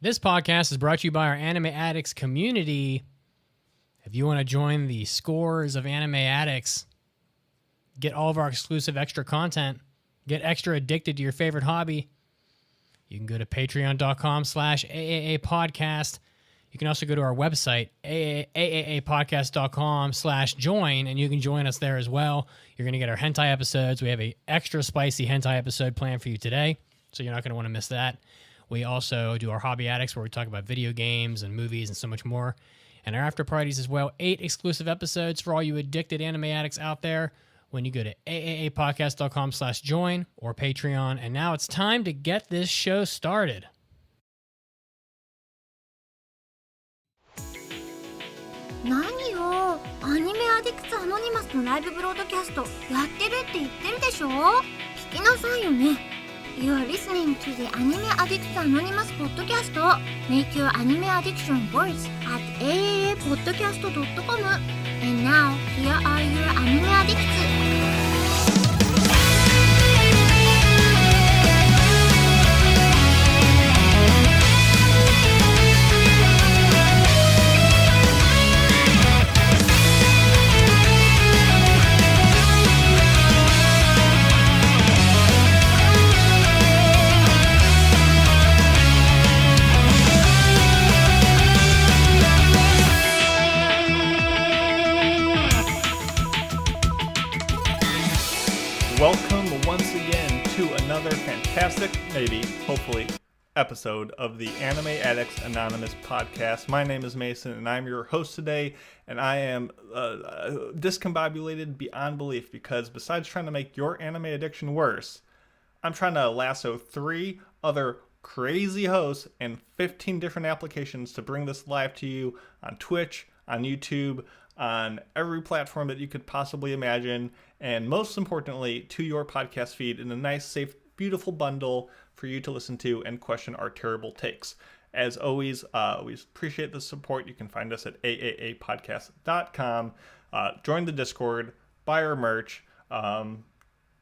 This podcast is brought to you by our Anime Addicts community. If you want to join the scores of anime addicts, get all of our exclusive extra content, get extra addicted to your favorite hobby, you can go to patreon.com/AAAPodcast. You can also go to our website, AAAPodcast.com/join, and you can join us there as well. You're going to get our hentai episodes. We have an extra spicy hentai episode planned for you today, so you're not going to want to miss that. We also do our Hobby Addicts, where we talk about video games and movies and so much more. And our after parties as well. 8 exclusive episodes for all you addicted anime addicts out there when you go to AAAPodcast.com/join or Patreon. And now it's time to get this show started. 何よ、アニメアディクツアノニマスのライブブロードキャストやってるって言ってるでしょ。聞きなさいよね。You are listening to the Anime Addicts Anonymous Podcast. Make your anime addiction worse at AAAPodcast.com. And now, here are your anime addicts. Welcome once again to another fantastic, maybe, hopefully, episode of the Anime Addicts Anonymous Podcast. My name is Mason, and I'm your host today, and I am discombobulated beyond belief because besides trying to make your anime addiction worse, I'm trying to lasso 3 other crazy hosts and 15 different applications to bring this live to you on Twitch, on YouTube, on every platform that you could possibly imagine, and most importantly, to your podcast feed in a nice, safe, beautiful bundle for you to listen to and question our terrible takes. As always, we appreciate the support. You can find us at AAAPodcast.com. Join the Discord, buy our merch,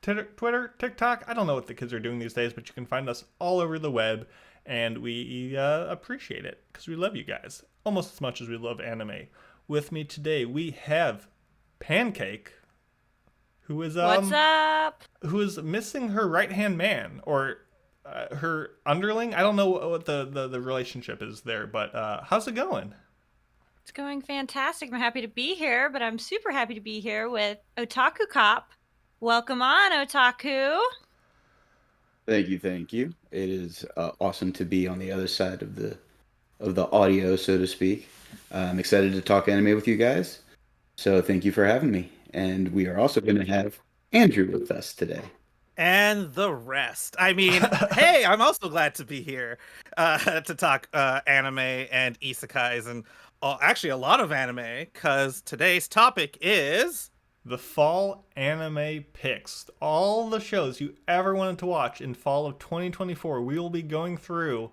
Twitter, TikTok. I don't know what the kids are doing these days, but you can find us all over the web, and we appreciate it because we love you guys almost as much as we love anime. With me today, we have Pancake, who is What's up? Who is missing her right-hand man, or her underling. I don't know what the relationship is there, but how's it going? It's going fantastic. I'm happy to be here, but I'm super happy to be here with Otaku Cop. Welcome on, Otaku. Thank you. It is awesome to be on the other side of the audio, so to speak. I'm excited to talk anime with you guys, so thank you for having me. And we are also going to have Andrew with us today. And the rest. I mean, hey, I'm also glad to be here to talk anime and isekais and actually a lot of anime, because today's topic is the fall anime picks. All the shows you ever wanted to watch in fall of 2024, we will be going through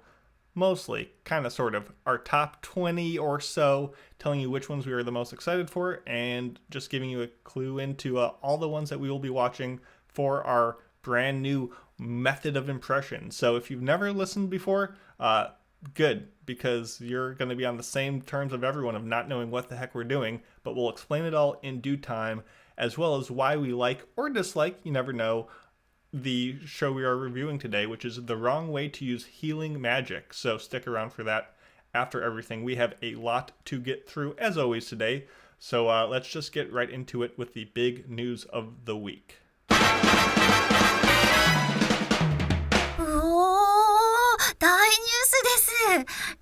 mostly, kind of, sort of, our top 20 or so, telling you which ones we are the most excited for, and just giving you a clue into all the ones that we will be watching for our brand new method of impression. So if you've never listened before, good, because you're going to be on the same terms of everyone of not knowing what the heck we're doing, but we'll explain it all in due time, as well as why we like or dislike, you never know, the show we are reviewing today, which is The Wrong Way to Use Healing Magic. So stick around for that after everything. We have a lot to get through, as always, today. So let's just get right into it with the big news of the week. 大ニュースです。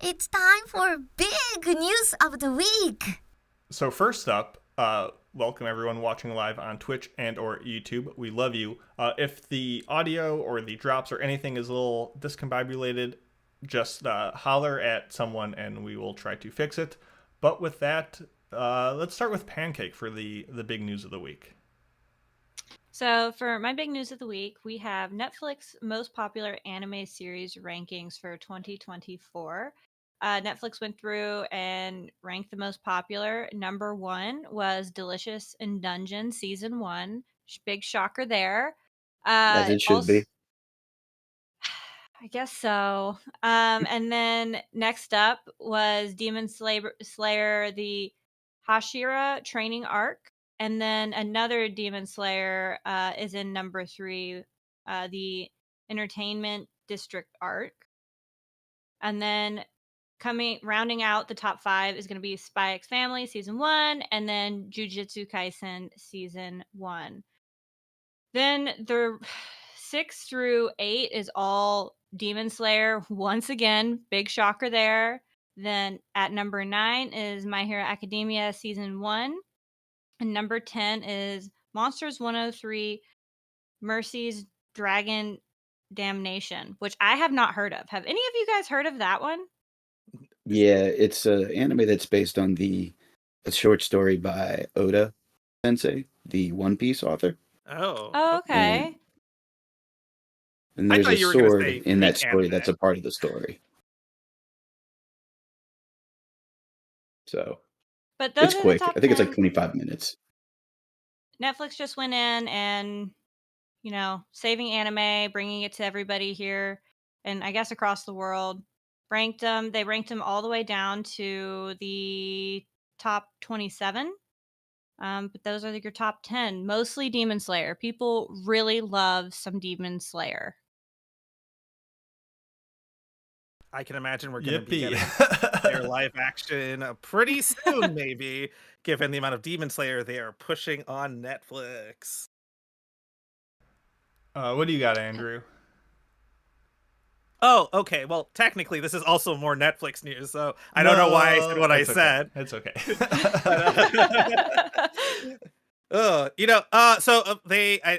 It's time for big news of the week. So first up, welcome everyone watching live on Twitch and or YouTube. We love you. If the audio or the drops or anything is a little discombobulated, just holler at someone and we will try to fix it. But with that, let's start with Pancake for the big news of the week. So for my big news of the week, we have Netflix most popular anime series rankings for 2024. Netflix went through and ranked the most popular. Number 1 was Delicious in Dungeon Season 1. Big shocker there. As it should be. I guess so. And then next up was Demon Slayer, the Hashira training arc. And then another Demon Slayer is in number 3, the Entertainment District arc. And then rounding out the top 5 is going to be Spy X Family season 1, and then Jujutsu Kaisen season 1. Then the 6 through 8 is all Demon Slayer. Once again, big shocker there. Then at number 9 is My Hero Academia season 1. And number 10 is Monsters 103 Mercy's Dragon Damnation, which I have not heard of. Have any of you guys heard of that one? Yeah, it's an anime that's based on a short story by Oda Sensei, the One Piece author. Oh, okay. And I there's thought a you were gonna sword say in that fake story anime. that's a part of the story. So But those it's are quick. the top I think it's 10. like 25 minutes. Netflix just went in and, saving anime, bringing it to everybody here, and I guess across the world. They ranked them all the way down to the top 27. But those are your top 10. Mostly Demon Slayer. People really love some Demon Slayer. I can imagine we're going to be Yippee. getting their live action pretty soon, maybe, given the amount of Demon Slayer they are pushing on Netflix. What do you got, Andrew? Oh, okay. Well, technically, this is also more Netflix news, so I don't know why I said what I said. It's okay.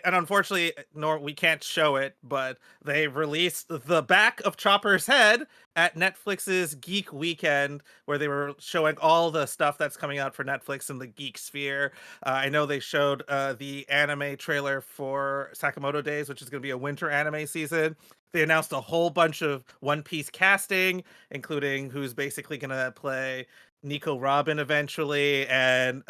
And unfortunately, we can't show it, but they released the back of Chopper's head at Netflix's Geek Weekend, where they were showing all the stuff that's coming out for Netflix in the geek sphere. I know they showed the anime trailer for Sakamoto Days, which is going to be a winter anime season. They announced a whole bunch of One Piece casting, including who's basically going to play Nico Robin eventually, and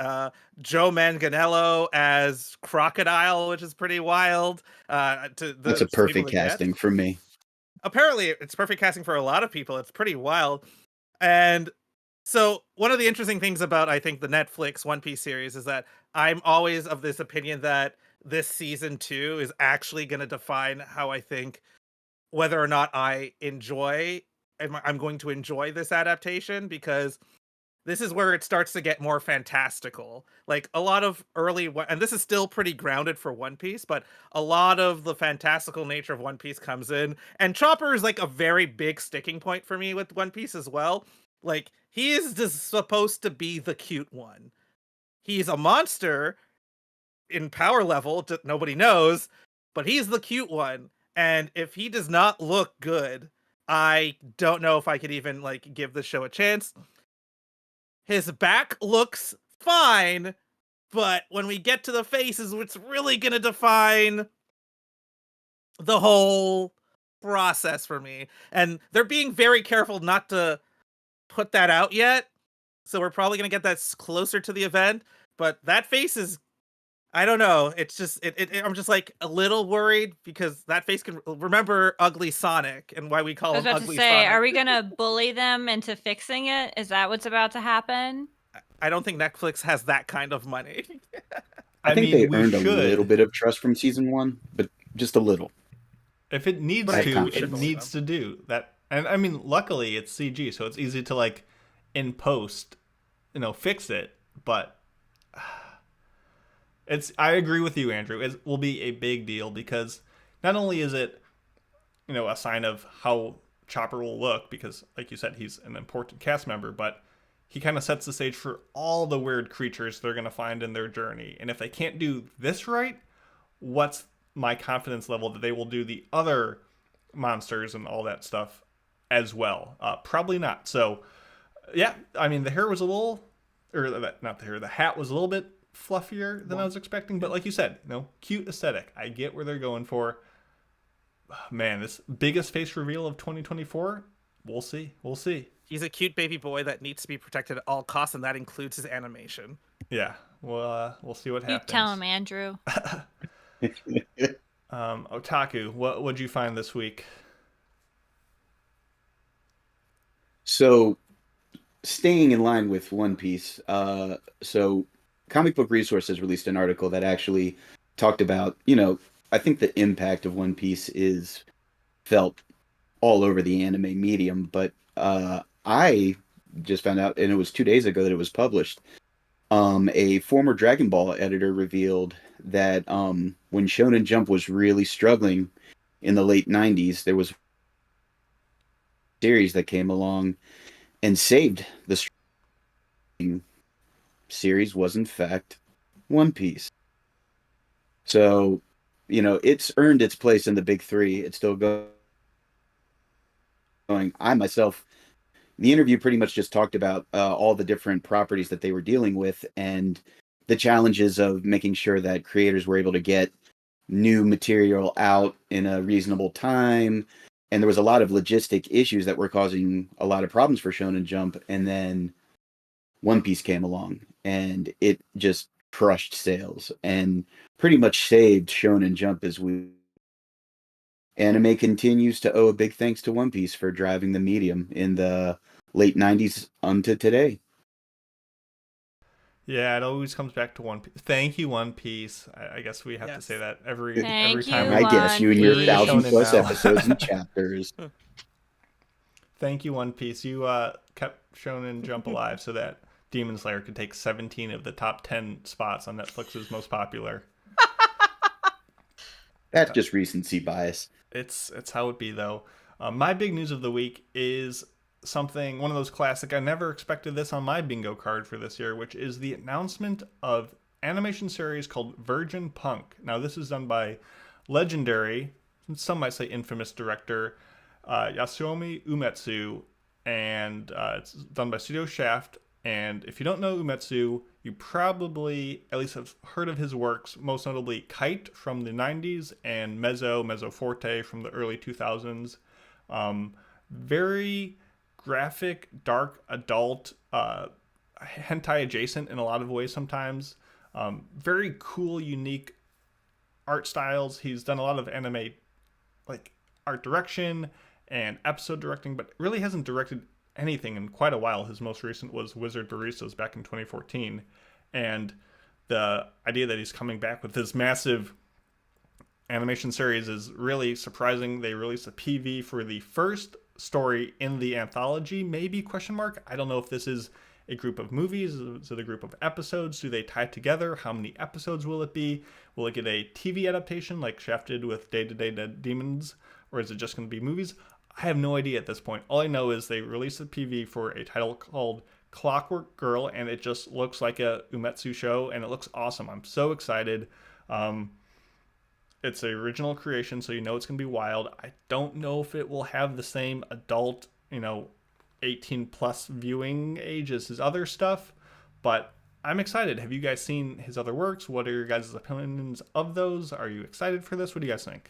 Joe Manganiello as Crocodile, which is pretty wild. That's a perfect casting for me. Apparently, it's perfect casting for a lot of people. It's pretty wild. And so one of the interesting things about, I think, the Netflix One Piece series is that I'm always of this opinion that this season 2 is actually going to define how I think whether or not I'm going to enjoy this adaptation, because this is where it starts to get more fantastical. Like a lot of and this is still pretty grounded for One Piece, but a lot of the fantastical nature of One Piece comes in. And Chopper is like a very big sticking point for me with One Piece as well. Like, he is just supposed to be the cute one. He's a monster in power level, nobody knows, but he's the cute one. And if he does not look good, I don't know if I could even give the show a chance. His back looks fine, but when we get to the face is what's really going to define the whole process for me. And they're being very careful not to put that out yet. So we're probably going to get that closer to the event. But that face is, I don't know. It's just, I'm just a little worried, because that face can remember Ugly Sonic and why we call him Ugly Sonic. I was about to say, are we going to bully them into fixing it? Is that what's about to happen? I don't think Netflix has that kind of money. I think they earned a little bit of trust from season 1, but just a little. If it needs to, it needs to do that. And I mean, luckily it's CG, so it's easy to in post, fix it. But I agree with you, Andrew. It will be a big deal, because not only is it, a sign of how Chopper will look, because like you said, he's an important cast member, but he kind of sets the stage for all the weird creatures they're going to find in their journey. And if they can't do this right, what's my confidence level that they will do the other monsters and all that stuff as well? Probably not. So yeah, I mean, the hair was a little, not the hair, the hat was a little bit fluffier than I was expecting, but like you said, cute aesthetic. I get where they're going for. Man, this biggest face reveal of 2024, we'll see. He's a cute baby boy that needs to be protected at all costs, and that includes his animation. Yeah, well, we'll see what happens. You tell him, Andrew. Otaku, what'd you find this week? So staying in line with One Piece, so Comic Book Resources released an article that actually talked about, I think the impact of One Piece is felt all over the anime medium, but I just found out, and it was 2 days ago that it was published. A former Dragon Ball editor revealed that when Shonen Jump was really struggling in the late 90s, there was a series that came along and saved the series was in fact One Piece. So, it's earned its place in the big three. It's still going. I myself, the interview pretty much just talked about all the different properties that they were dealing with and the challenges of making sure that creators were able to get new material out in a reasonable time. And there was a lot of logistic issues that were causing a lot of problems for Shonen Jump. And then One Piece came along and it just crushed sales and pretty much saved Shonen Jump as we. Anime continues to owe a big thanks to One Piece for driving the medium in the late 90s unto today. Yeah, it always comes back to One Piece. Thank you, One Piece. I guess we have to Yes. say that every Thank time. you, I guess you and your One Piece. 1,000+ Now. episodes and chapters. Thank you, One Piece. You kept Shonen Jump alive so that Demon Slayer could take 17 of the top 10 spots on Netflix's most popular. That's just recency bias. It's how it be, though. My big news of the week is one of those classic, I never expected this on my bingo card for this year, which is the announcement of animation series called Virgin Punk. Now, this is done by legendary, some might say infamous director, Yasuomi Umetsu, and it's done by Studio Shaft. And if you don't know Umetsu, you probably at least have heard of his works, most notably Kite from the 90s and Mezzo Forte from the early 2000s. Very graphic, dark, adult, hentai adjacent in a lot of ways sometimes. Very cool, unique art styles. He's done a lot of anime like art direction and episode directing, but really hasn't directed anything in quite a while. His most recent was Wizard Baristas back in 2014. And the idea that he's coming back with this massive animation series is really surprising. They released a PV for the first story in the anthology, maybe question mark. I don't know if this is a group of movies, is it a group of episodes? Do they tie together? How many episodes will it be? Will it get a TV adaptation like Shaft did with Day to Day Dead Demons? Or is it just going to be movies? I have no idea at this point. All I know is they released a PV for a title called Clockwork Girl, and it just looks like a Umetsu show, and it looks awesome. I'm so excited. It's an original creation, so you know it's going to be wild. I don't know if it will have the same adult, 18 plus viewing age as his other stuff, but I'm excited. Have you guys seen his other works? What are your guys' opinions of those? Are you excited for this? What do you guys think?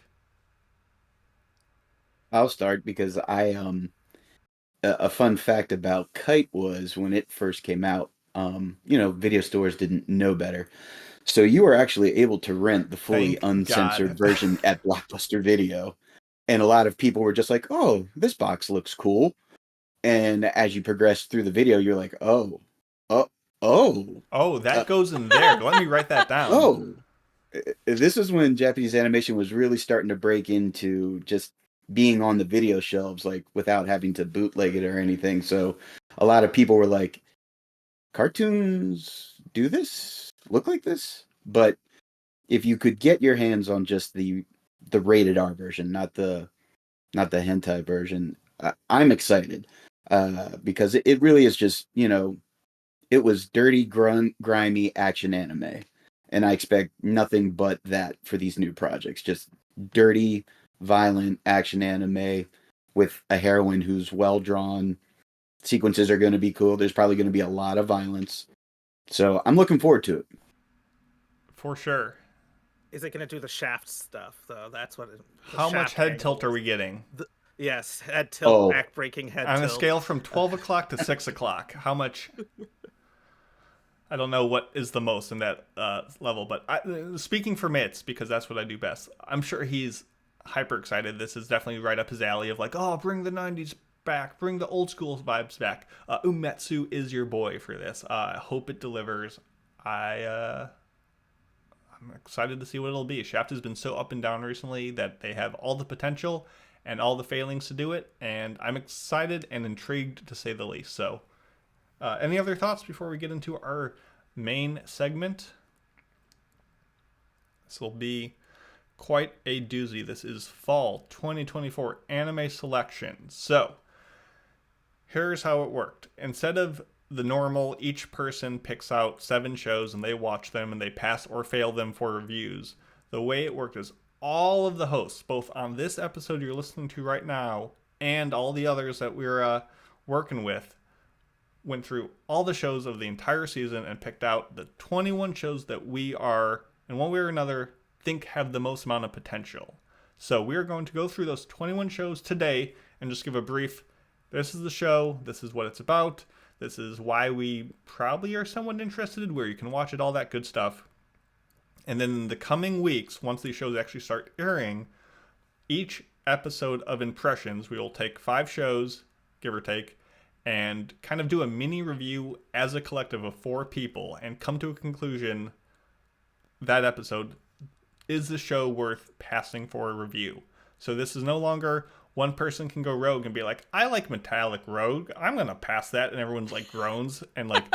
I'll start because a fun fact about Kite was when it first came out, video stores didn't know better. So you were actually able to rent the fully Thank uncensored God. version at Blockbuster Video. And a lot of people were just like, oh, this box looks cool. And as you progress through the video, you're like, oh. Oh, that goes in there. Let me write that down. Oh. This is when Japanese animation was really starting to break into just being on the video shelves, like without having to bootleg it or anything. So a lot of people were like, cartoons do this? Look like this? But if you could get your hands on just the rated R version, not the hentai version, I'm excited because it really is just, it was dirty, grimy action anime. And I expect nothing but that for these new projects. Just dirty, violent action anime with a heroine who's well drawn. Sequences are going to be cool. There's probably going to be a lot of violence. So I'm looking forward to it. For sure. Is it going to do the Shaft stuff, though? That's what. How much head tilt are we getting? Yes, head tilt, back-breaking head tilt. On a scale from 12 o'clock to 6 o'clock, how much? I don't know what is the most in that level, but speaking for Mitz, because that's what I do best, I'm sure he's hyper excited. This is definitely right up his alley of like, oh, bring the 90s back, bring the old school vibes back. Umetsu is your boy for this. I hope it delivers. I'm excited to see what it'll be. Shaft has been so up and down recently that they have all the potential and all the failings to do it, and I'm excited and intrigued to say the least. So, any other thoughts before we get into our main segment? This will be quite a doozy. This is fall 2024 anime selection. So, here's how it worked. Instead of the normal, each person picks out 7 shows and they watch them and they pass or fail them for reviews, the way it worked is all of the hosts, both on this episode you're listening to right now and all the others that we're working with, went through all the shows of the entire season and picked out the 21 shows that we are, in one way or another, think have the most amount of potential. So we're going to go through those 21 shows today and just give a brief, this is the show, this is what it's about, this is why we probably are somewhat interested, where you can watch it, all that good stuff. And then in the coming weeks, once these shows actually start airing, each episode of Impressions, we will take 5 shows, give or take, and kind of do a mini review as a collective of 4 people and come to a conclusion that episode, is the show worth passing for a review? So this is no longer one person can go rogue and be like, I like Metallic Rogue, I'm going to pass that, and everyone's like groans and like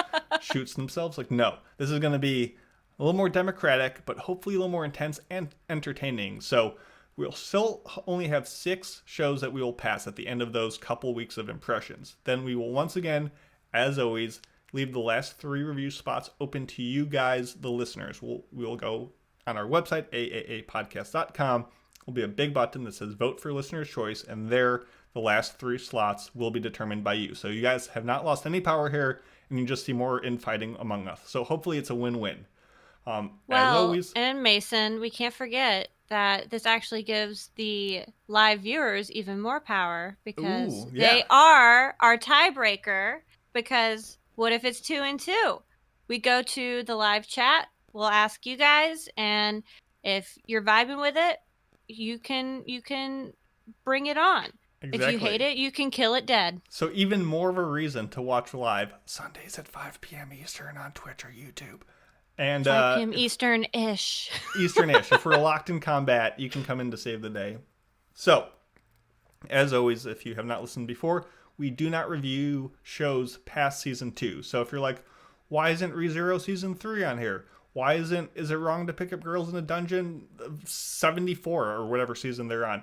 shoots themselves. Like, no, this is going to be a little more democratic, but hopefully a little more intense and entertaining. So we'll still only have 6 shows that we will pass at the end of those couple weeks of Impressions. Then we will once again, as always, leave the last 3 review spots open to you guys, the listeners. We'll go on our website, AAAPodcast.com. Will be a big button that says vote for listener's choice, and there the last 3 slots will be determined by you. So you guys have not lost any power here, and you just see more infighting among us. So hopefully it's a win-win. As always, and Mason, we can't forget that this actually gives the live viewers even more power, because they are our tiebreaker. Because what if it's 2 and 2? We go to the live chat, we'll ask you guys, and if you're vibing with it, you can bring it on. Exactly. If you hate it, you can kill it dead. So even more of a reason to watch live Sundays at 5 p.m. Eastern on Twitch or YouTube. And 5 p.m. Eastern-ish. Eastern-ish. If we're locked in combat, you can come in to save the day. So, as always, if you have not listened before, we do not review shows past season 2. So if you're like, why isn't ReZero season 3 on here? Is it wrong to pick up Girls in a Dungeon 74 or whatever season they're on?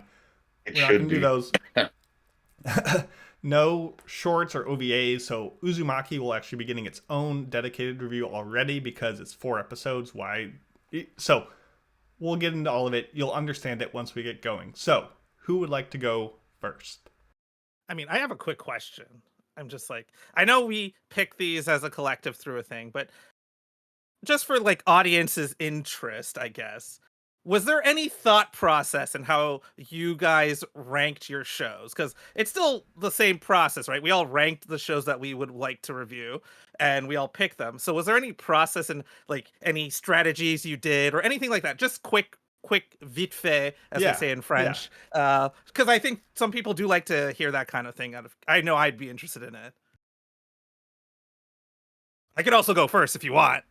We're not going to do those. No shorts or OVAs, so Uzumaki will actually be getting its own dedicated review already because it's 4 episodes. So we'll get into all of it. You'll understand it once we get going. So who would like to go first? I mean, I have a quick question. I'm just like, I know we pick these as a collective through a thing, but just for like audience's interest, I guess, was there any thought process in how you guys ranked your shows? Because it's still the same process, right? We all ranked the shows that we would like to review, and we all picked them. So was there any process and like any strategies you did or anything like that? Just quick vite fait, as they say in French. Because I think some people do like to hear that kind of thing. I know I'd be interested in it. I could also go first if you want.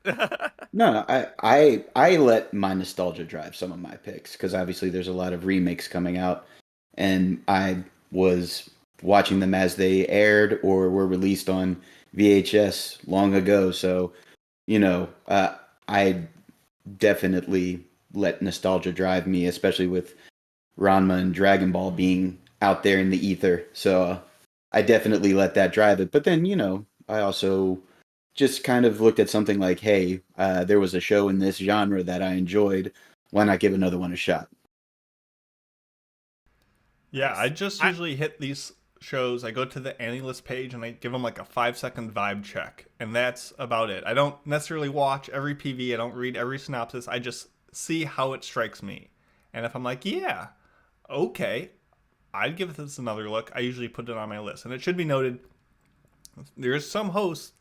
No, I let my nostalgia drive some of my picks, because obviously there's a lot of remakes coming out, and I was watching them as they aired or were released on VHS long ago. So, I definitely let nostalgia drive me, especially with Ranma and Dragon Ball being out there in the ether. So I definitely let that drive it. But then, I also just kind of looked at something like, hey, there was a show in this genre that I enjoyed. Why not give another one a shot? Yeah, I just usually hit these shows. I go to the AniList page and I give them like a 5-second vibe check. And that's about it. I don't necessarily watch every PV. I don't read every synopsis. I just see how it strikes me. And if I'm like, yeah, okay, I'd give this another look, I usually put it on my list. And it should be noted, there's some hosts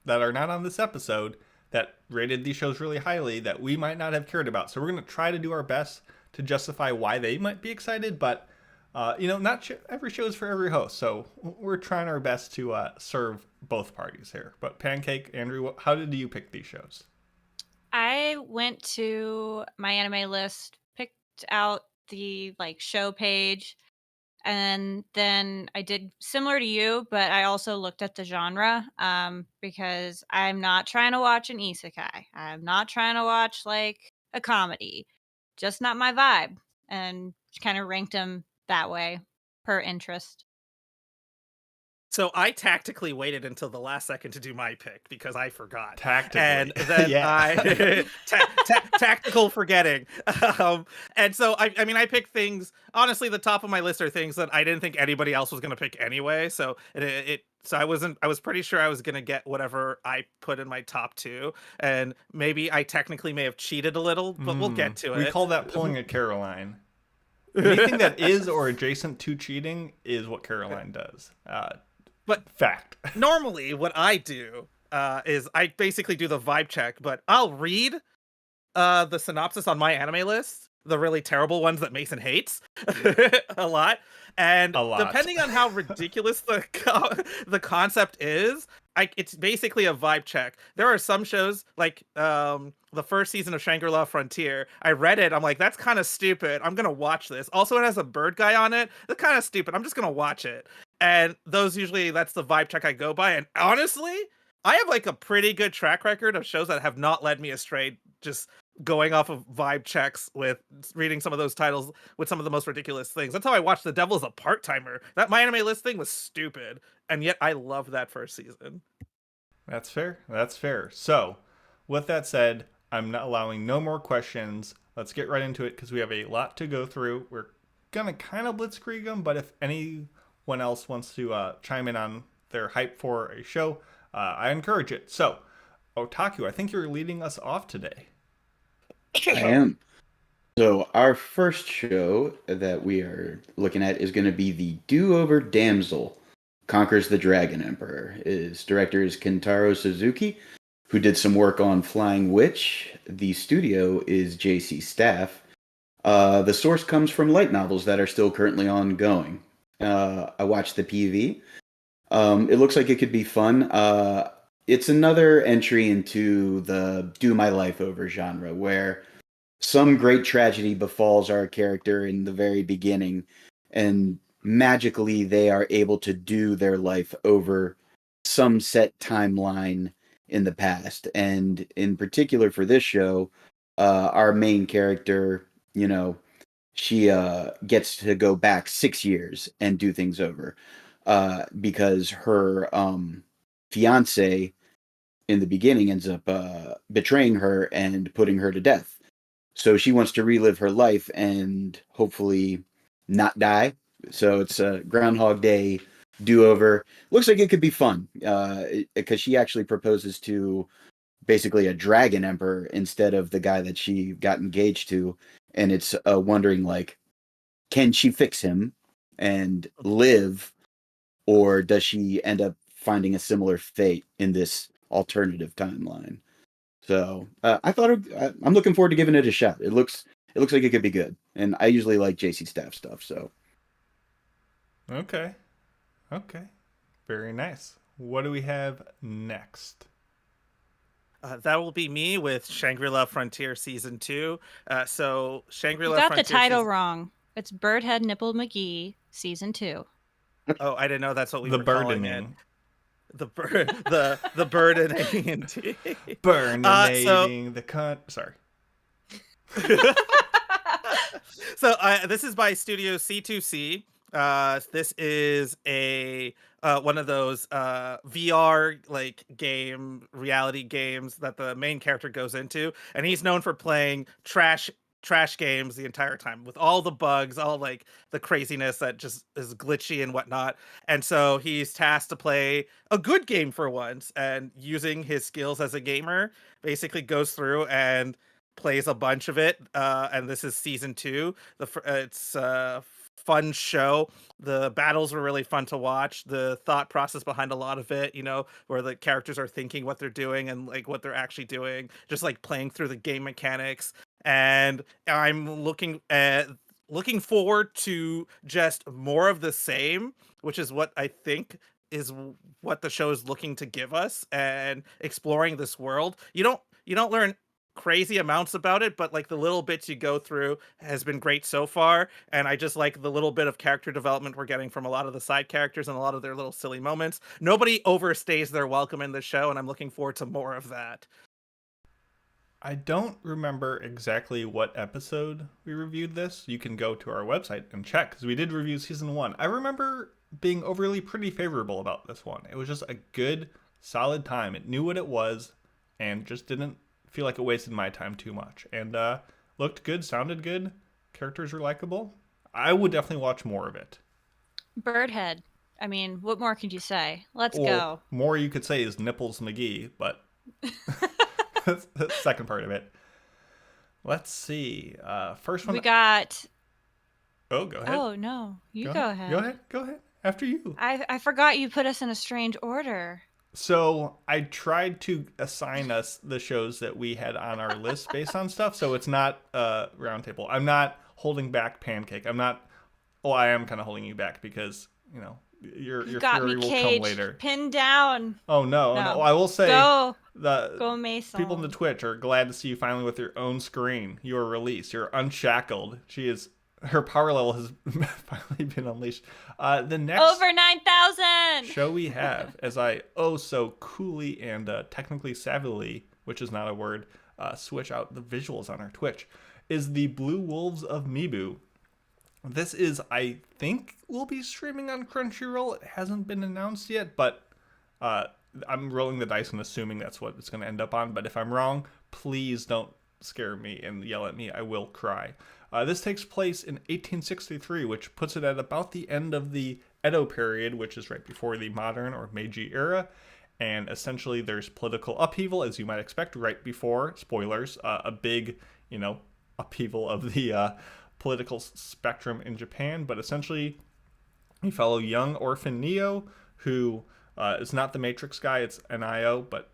that are not on this episode that rated these shows really highly that we might not have cared about. So we're going to try to do our best to justify why they might be excited, but Not every show is for every host, so we're trying our best to serve both parties here. But Pancake, Andrew, how did you pick these shows? I went to my anime list, picked out the show page, and then I did similar to you, but I also looked at the genre because I'm not trying to watch an isekai. I'm not trying to watch a comedy. Just not my vibe. And kind of ranked them that way per interest. So I tactically waited until the last second to do my pick because I forgot. Tactically. And then Yeah. tactical forgetting. And so I picked things. Honestly, the top of my list are things that I didn't think anybody else was going to pick anyway. So I was pretty sure I was going to get whatever I put in my top two. And maybe I technically may have cheated a little, but we'll get to it. We call that pulling a Caroline. Anything that is or adjacent to cheating is what Caroline does. But fact. Normally, what I do is I basically do the vibe check, but I'll read the synopsis on my anime list, the really terrible ones that Mason hates a lot. And depending on how ridiculous the concept is, it's basically a vibe check. There are some shows like the first season of Shangri-La Frontier. I read it. I'm like, that's kind of stupid. I'm going to watch this. Also, it has a bird guy on it. That's kind of stupid. I'm just going to watch it. And that's the vibe check I go by. And honestly, I have a pretty good track record of shows that have not led me astray, just going off of vibe checks with reading some of those titles with some of the most ridiculous things. That's how I watched The Devil's a Part-Timer. That My Anime List thing was stupid. And yet I loved that first season. That's fair. That's fair. So, with that said, I'm not allowing no more questions. Let's get right into it because we have a lot to go through. We're going to kind of blitzkrieg them, but if anyone else wants to chime in on their hype for a show, I encourage it. So, Otaku, I think you're leading us off today. I am. So our first show that we are looking at is going to be the Do-Over Damsel Conquers the Dragon Emperor. His director is Kentaro Suzuki, who did some work on Flying Witch. The studio is JC Staff. The source comes from light novels that are still currently ongoing. I watched the PV. It looks like it could be fun. It's another entry into the do my life over genre where some great tragedy befalls our character in the very beginning and magically they are able to do their life over some set timeline in the past. And in particular for this show, our main character, she gets to go back 6 years and do things over because her fiance in the beginning ends up betraying her and putting her to death. So she wants to relive her life and hopefully not die. So it's a Groundhog Day do-over. Looks like it could be fun because she actually proposes to basically a dragon emperor instead of the guy that she got engaged to. And it's wondering, can she fix him and live, or does she end up finding a similar fate in this alternative timeline? So I thought I'm looking forward to giving it a shot. It looks like it could be good, and I usually like JC Staff stuff. So okay, very nice. What do we have next? That will be me with Shangri-La Frontier Season 2. So Shangri-La You got Frontier the title wrong. It's Birdhead Nipple McGee Season 2. Oh, I didn't know that's what we the were calling it. burdening. The burdening indeed. Burninating the cunt. Sorry. So this is by Studio C2C. This is a one of those VR reality games that the main character goes into, and he's known for playing trash games the entire time with all the bugs, all the craziness that just is glitchy and whatnot. And so he's tasked to play a good game for once, and using his skills as a gamer, basically goes through and plays a bunch of it. And this is season 2. It's fun show. The battles were really fun to watch. The thought process behind a lot of it, where the characters are thinking what they're doing and what they're actually doing, just playing through the game mechanics. And I'm looking at looking forward to just more of the same, which is what I think is what the show is looking to give us, and exploring this world. You don't learn crazy amounts about it, but like the little bits you go through has been great so far, and I just like the little bit of character development we're getting from a lot of the side characters and a lot of their little silly moments. Nobody overstays their welcome in the show, and I'm looking forward to more of that. I don't remember exactly what episode we reviewed this. You can go to our website and check, because we did review season 1. I remember being overly pretty favorable about this one. It was just a good, solid time. It knew what it was and just didn't feel like it wasted my time too much. And looked good, sounded good, characters were likable. I would definitely watch more of it. Birdhead. I mean, what more could you say? Let's Well, go. more you could say is Nipples McGee, but that's the second part of it. Let's see. First one. We got. Oh, go ahead. Oh no, you go ahead. Go ahead. After you. I forgot you put us in a strange order. So I tried to assign us the shows that we had on our list based on stuff. So it's not roundtable. I'm not holding back Pancake. I'm not. Oh, I am kind of holding you back because your got fury me will caged, come later. pinned down. Oh no. I will say Go the Mason. people in the Twitch are glad to see you finally with your own screen. You are released. You're unshackled. Her power level has finally been unleashed. The next Over 9,000. show we have, as I so coolly and technically savvily, which is not a word, switch out the visuals on our Twitch, is the Blue Wolves of Mibu. This is, I think, will be streaming on Crunchyroll. It hasn't been announced yet, but I'm rolling the dice and assuming that's what it's going to end up on. But if I'm wrong, please don't scare me and yell at me. I will cry. This takes place in 1863, which puts it at about the end of the Edo period, which is right before the modern or Meiji era. And essentially there's political upheaval, as you might expect, right before, spoilers, a big, upheaval of the political spectrum in Japan. But essentially we follow young orphan Neo, who is not the Matrix guy, it's Nio, but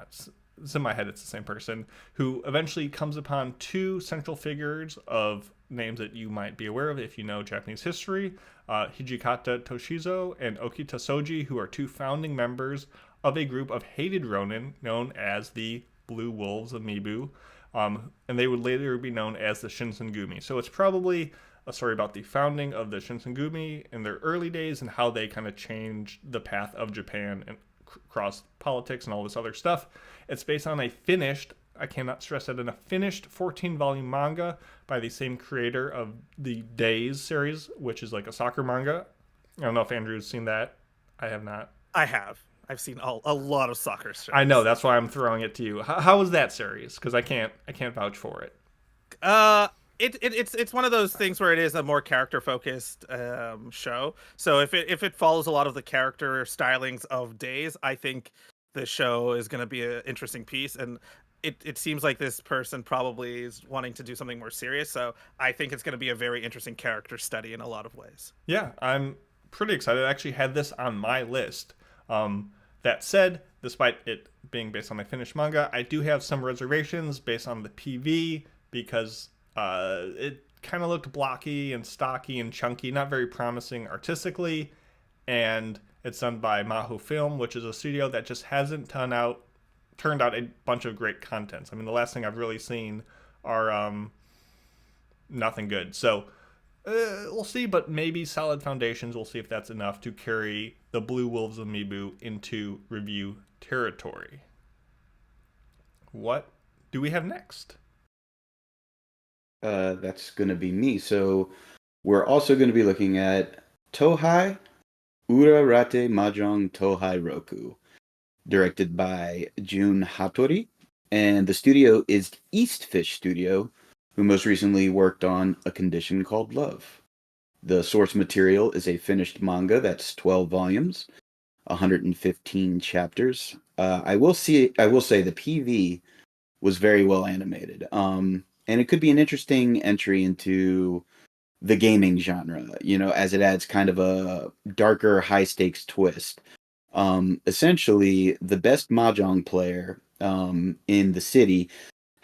it's in my head, it's the same person, who eventually comes upon two central figures of names that you might be aware of if you know Japanese history, Hijikata Toshizo and Okita Soji, who are two founding members of a group of hated ronin known as the Blue Wolves of Mibu, and they would later be known as the Shinsengumi. So it's probably a story about the founding of the Shinsengumi in their early days and how they kind of changed the path of Japan and across politics and all this other stuff. It's based on a finished, I cannot stress that, in a finished 14-volume manga by the same creator of the Days series, which is like a soccer manga. I don't know if Andrew's seen that. I have not. I have. I've seen a lot of soccer shows. I know, that's why I'm throwing it to you. How was that series? Because I can't vouch for it. It's one of those things where it is a more character focused show. So if it follows a lot of the character stylings of Days, I think the show is going to be an interesting piece. And it seems like this person probably is wanting to do something more serious. So I think it's going to be a very interesting character study in a lot of ways. Yeah, I'm pretty excited. I actually had this on my list. That said, despite it being based on my finished manga, I do have some reservations based on the PV because it kind of looked blocky and stocky and chunky, not very promising artistically, and it's done by Maho Film, which is a studio that just hasn't turned out a bunch of great contents. I mean, the last thing I've really seen are nothing good. So we'll see, but maybe solid foundations. We'll see if that's enough to carry the Blue Wolves of Mibu into review territory. What do we have next? That's going to be me. So we're also going to be looking at Tohai Urarate Mahjong Tohai Roku, directed by Jun Hattori, and the studio is Eastfish Studio, who most recently worked on A Condition Called Love. The source material is a finished manga that's 12 volumes, 115 chapters. I will say the PV was very well animated. And it could be an interesting entry into the gaming genre, as it adds kind of a darker, high-stakes twist. Essentially, the best mahjong player in the city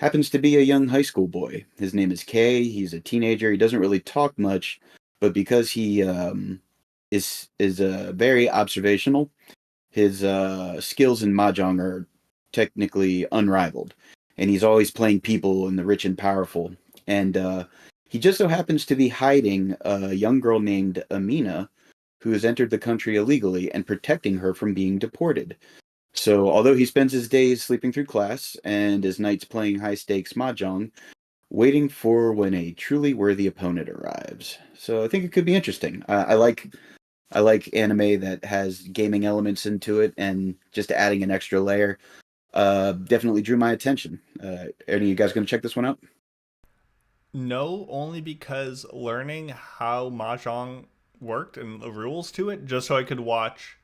happens to be a young high school boy. His name is Kay. He's a teenager. He doesn't really talk much, but because he is very observational, his skills in mahjong are technically unrivaled, and he's always playing people and the rich and powerful. And he just so happens to be hiding a young girl named Amina, who has entered the country illegally, and protecting her from being deported. So, although he spends his days sleeping through class and his nights playing high-stakes mahjong, waiting for when a truly worthy opponent arrives. So, I think it could be interesting. I like anime that has gaming elements into it, and just adding an extra layer definitely drew my attention. Any of you guys going to check this one out? No, only because learning how mahjong worked and the rules to it, just so I could watch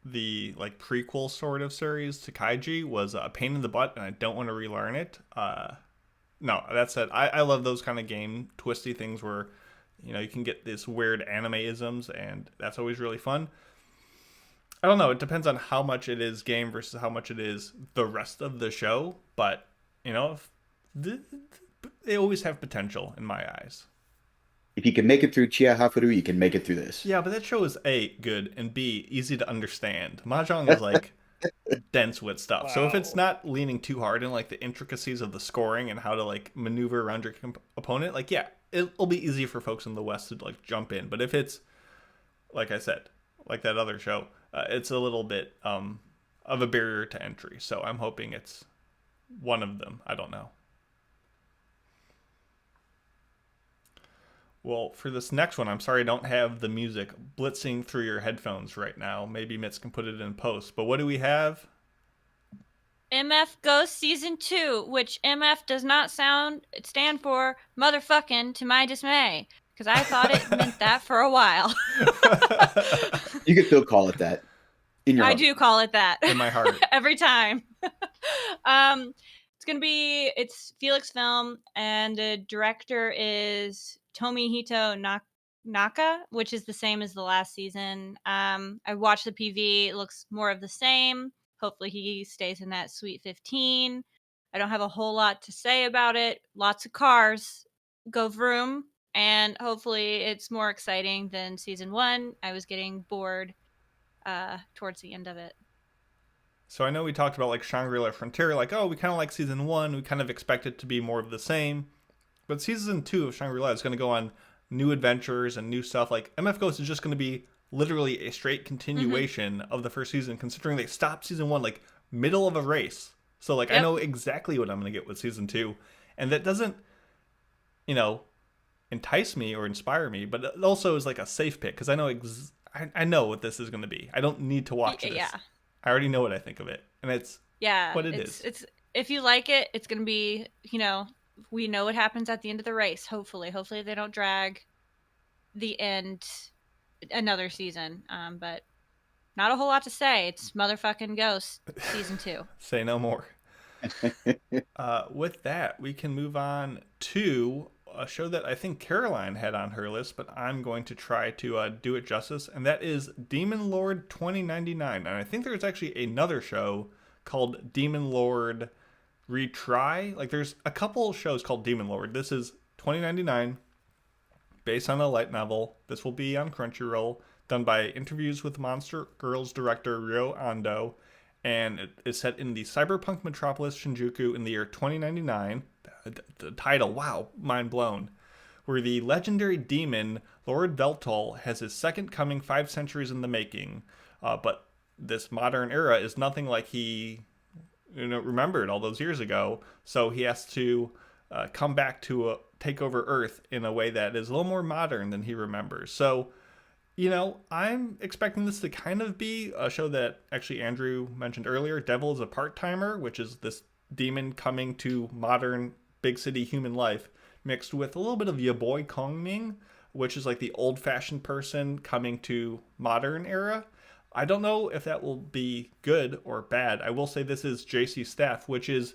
the like prequel sort of series to Kaiji, was a pain in the butt, and I don't want to relearn it. No, that said, I love those kind of game twisty things where, you know, you can get this weird anime-isms, and that's always really fun. I don't know, it depends on how much it is game versus how much it is the rest of the show, but, you know, they always have potential in my eyes. If you can make it through Chia Hafuru, you can make it through this. Yeah, but that show is A, good, and B, easy to understand. Mahjong is like dense with stuff. Wow. So if it's not leaning too hard in like the intricacies of the scoring and how to like maneuver around your opponent, like, yeah, it'll be easy for folks in the West to like jump in. But if it's, like I said, like that other show, it's a little bit of a barrier to entry. So I'm hoping it's one of them. I don't know. Well, for this next one, I'm sorry I don't have the music blitzing through your headphones right now. Maybe Mitz can put it in post. But what do we have? MF Ghost Season 2, which MF does not stand for motherfucking, to my dismay. Because I thought it meant that for a while. You can still call it that. In your I heart. do call it that. In my heart. Every time. It's Felix Film, and the director is Tomihito Naka, which is the same as the last season. I watched the PV. It looks more of the same. Hopefully he stays in that Sweet 15. I don't have a whole lot to say about it. Lots of cars go vroom, and hopefully it's more exciting than season 1. I was getting bored towards the end of it. So I know we talked about like Shangri-La Frontier, like, oh, we kind of like season 1. We kind of expect it to be more of the same. But season 2 of Shangri-La is going to go on new adventures and new stuff. Like, MF Ghost is just going to be literally a straight continuation of the first season, considering they stopped season 1, like, middle of a race. So, like, yep. I know exactly what I'm going to get with season 2. And that doesn't, you know, entice me or inspire me, but it also is like a safe pick, because I know I know what this is going to be. I don't need to watch this. Yeah. I already know what I think of it. And it's what it is. It's if you like it, it's going to be, you know, we know what happens at the end of the race, hopefully. Hopefully they don't drag the end another season. But not a whole lot to say. It's motherfucking Ghost season 2. Say no more. With that, we can move on to a show that I think Caroline had on her list, but I'm going to try to do it justice, and that is Demon Lord 2099. And I think there's actually another show called Demon Lord Retry. Like, there's a couple shows called Demon Lord. This is 2099, based on a light novel. This will be on Crunchyroll, done by Interviews with Monster Girls director Ryo Ando, and it is set in the cyberpunk metropolis Shinjuku in the year 2099. The title, wow, mind blown. Where the legendary demon Lord Veltol has his second coming 5 centuries in the making, but this modern era is nothing like he remembered all those years ago. So he has to come back to take over Earth in a way that is a little more modern than he remembers. So, I'm expecting this to kind of be a show that actually Andrew mentioned earlier. Devil is a part-timer, which is this demon coming to modern big city human life, mixed with a little bit of Ya Boy Kongming, which is like the old-fashioned person coming to modern era. I don't know if that will be good or bad. I will say this is JC Staff, which is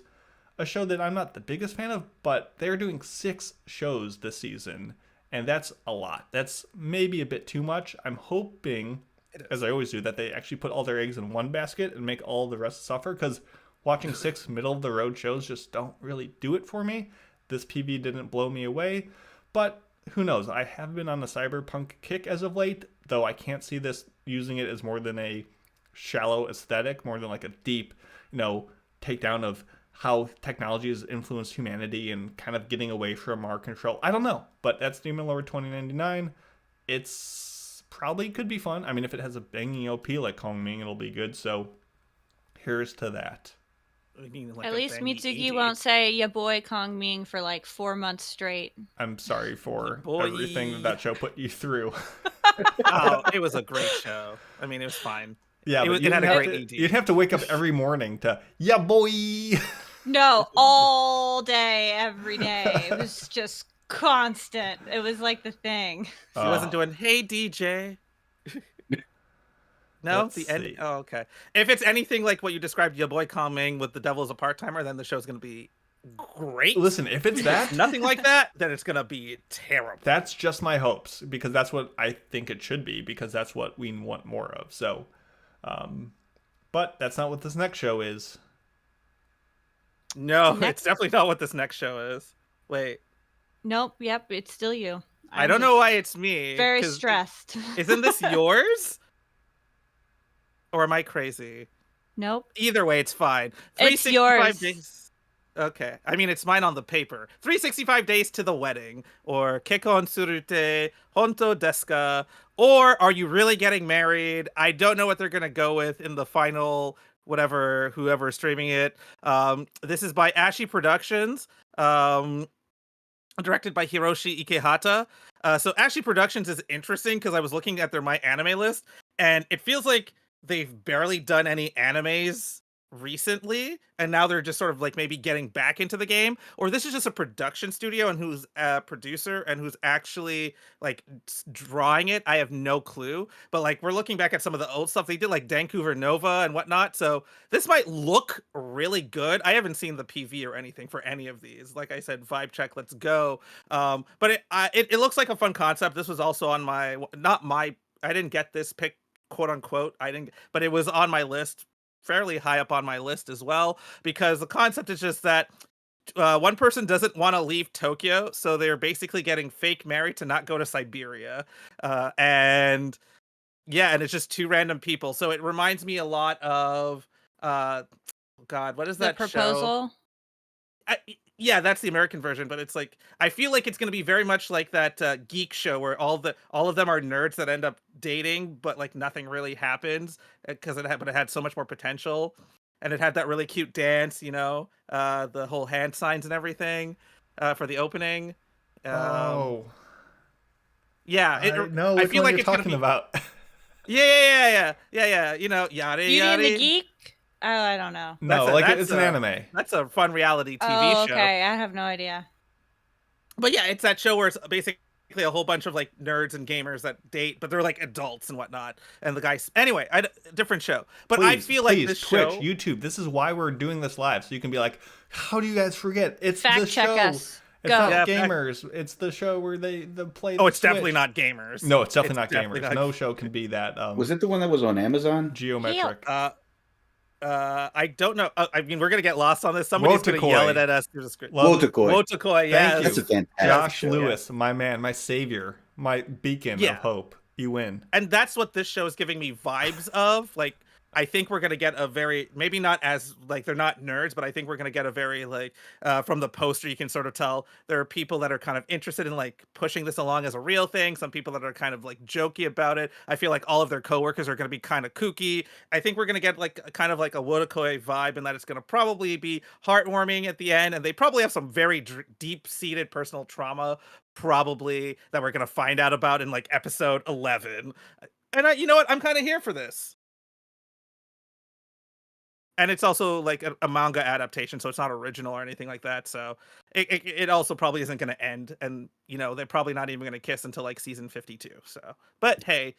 a show that I'm not the biggest fan of, but they're doing 6 shows this season, and that's a lot. That's maybe a bit too much. I'm hoping, as I always do, that they actually put all their eggs in one basket and make all the rest suffer, because watching 6 middle of the road shows just don't really do it for me. This PV didn't blow me away, but who knows? I have been on the cyberpunk kick as of late, though I can't see this using it as more than a shallow aesthetic, more than like a deep, takedown of how technology has influenced humanity and kind of getting away from our control. I don't know, but that's Demon Lord 2099. It's probably could be fun. I mean, if it has a banging OP like Kong Ming, it'll be good. So here's to that. I mean, like At a least bangy Mitsuki AD. won't say ya boy Kong Ming for like 4 months straight. I'm sorry for Boy. everything that show put you through. Oh, it was a great show. I mean, it was fine. Yeah, It but was- you it had didn't a have great to- ED. You'd have to wake up every morning to, yeah, boy. No, all day, every day. It was just constant. It was like the thing. She wasn't doing, hey, DJ. No, Let's the end. see. Oh, okay. If it's anything like what you described, your boy Kong Ming with the devil as a part-timer, then the show's going to be great. Listen, if it's that, Nothing like that, then it's going to be terrible. that's just my hopes, because that's what I think it should be, because that's what we want more of. So, but that's not what this next show is. No, Next- it's definitely not what this next show is. Wait, Nope, yep, it's still you. I don't know why it's me. Very 'cause stressed. Isn't this yours? Or am I crazy? Nope. Either way, it's fine. It's 365 yours. days. Okay. I mean, it's mine on the paper. 365 days to the wedding, or Kekon Surute, Honto Deska, or Are You Really Getting Married? I don't know what they're going to go with in the final, whoever is streaming it. This is by Ashi Productions, directed by Hiroshi Ikehata. So Ashi Productions is interesting because I was looking at their My Anime list, and it feels like they've barely done any animes recently, and now they're just sort of like maybe getting back into the game, or this is just a production studio and who's a producer and who's actually like drawing it. I have no clue, but like we're looking back at some of the old stuff they did, like Vancouver Nova and whatnot, so this might look really good. I haven't seen the PV or anything for any of these. Like I said, vibe check, let's go. But it looks like a fun concept. This was also on my, I didn't get this pick, quote unquote, but it was on my list, fairly high up on my list as well, because the concept is just that one person doesn't want to leave Tokyo, so they're basically getting fake married to not go to Siberia, and it's just two random people. So it reminds me a lot of God, what is The that proposal. show? Yeah, that's the American version, but it's like I feel like it's going to be very much like that geek show where all of them are nerds that end up dating, but like nothing really happens because it had so much more potential, and it had that really cute dance, the whole hand signs and everything for the opening. Yeah, I know which feel one like you're it's gonna talking be- about. Yeah. Yada Beauty yada. and the Geek? Oh, I don't know. No, it's an anime. That's a fun reality TV Oh, show. okay. I have no idea. But yeah, it's that show where it's basically a whole bunch of like nerds and gamers that date, but they're like adults and whatnot. And the guys, anyway, different show. But I feel like this Twitch, show, YouTube. This is why we're doing this live, so you can be like, "How do you guys forget? It's Fact the check show. us. It's Go. not Yeah, gamers. It's the show where they play. oh, it's the definitely Switch. not gamers. No, it's definitely It's not definitely gamers. not- No show can be that. Was it the one that was on Amazon? Geometric? I don't know. I mean, we're gonna get lost on this. Somebody's gonna Wotakoi. yell it at us through the screen. Love- Wotakoi. Wotakoi, yes. you. That's a fantastic Josh show. Lewis, my man, my savior, my beacon Yeah. of hope. You win. And that's what this show is giving me vibes of. Like, I think we're gonna get a very, maybe not as like they're not nerds, but I think we're gonna get a very like from the poster you can sort of tell there are people that are kind of interested in like pushing this along as a real thing. Some people that are kind of like jokey about it. I feel like all of their coworkers are gonna be kind of kooky. I think we're gonna get like kind of like a Wotakoi vibe, and that it's gonna probably be heartwarming at the end, and they probably have some very deep-seated personal trauma, probably that we're gonna find out about in like episode 11. And you know what? I'm kind of here for this. And it's also like a manga adaptation, so it's not original or anything like that. So it also probably isn't going to end, and they're probably not even going to kiss until like season 52. So, but hey,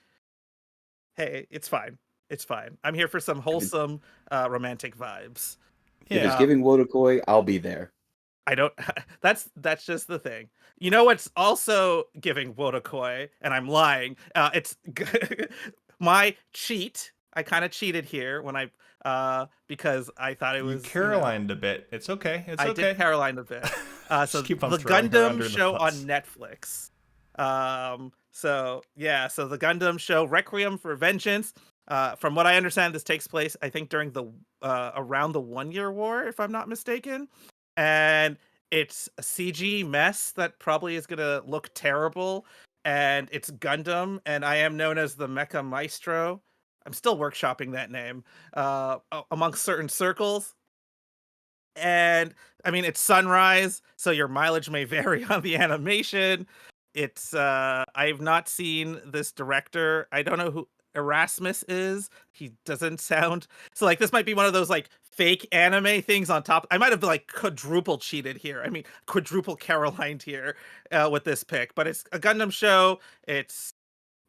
it's fine. It's fine. I'm here for some wholesome romantic vibes. If Yeah. it's giving Wotakoi, I'll be there. I don't. That's just the thing. You know what's also giving Wotakoi, and I'm lying. It's my cheat. I kind of cheated here when because I thought it You was Carolined a bit. It's okay. It's I okay. did Caroline a bit. So keep on the throwing her under Gundam the show on bus. Netflix. So the Gundam show Requiem for Vengeance. From what I understand, this takes place, I think, during the around the 1 Year War, if I'm not mistaken. And it's a CG mess that probably is gonna look terrible. And it's Gundam, and I am known as the Mecha Maestro. I'm still workshopping that name amongst certain circles. And I mean, it's sunrise, so your mileage may vary on the animation. It's I've not seen this director. I don't know who Erasmus is. He doesn't sound so like this might be one of those like fake anime things on top. I might have like quadruple cheated here. I mean, quadruple Carolined here with this pick, but it's a Gundam show. It's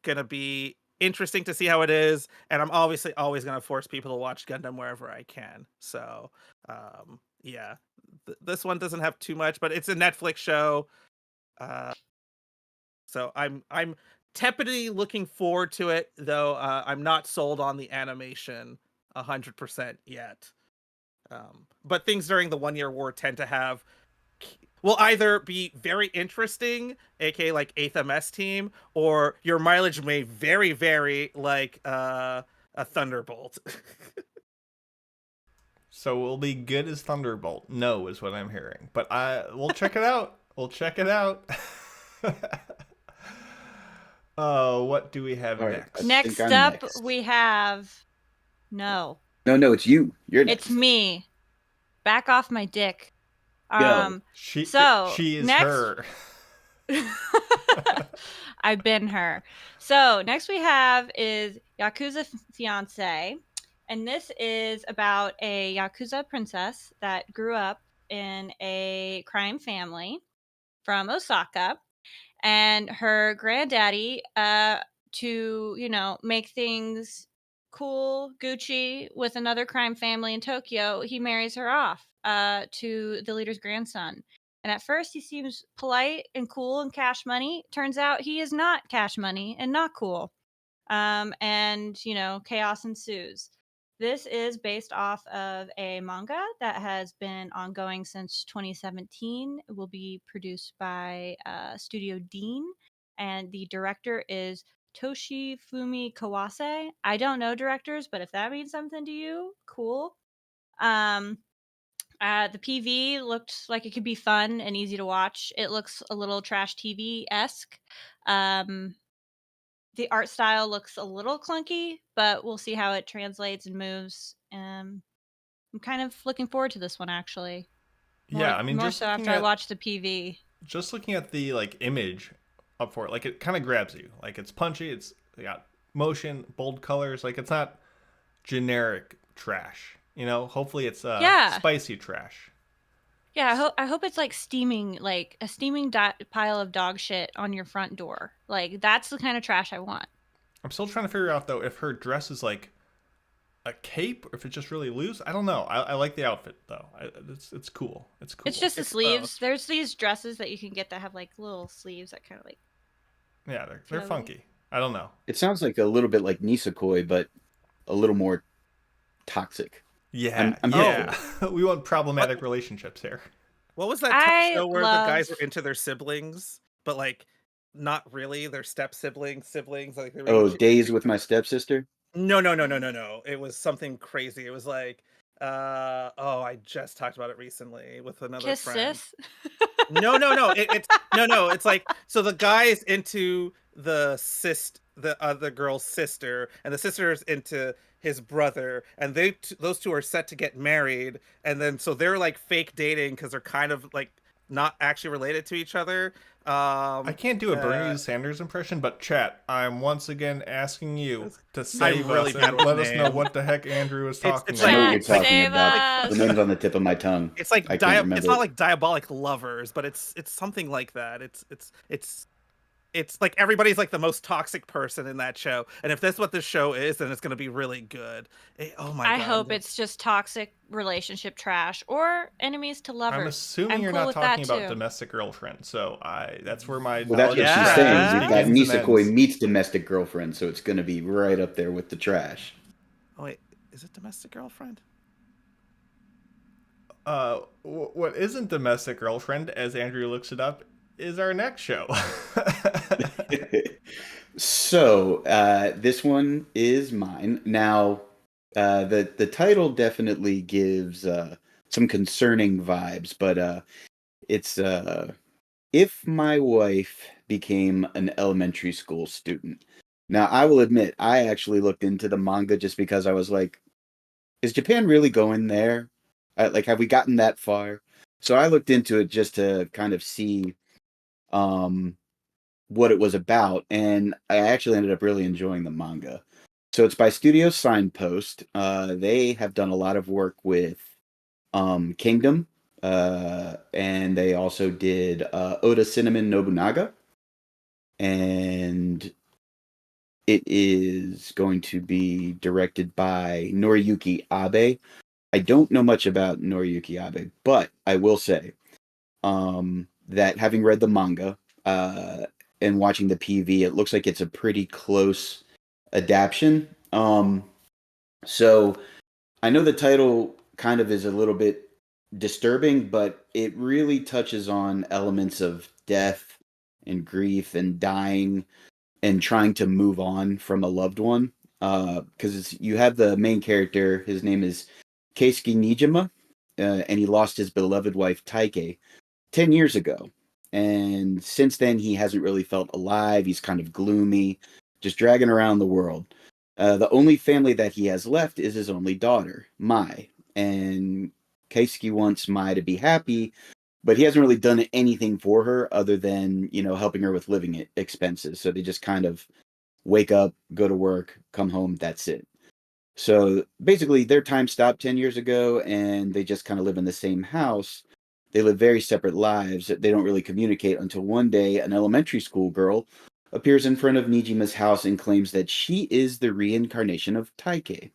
gonna be interesting to see how it is, and I'm obviously always gonna force people to watch Gundam wherever I can. So yeah, this one doesn't have too much, but it's a Netflix show. So I'm tepidly looking forward to it, though. I'm not sold on the animation 100% yet. But things during the 1 Year War tend to have will either be very interesting, aka like 8th MS team, or your mileage may vary like a Thunderbolt. So we'll be good as Thunderbolt. No, is what I'm hearing. But we'll check it out. We'll check it out. Oh, what do we have All right, next? Next I'm up, next. we have no, No, it's you. You're next. it's me. Back off my dick. Go. She is next, her. I've been her. So next we have is Yakuza Fiance, and this is about a Yakuza princess that grew up in a crime family from Osaka, and her granddaddy, to make things cool, Gucci with another crime family in Tokyo, he marries her off to the leader's grandson. And at first he seems polite and cool and cash money. Turns out he is not cash money and not cool. And chaos ensues. This is based off of a manga that has been ongoing since 2017. It will be produced by Studio Dean, and the director is Toshifumi Kawase. I don't know directors, but if that means something to you, cool. The PV looked like it could be fun and easy to watch. It looks a little trash TV-esque. The art style looks a little clunky, but we'll see how it translates and moves. I'm kind of looking forward to this one, actually. Yeah, I mean, more just so looking after I at- watch the PV. Just looking at the image up for it, it kind of grabs you. It's punchy. It's got motion, bold colors. It's not generic trash. Hopefully it's spicy trash. Yeah, I hope it's steaming, like a steaming pile of dog shit on your front door. That's the kind of trash I want. I'm still trying to figure out though if her dress is a cape or if it's just really loose. I don't know. I like the outfit though. It's cool. It's cool. It's just the sleeves. There's these dresses that you can get that have little sleeves that kind of yeah, they're funky. I don't know. It sounds like a little bit like Nisekoi, but a little more toxic. Yeah, I'm we want problematic relationships here. What was that show where the guys were into their siblings, but not really their step siblings? They were Days with My Stepsister? No. It was something crazy. It was I just talked about it recently with another Kiss friend. Sis? No. It's so the guy's into the other girl's sister, and the sister's into his brother, and those two are set to get married, and then so they're fake dating because they're kind of not actually related to each other. I can't do a Bernie Sanders impression, but chat, I'm once again asking you to save us and let us know what the heck Andrew is talking I know about. what you're talking Save about. us. The name's on the tip of my tongue. It's I can't remember. it's not like Diabolic Lovers, but it's something like that. It's like everybody's the most toxic person in that show, and if that's what this show is, then it's going to be really good. Oh my god! I hope it's just toxic relationship trash or enemies to lovers. I'm assuming you're cool not with talking that, about too. domestic girlfriend, so that's where my Well, that's what knowledge she's saying. Yeah. Is that begins and Nisekoi ends. meets domestic girlfriend, so it's going to be right up there with the trash. Is it Domestic Girlfriend? What isn't Domestic Girlfriend, as Andrew looks it up, is our next show. So, this one is mine. Now, the title definitely gives some concerning vibes, but it's If My Wife Became an Elementary School Student. Now, I will admit, I actually looked into the manga just because I was like, is Japan really going there? Like, have we gotten that far? So I looked into it just to kind of see um, what it was about, and I actually ended up really enjoying the manga. So it's by Studio Signpost. They have done a lot of work with Kingdom, and they also did Oda Cinnamon Nobunaga, and it is going to be directed by Noriyuki Abe. I don't know much about Noriyuki Abe, but I will say that having read the manga and watching the PV, it looks like it's a pretty close adaptation. So I know the title kind of is a little bit disturbing, but it really touches on elements of death and grief and dying and trying to move on from a loved one. Because you have the main character, his name is Keisuke Nijima, and he lost his beloved wife Taike 10 years ago. And since then, he hasn't really felt alive. He's kind of gloomy, just dragging around the world. The only family that he has left is his only daughter, Mai. And Keisuke wants Mai to be happy, but he hasn't really done anything for her other than, helping her with living expenses. So they just kind of wake up, go to work, come home, that's it. So basically, their time stopped 10 years ago, and they just kind of live in the same house. They live very separate lives. They don't really communicate until one day an elementary school girl appears in front of Nijima's house and claims that she is the reincarnation of Taike.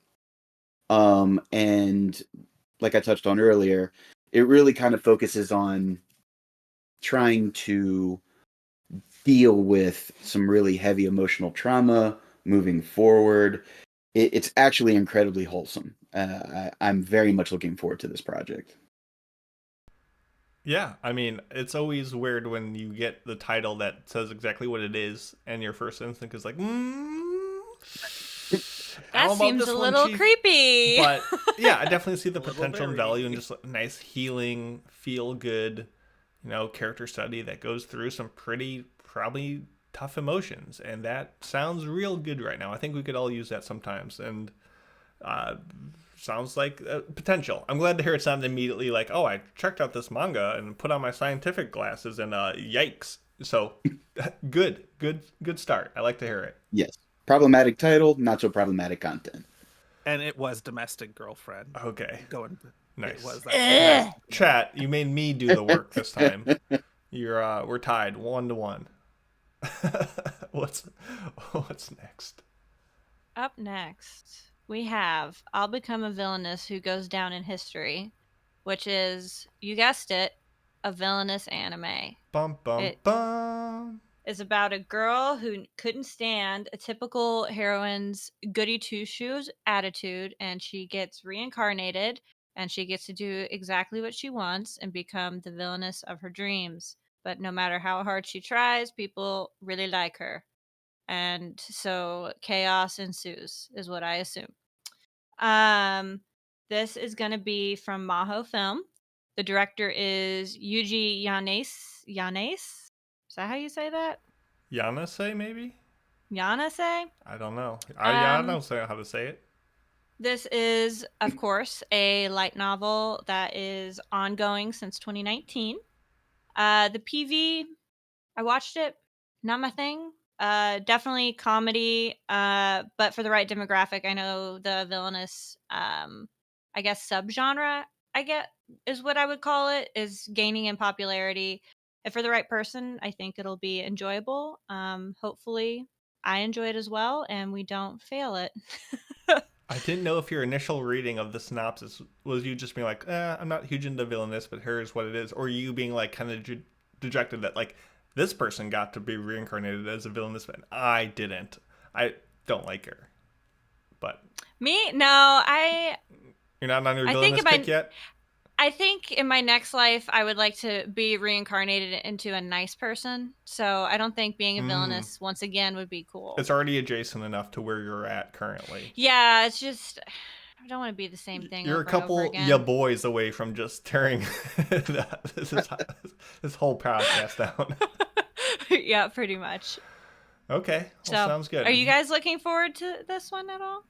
And like I touched on earlier, it really kind of focuses on trying to deal with some really heavy emotional trauma moving forward. It's actually incredibly wholesome. I'm very much looking forward to this project. Yeah, I mean, it's always weird when you get the title that says exactly what it is, and your first instinct is like, That seems a little creepy. But yeah, I definitely see the little potential and very. value in just a nice healing, feel good, character study that goes through some pretty probably tough emotions, and that sounds real good right now. I think we could all use that sometimes, and sounds like potential. I'm glad to hear it's not immediately like, oh, I checked out this manga and put on my scientific glasses and yikes. So good start. I like to hear it. Yes. Problematic title, not so problematic content. And it was Domestic Girlfriend. Okay. Nice. It was that. Chat, you made me do the work this time. We're tied 1-1. What's next? Up next, we have I'll Become a Villainess Who Goes Down in History, which is, you guessed it, a villainous anime. Bum, bum, bum. Is about a girl who couldn't stand a typical heroine's goody two-shoes attitude, and she gets reincarnated, and she gets to do exactly what she wants and become the villainess of her dreams. But no matter how hard she tries, people really like her. And so chaos ensues, is what I assume. This is going to be from Maho Film. The director is Yuji Yanase. Is that how you say that? Yanase, maybe? Yanase? I don't know. I don't know how to say it. This is, of course, a light novel that is ongoing since 2019. The PV, I watched it. Not my thing. Definitely comedy, but for the right demographic. I know the villainous, I guess, subgenre, is what I would call it, is gaining in popularity. And for the right person, I think it'll be enjoyable. Hopefully, I enjoy it as well, and we don't fail it. I didn't know if your initial reading of the synopsis was you just being like, I'm not huge into villainous, but here's what it is, or you being like kind of dejected that like this person got to be reincarnated as a villainous, but I didn't. I don't like her. but Me? No, I you're not on your I think villainous kick yet? I think in my next life I would like to be reincarnated into a nice person. So I don't think being a villainous once again would be cool. It's already adjacent enough to where you're at currently. Yeah, it's just I don't want to be the same thing. You're over a couple and over again. ya boys away from just tearing this whole podcast down. Yeah, pretty much. Okay, So, sounds good. Are you guys looking forward to this one at all?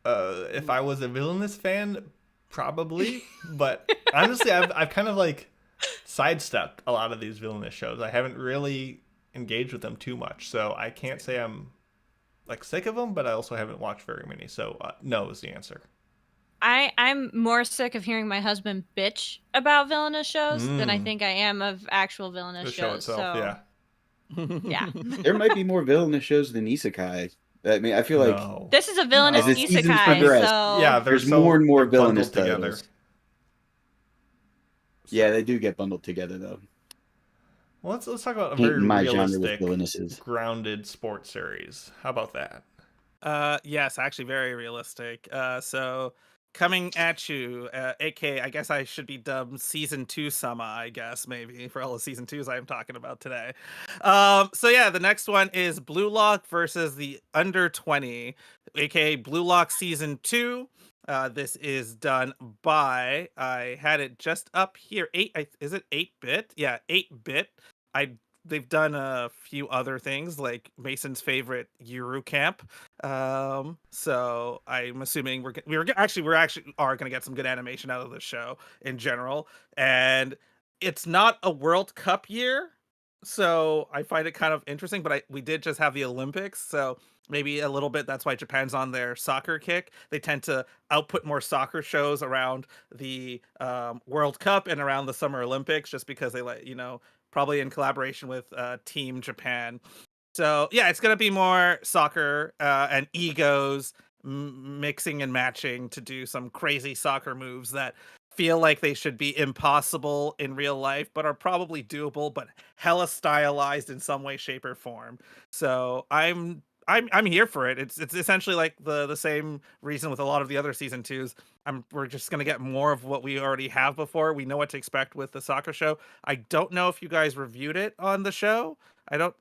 If I was a villainous fan, probably. But honestly, I've kind of like sidestepped a lot of these villainous shows. I haven't really engaged with them too much, so I can't say I'm like sick of them. But I also haven't watched very many, so no is the answer. I'm more sick of hearing my husband bitch about villainous shows than I think I am of actual villainous The show shows. itself, so, yeah. yeah. There might be more villainous shows than Isekai. I mean, I feel like No. This is a villainous As the seasons isekai, progress, so Yeah, there's so more and more they're bundled villainous titles. Yeah, they do get bundled together though. Well, let's talk about a Painting very my genre with realistic, villainesses. grounded sports series. How about that? Yes, actually very realistic. So coming at you, aka I guess I should be dubbed season 2 Sama, I guess, maybe, for all the season 2s I'm talking about today. So yeah, the next one is Blue Lock versus the Under 20, aka Blue Lock season 2. This is done by, I had it just up here, is it 8-bit? Yeah, 8-bit. They've done a few other things like Mason's favorite Yuru Camp. So I'm assuming we're actually gonna get some good animation out of the show in general. And it's not a World Cup year, so I find it kind of interesting. But we did just have the Olympics, so maybe a little bit that's why Japan's on their soccer kick. They tend to output more soccer shows around the World Cup and around the Summer Olympics, just because they probably in collaboration with Team Japan. So yeah, it's gonna be more soccer and egos mixing and matching to do some crazy soccer moves that feel like they should be impossible in real life, but are probably doable, but hella stylized in some way, shape, or form. So I'm here for it. It's essentially like the same reason with a lot of the other season 2s. We're just gonna get more of what we already have before. We know what to expect with the soccer show. I don't know if you guys reviewed it on the show. I don't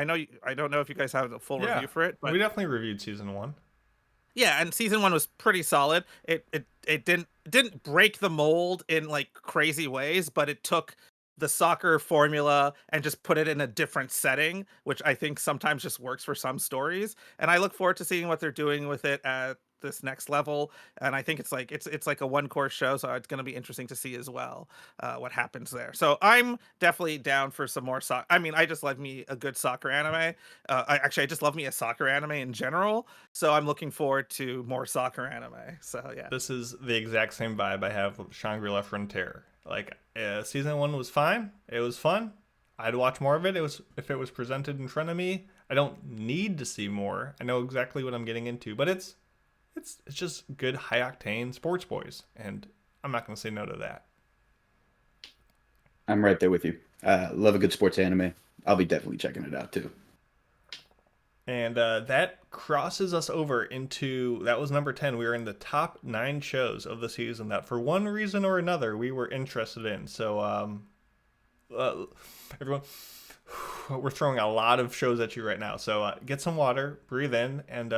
know if you guys have a full review for it. But we definitely reviewed season 1. yeah, and season 1 was pretty solid. It didn't break the mold in like crazy ways, but it took the soccer formula and just put it in a different setting, which I think sometimes just works for some stories. And I look forward to seeing what they're doing with it at this next level. And I think it's like a one course show, so it's going to be interesting to see as well what happens there. So I'm definitely down for some more soccer. I mean, I just love me a good soccer anime. I just love me a soccer anime in general. So I'm looking forward to more soccer anime. So yeah, This is the exact same vibe I have with Shangri-La Frontier. Like season 1 was fine. It was fun. I'd watch more of it. If it was presented in front of me. I don't need to see more. I know exactly what I'm getting into, but it's just good high octane sports boys, and I'm not going to say no to that. I'm right there with you. Love a good sports anime. I'll be definitely checking it out too. And that crosses us over into, that was number 10. We were in the top 9 shows of the season that for one reason or another we were interested in. So everyone, we're throwing a lot of shows at you right now. So get some water, breathe in, and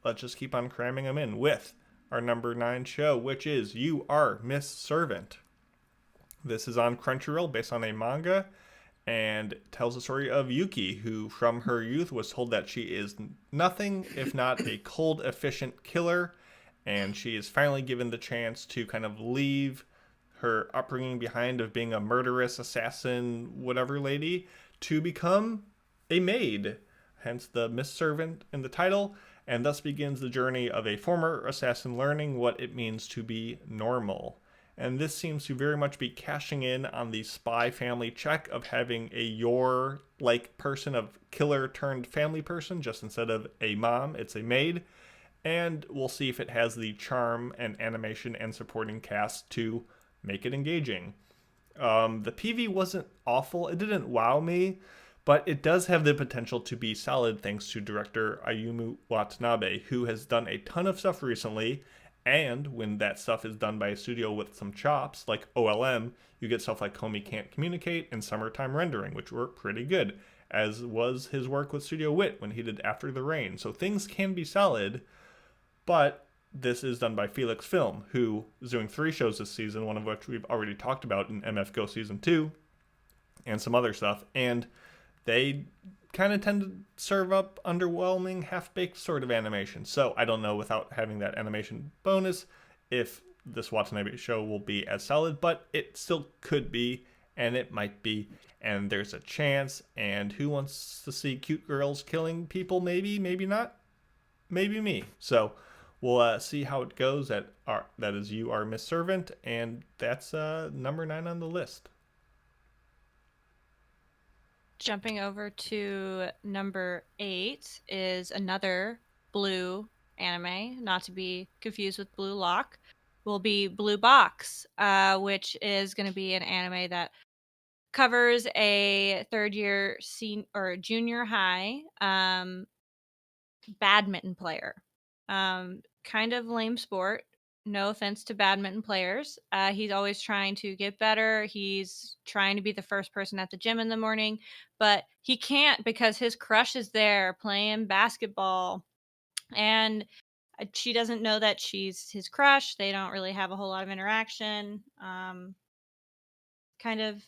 let's just keep on cramming them in with our number 9 show, which is You Are Miss Servant. This is on Crunchyroll based on a manga, and tells the story of Yuki, who from her youth was told that she is nothing if not a cold, efficient killer, and she is finally given the chance to kind of leave her upbringing behind of being a murderous assassin, whatever lady, to become a maid, hence the Miss Servant in the title, and thus begins the journey of a former assassin learning what it means to be normal. And this seems to very much be cashing in on the spy family check of having a Yor-like person, of killer turned family person, just instead of a mom, it's a maid. And we'll see if it has the charm and animation and supporting cast to make it engaging. The PV wasn't awful. It didn't wow me, but it does have the potential to be solid thanks to director Ayumu Watanabe, who has done a ton of stuff recently. And when that stuff is done by a studio with some chops, like OLM, you get stuff like Homie Can't Communicate and Summertime Rendering, which were pretty good, as was his work with Studio Wit when he did After the Rain. So things can be solid, but this is done by Felix Film, who is doing 3 shows this season, one of which we've already talked about in MF Go Season 2, and some other stuff. And they kind of tend to serve up underwhelming, half-baked sort of animation. So I don't know, without having that animation bonus, if this Watanabe show will be as solid, but it still could be, and it might be, and there's a chance. And who wants to see cute girls killing people? Maybe, maybe not, maybe me. So we'll see how it goes. That is You Are Miss Servant, and that's number 9 on the list. Jumping over to number 8 is another blue anime, not to be confused with Blue Lock, will be Blue Box, which is going to be an anime that covers a third year junior high badminton player. Kind of lame sport. No offense to badminton players. He's always trying to get better. He's trying to be the first person at the gym in the morning, but he can't because his crush is there playing basketball. And she doesn't know that she's his crush. They don't really have a whole lot of interaction. Kind of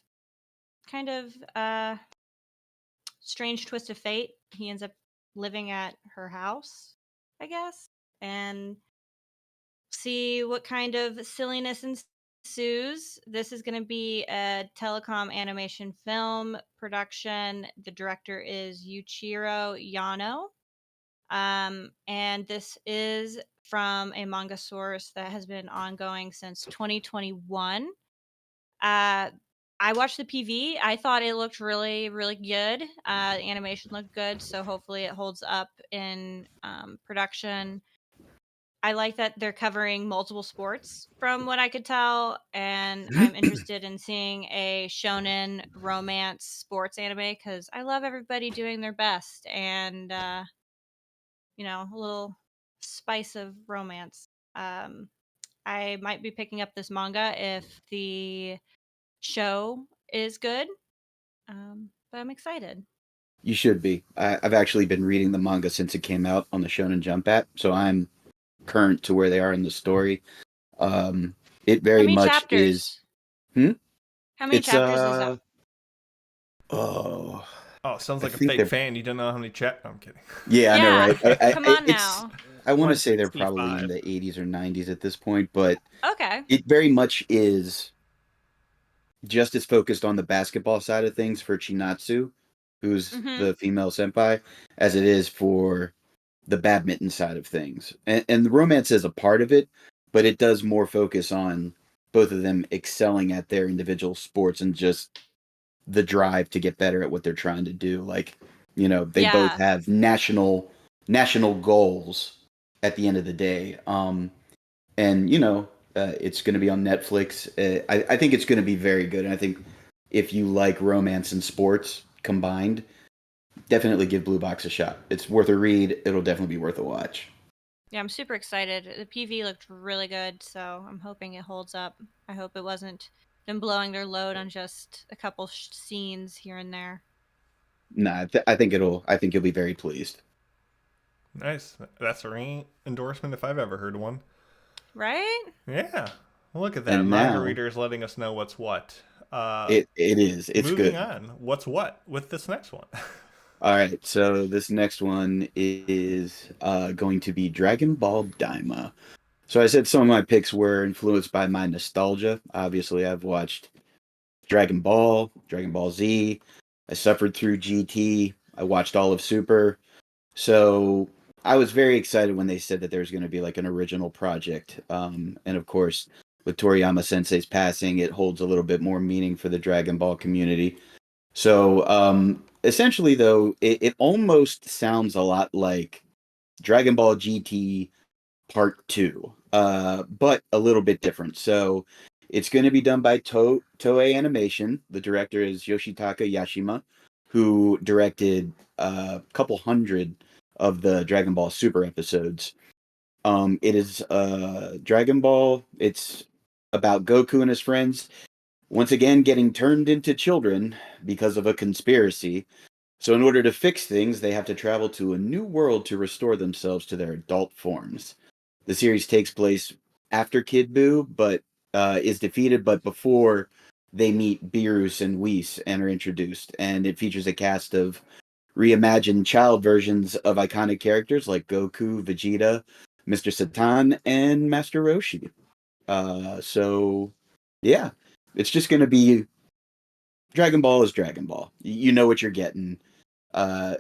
strange twist of fate. He ends up living at her house, I guess, and see what kind of silliness ensues. This is going to be a telecom animation film production. The director is Yuichiro Yano. And this is from a manga source that has been ongoing since 2021. I watched the PV. I thought it looked really, really good. The animation looked good, so hopefully it holds up in production. I like that they're covering multiple sports from what I could tell, and I'm interested in seeing a shonen romance sports anime because I love everybody doing their best and, a little spice of romance. I might be picking up this manga if the show is good, but I'm excited. You should be. I've actually been reading the manga since it came out on the Shonen Jump app, so I'm current to where they are in the story. It very much chapters? is. How many chapters is that? Oh, Sounds like a fake fan. You don't know how many I'm kidding. Yeah, I know, right? Come on now. I want to say they're probably in the 80s or 90s at this point, but okay, it very much is just as focused on the basketball side of things for Chinatsu, who's the female senpai, as it is for the badminton side of things. And the romance is a part of it, but it does more focus on both of them excelling at their individual sports and just the drive to get better at what they're trying to do. Like, they both have national goals at the end of the day. It's going to be on Netflix. I think it's going to be very good. And I think if you like romance and sports combined, definitely give Blue Box a shot. It's worth a read. It'll definitely be worth a watch. Yeah, I'm super excited. The PV looked really good, so I'm hoping it holds up. I hope it wasn't them blowing their load on just a couple scenes here and there. Nah, I think you'll be very pleased. Nice. That's a ring endorsement if I've ever heard one. Right? Yeah. Look at that. And Manga now, readers letting us know what's what. It is. It's moving good. on. What's what with this next one? All right. So this next one is going to be Dragon Ball Daima. So I said some of my picks were influenced by my nostalgia. Obviously, I've watched Dragon Ball Z. I suffered through GT. I watched all of Super. So I was very excited when they said that there was going to be like an original project. And of course, with Toriyama Sensei's passing, it holds a little bit more meaning for the Dragon Ball community. So essentially, though, it almost sounds a lot like Dragon Ball GT Part 2, but a little bit different. So it's going to be done by Toei Animation. The director is Yoshitaka Yashima. who directed a couple hundred of the Dragon Ball Super episodes. It is Dragon Ball. It's about Goku and his friends once again getting turned into children because of a conspiracy. So in order to fix things, they have to travel to a new world to restore themselves to their adult forms. The series takes place after Kid Buu, but is defeated, but before they meet Beerus and Whis and are introduced. And it features a cast of reimagined child versions of iconic characters like Goku, Vegeta, Mr. Satan, and Master Roshi. So, yeah, it's just going to be Dragon Ball is Dragon Ball. You know what you're getting. I'll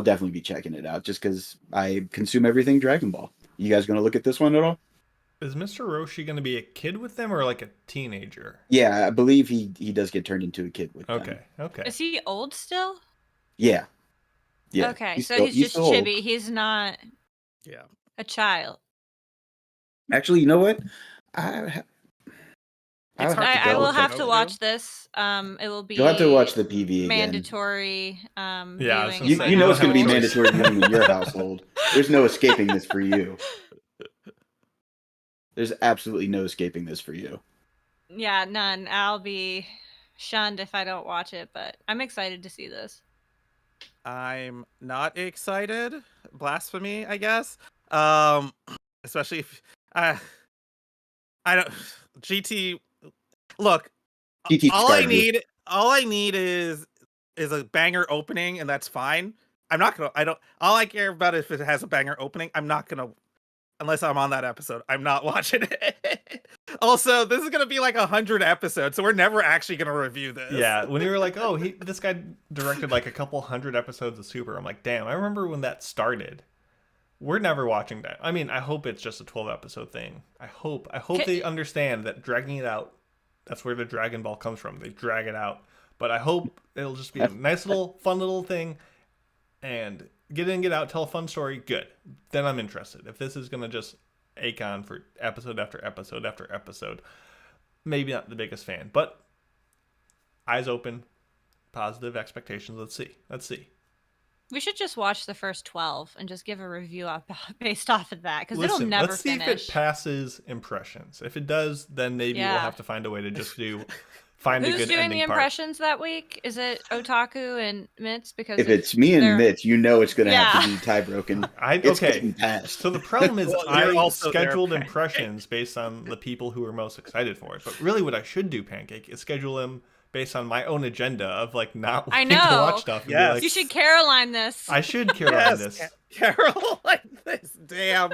definitely be checking it out just because I consume everything Dragon Ball. You guys going to look at this one at all? Is Mr. Roshi going to be a kid with them or like a teenager? Yeah, I believe he does get turned into a kid with them. Okay. Is he old still? Yeah. Yeah. Okay, he's just still old. chibi. He's not a child. Actually, you know what? I will have to watch this. It will be. You'll have to watch the PV mandatory. again. Yeah, viewing. You know it's going to be mandatory viewing in your household. There's no escaping this for you. There's absolutely no escaping this for you. Yeah, none. I'll be shunned if I don't watch it, but I'm excited to see this. I'm not excited. Blasphemy, I guess. Especially if I don't GT. Look, GT all I need is a banger opening, and that's fine. All I care about is if it has a banger opening. I'm not gonna, unless I'm on that episode. I'm not watching it. Also, this is gonna be like 100 episodes, so we're never actually gonna review this. Yeah, when you were like, oh, this guy directed like a couple hundred episodes of Super, I'm like, damn, I remember when that started. We're never watching that. I mean, I hope it's just a 12 episode thing. I hope they understand that dragging it out, that's where the Dragon Ball comes from. They drag it out. But I hope it'll just be a nice little, fun little thing. And get in, get out, tell a fun story, good. Then I'm interested. If this is going to just ache on for episode after episode after episode, maybe not the biggest fan. But eyes open, positive expectations. Let's see. We should just watch the first 12 and just give a review based off of that, because it'll never let's see finish. if it passes impressions. If it does, then maybe we'll have to find a way to just find a good ending part. Who's doing the impressions that week? Is it Otaku and Mitz? Because if it's me and Mitz, you know it's going to have to be tie broken. Okay. So the problem is I scheduled there, impressions based on the people who are most excited for it. But really what I should do, Pancake, is schedule them based on my own agenda of like not wanting to watch stuff. Yes. Like, you should Caroline this. I should Caroline this. Caroline this. Damn.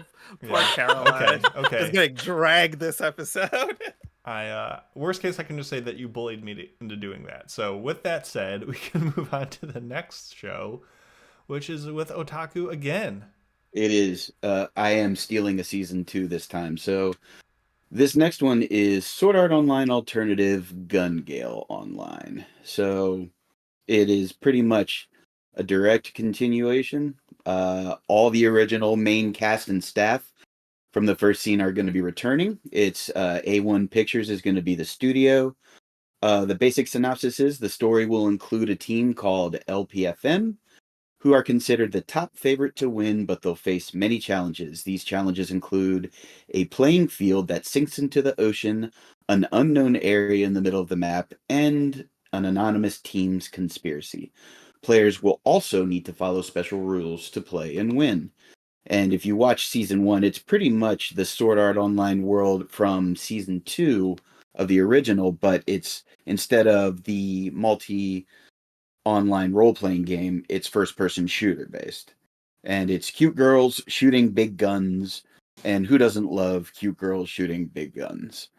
Poor Caroline. Okay. Is going to drag this episode. Worst case, I can just say that you bullied me into doing that. So with that said, we can move on to the next show, which is with Otaku again. It is. I am stealing a season 2 this time. So this next one is Sword Art Online Alternative Gun Gale Online. So it is pretty much a direct continuation. All the original main cast and staff from the first scene are going to be returning. It's A1 Pictures is going to be the studio. The basic synopsis is the story will include a team called LPFM, who are considered the top favorite to win, but they'll face many challenges. These challenges include a playing field that sinks into the ocean, an unknown area in the middle of the map, and an anonymous team's conspiracy. Players will also need to follow special rules to play and win. And if you watch Season 1, it's pretty much the Sword Art Online world from Season 2 of the original, but it's instead of the online role-playing game, it's first-person shooter based. And it's cute girls shooting big guns, and who doesn't love cute girls shooting big guns?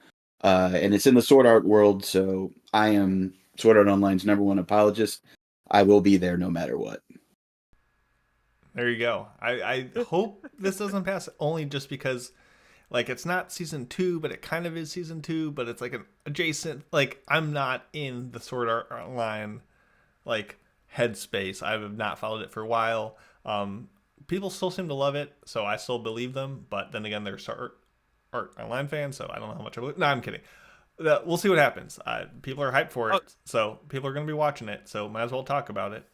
And it's in the Sword Art world, so I am Sword Art Online's #1 apologist. I will be there no matter what. There you go. I hope this doesn't pass, only just because like it's not season 2, but it kind of is season 2, but it's like an adjacent, like I'm not in the Sword Art Online like headspace. I have not followed it for a while. People still seem to love it, so I still bll believe them. But then again, they're Sword Art Online fans, so I don't know how much I believe. No, I'm kidding. We'll see what happens. People are hyped for it, Oh. so people are going to be watching it. So might as well talk about it.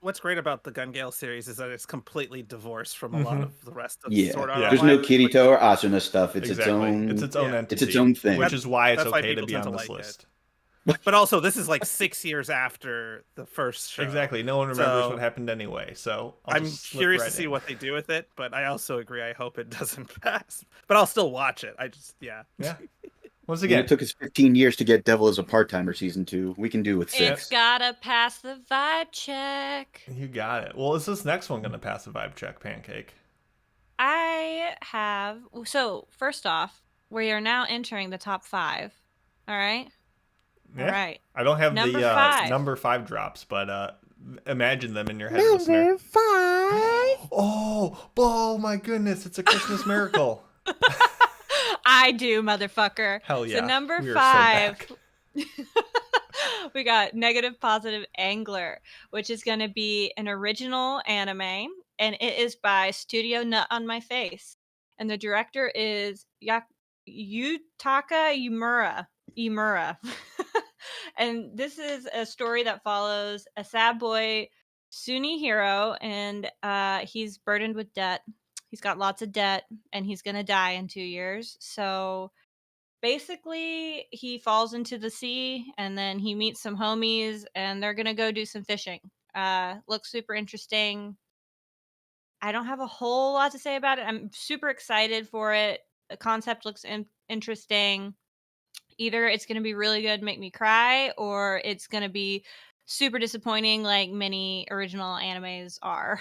What's great about the Gun Gale series is that it's completely divorced from a lot of the rest of Yeah. Sword Art Yeah. There's no Online. Kirito or Asuna stuff. It's Exactly. its own. It's its own yeah. entity. It's its own thing. which is why it's That's why okay to people be tend on to this like it. list. But also, this is like 6 years after the first show. Exactly. No one remembers So, what happened anyway. So I'm just slip curious right to see in. what they do with it, but I also agree. I hope it doesn't pass. But I'll still watch it. Yeah. Once Again, again, it took us 15 years to get Devil as a part-timer season 2. We can do with 6. It's gotta pass the vibe check. you got it. Well, is this next one going to pass the vibe check, Pancake? So first off, we are now entering the top 5. All right. Yeah. All right. I don't have Number the 5. number 5 drops, but imagine them in your head, listener. 5 Oh my goodness! It's a Christmas miracle. I do, motherfucker. Hell yeah! So number We are so 5, back. we got Negative Positive Angler, which is going to be an original anime, and it is by Studio Nut on My Face, and the director is Yutaka Imura. And this is a story that follows a sad boy, Sunihiro, and he's burdened with debt. He's got lots of debt, and he's going to die in 2 years. So basically, he falls into the sea, and then he meets some homies, and they're going to go do some fishing. Looks super interesting. I don't have a whole lot to say about it. I'm super excited for it. The concept looks interesting. Either it's going to be really good, make me cry, or it's going to be super disappointing like many original animes are.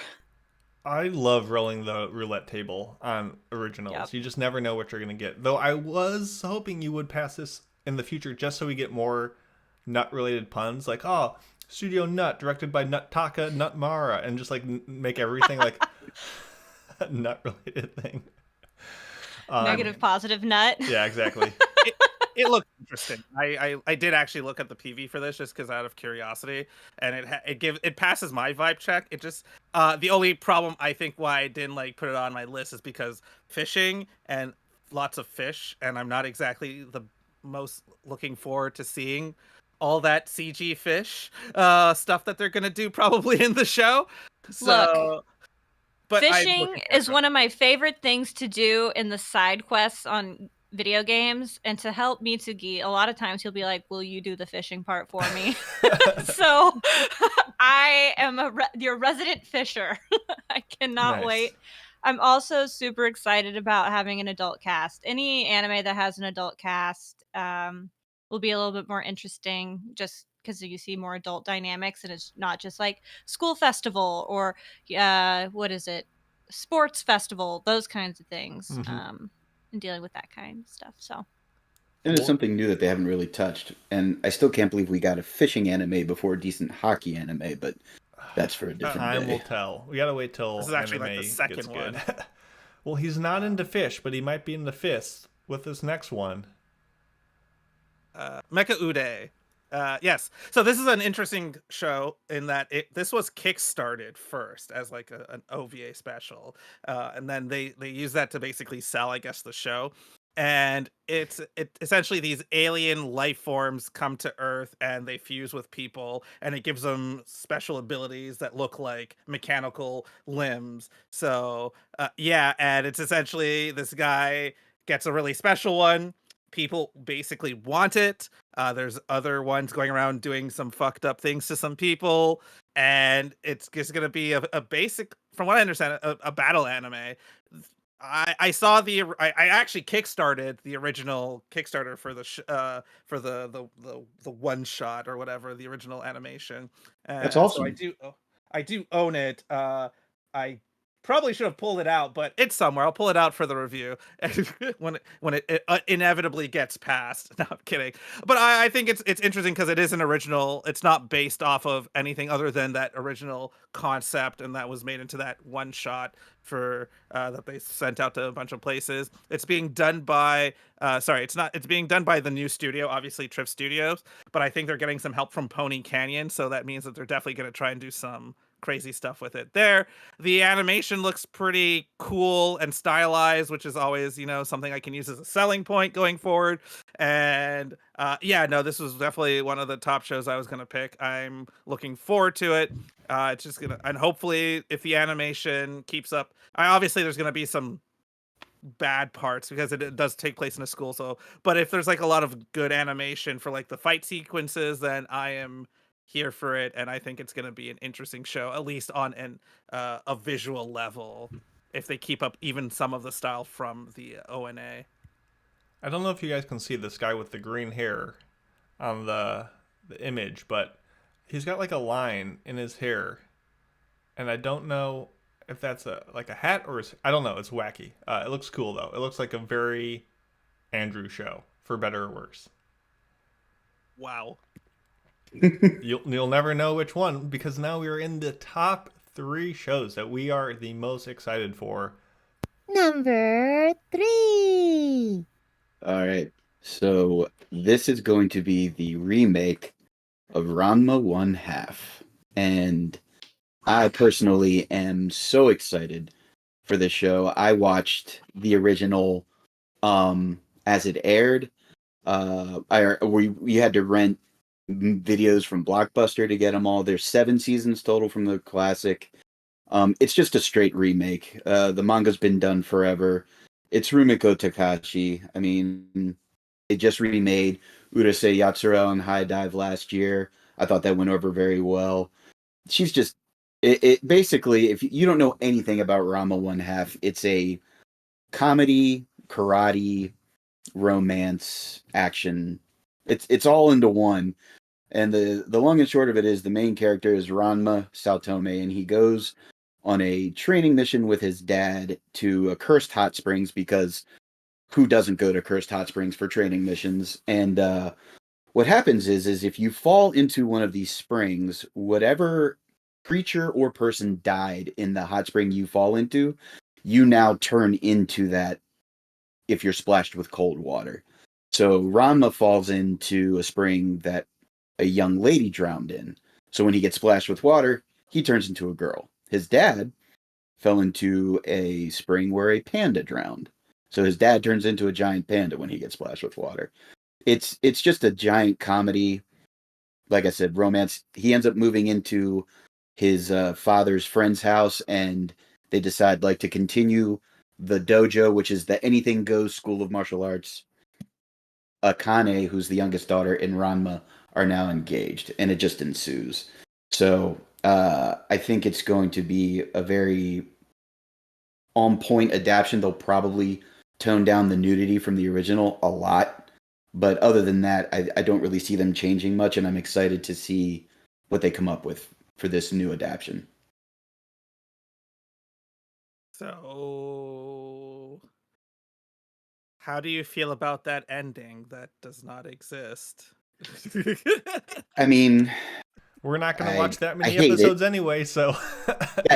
I love rolling the roulette table on originals. Yep. You just never know what you're going to get. Though I was hoping you would pass this in the future just so we get more nut-related puns. Like, oh, Studio Nut, directed by Nut-Taka Nut-Mara. And just, like, make everything, like, a nut-related thing. Negative Positive Nut. Yeah, exactly. It looked interesting. I did actually look at the PV for this just because out of curiosity, and it passes my vibe check. It just the only problem I think why I didn't like put it on my list is because fishing and lots of fish, and I'm not exactly the most looking forward to seeing all that CG fish stuff that they're gonna do probably in the show. So, but Fishing is one of my favorite things to do in the side quests on video games, and to help Mitsugi, a lot of times he'll be like, will you do the fishing part for me? So I am your resident fisher. I cannot Nice. wait. I'm also super excited about having an adult cast. Any anime that has an adult cast will be a little bit more interesting, just because you see more adult dynamics, and it's not just like school festival or what is it, sports festival, those kinds of things. Mhm. And dealing with that kind of stuff. So And it's something new that they haven't really touched. And I still can't believe we got a fishing anime before a decent hockey anime, but that's for a different Time day. will tell. We gotta wait till This is actually, like, anime the second gets one. good. Well, he's not into fish, but he might be into fists with this next one. Mecha Ude. Yes. So this is an interesting show in that this was kickstarted first as like an OVA special, and then they use that to basically sell, I guess, the show. And it essentially these alien life forms come to Earth and they fuse with people, and it gives them special abilities that look like mechanical limbs. So yeah, and it's essentially this guy gets a really special one. People basically want it. There's other ones going around doing some fucked up things to some people, and it's just gonna be a basic, from what I understand, a battle anime. I saw I actually kickstarted the original Kickstarter for the one shot or whatever, the original animation. That's So awesome. I do own it. I probably should have pulled it out, but it's somewhere. I'll pull it out for the review when it inevitably gets passed. No, I'm kidding. But I think it's interesting because it is an original. It's not based off of anything other than that original concept, and that was made into that one shot for that they sent out to a bunch of places. It's being done by it's being done by the new studio, obviously Trip Studios, but I think they're getting some help from Pony Canyon, so that means that they're definitely going to try and do some crazy stuff with it. There, the animation looks pretty cool and stylized, which is always, something I can use as a selling point going forward. And yeah, no, this was definitely one of the top shows I was going to pick. I'm looking forward to it. It's just and hopefully if the animation keeps up, obviously there's going to be some bad parts because it does take place in a school. So, but if there's like a lot of good animation for like the fight sequences, then I am here for it, and I think it's going to be an interesting show, at least on a visual level, if they keep up even some of the style from the ONA. I don't know if you guys can see this guy with the green hair on the image, but he's got like a line in his hair, and I don't know if that's a hat or I don't know. It's wacky. It looks cool though. It looks like a very Andrew show, for better or worse. Wow. You'll never know which one, because now we are in the top 3 shows that we are the most excited for. Number 3. All right. So this is going to be the remake of Ranma 1/2. And I personally am so excited for this show. I watched the original as it aired. We had to rent videos from Blockbuster to get them all. There's 7 seasons total from the classic. It's just a straight remake. The manga's been done forever. It's Rumiko Takahashi. I mean, it just remade Urusei Yatsura on High Dive last year. I thought that went over very well. She's just it basically, if you don't know anything about Ranma 1/2, it's a comedy, karate, romance, action. It's all into one. And the long and short of it is the main character is Ranma Saotome, and he goes on a training mission with his dad to a cursed hot springs, because who doesn't go to cursed hot springs for training missions? And what happens is if you fall into one of these springs, whatever creature or person died in the hot spring you fall into, you now turn into that if you're splashed with cold water. So Ranma falls into a spring that a young lady drowned in. So when he gets splashed with water, he turns into a girl. His dad fell into a spring where a panda drowned. So his dad turns into a giant panda when he gets splashed with water. It's just a giant comedy. Like I said, romance. He ends up moving into his father's friend's house, and they decide to continue the dojo, which is the Anything Goes School of Martial Arts. Akane, who's the youngest daughter, and Ranma are now engaged, and it just ensues. So I think it's going to be a very on-point adaptation. They'll probably tone down the nudity from the original a lot, but other than that, I don't really see them changing much, and I'm excited to see what they come up with for this new adaptation. So, how do you feel about that ending that does not exist? I mean, we're not going to watch that many hate episodes anyway, so.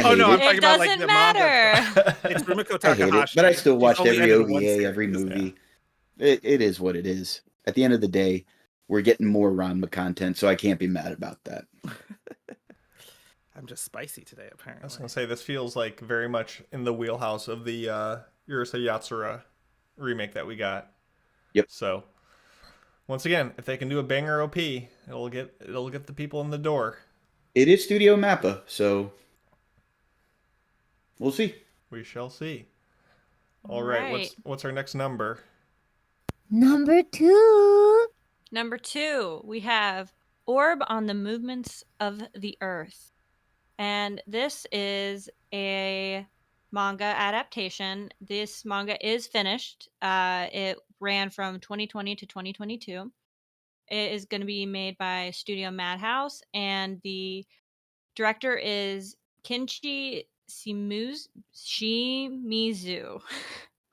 Oh no, I'm It talking about doesn't the matter. manga. It's Rumiko I hate it, Takahashi. but I still watched She's only every ended one OVA, every series. movie. It is what it is. At the end of the day, we're getting more Ranma content, so I can't be mad about that. I'm just spicy today, apparently. I was going to say, this feels like very much in the wheelhouse of the Urusei Yatsura remake that we got. Yep. So, once again, if they can do a banger OP, it'll get the people in the door. It is Studio Mappa, so we'll see. We shall see. All right. What's our next number? Number 2. Number 2, we have Orb on the Movements of the Earth. And this is a manga adaptation. This manga is finished. It ran from 2020 to 2022. It is going to be made by Studio Madhouse, and the director is Kinchi Shimizu.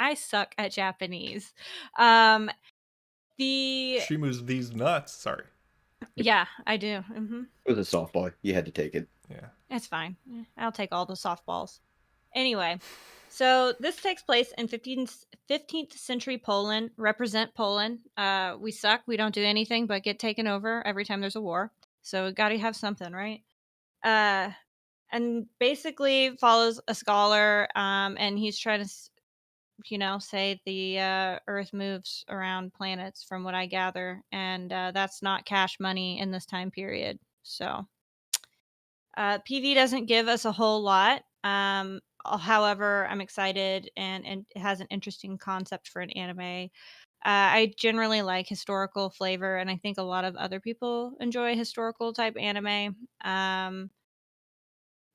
I suck at Japanese. She moves these nuts. Sorry. Yeah, I do. Mm-hmm. It was a softball. You had to take it. Yeah. It's fine. I'll take all the softballs. Anyway, so this takes place in 15th century Poland. Represent Poland. We suck. We don't do anything but get taken over every time there's a war. So we got to have something, right? and basically follows a scholar, and he's trying to say the Earth moves around planets, from what I gather, and that's not cash money in this time period. So PV doesn't give us a whole lot. However, I'm excited, and it has an interesting concept for an anime. I generally like historical flavor, and I think a lot of other people enjoy historical type anime.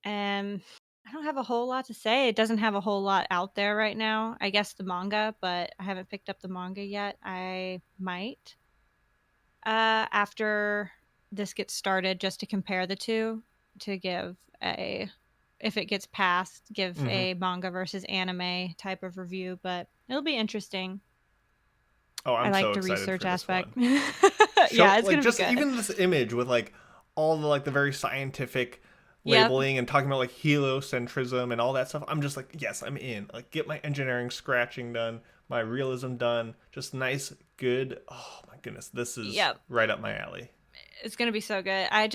And I don't have a whole lot to say. It doesn't have a whole lot out there right now. I guess the manga, but I haven't picked up the manga yet. I might after this gets started, just to compare the two, to give a, if it gets passed, give a manga versus anime type of review. But it'll be interesting. Oh, I I'm like so the excited research for this aspect. one. Yeah, it's like, gonna just be good. even this image with like all the like the very scientific Yep. labeling and talking about like heliocentrism and all that stuff. I'm just like, yes, I'm in. Like, get my engineering scratching done, my realism done, just nice, good. Oh my goodness, this is right up my alley. It's gonna be so good. I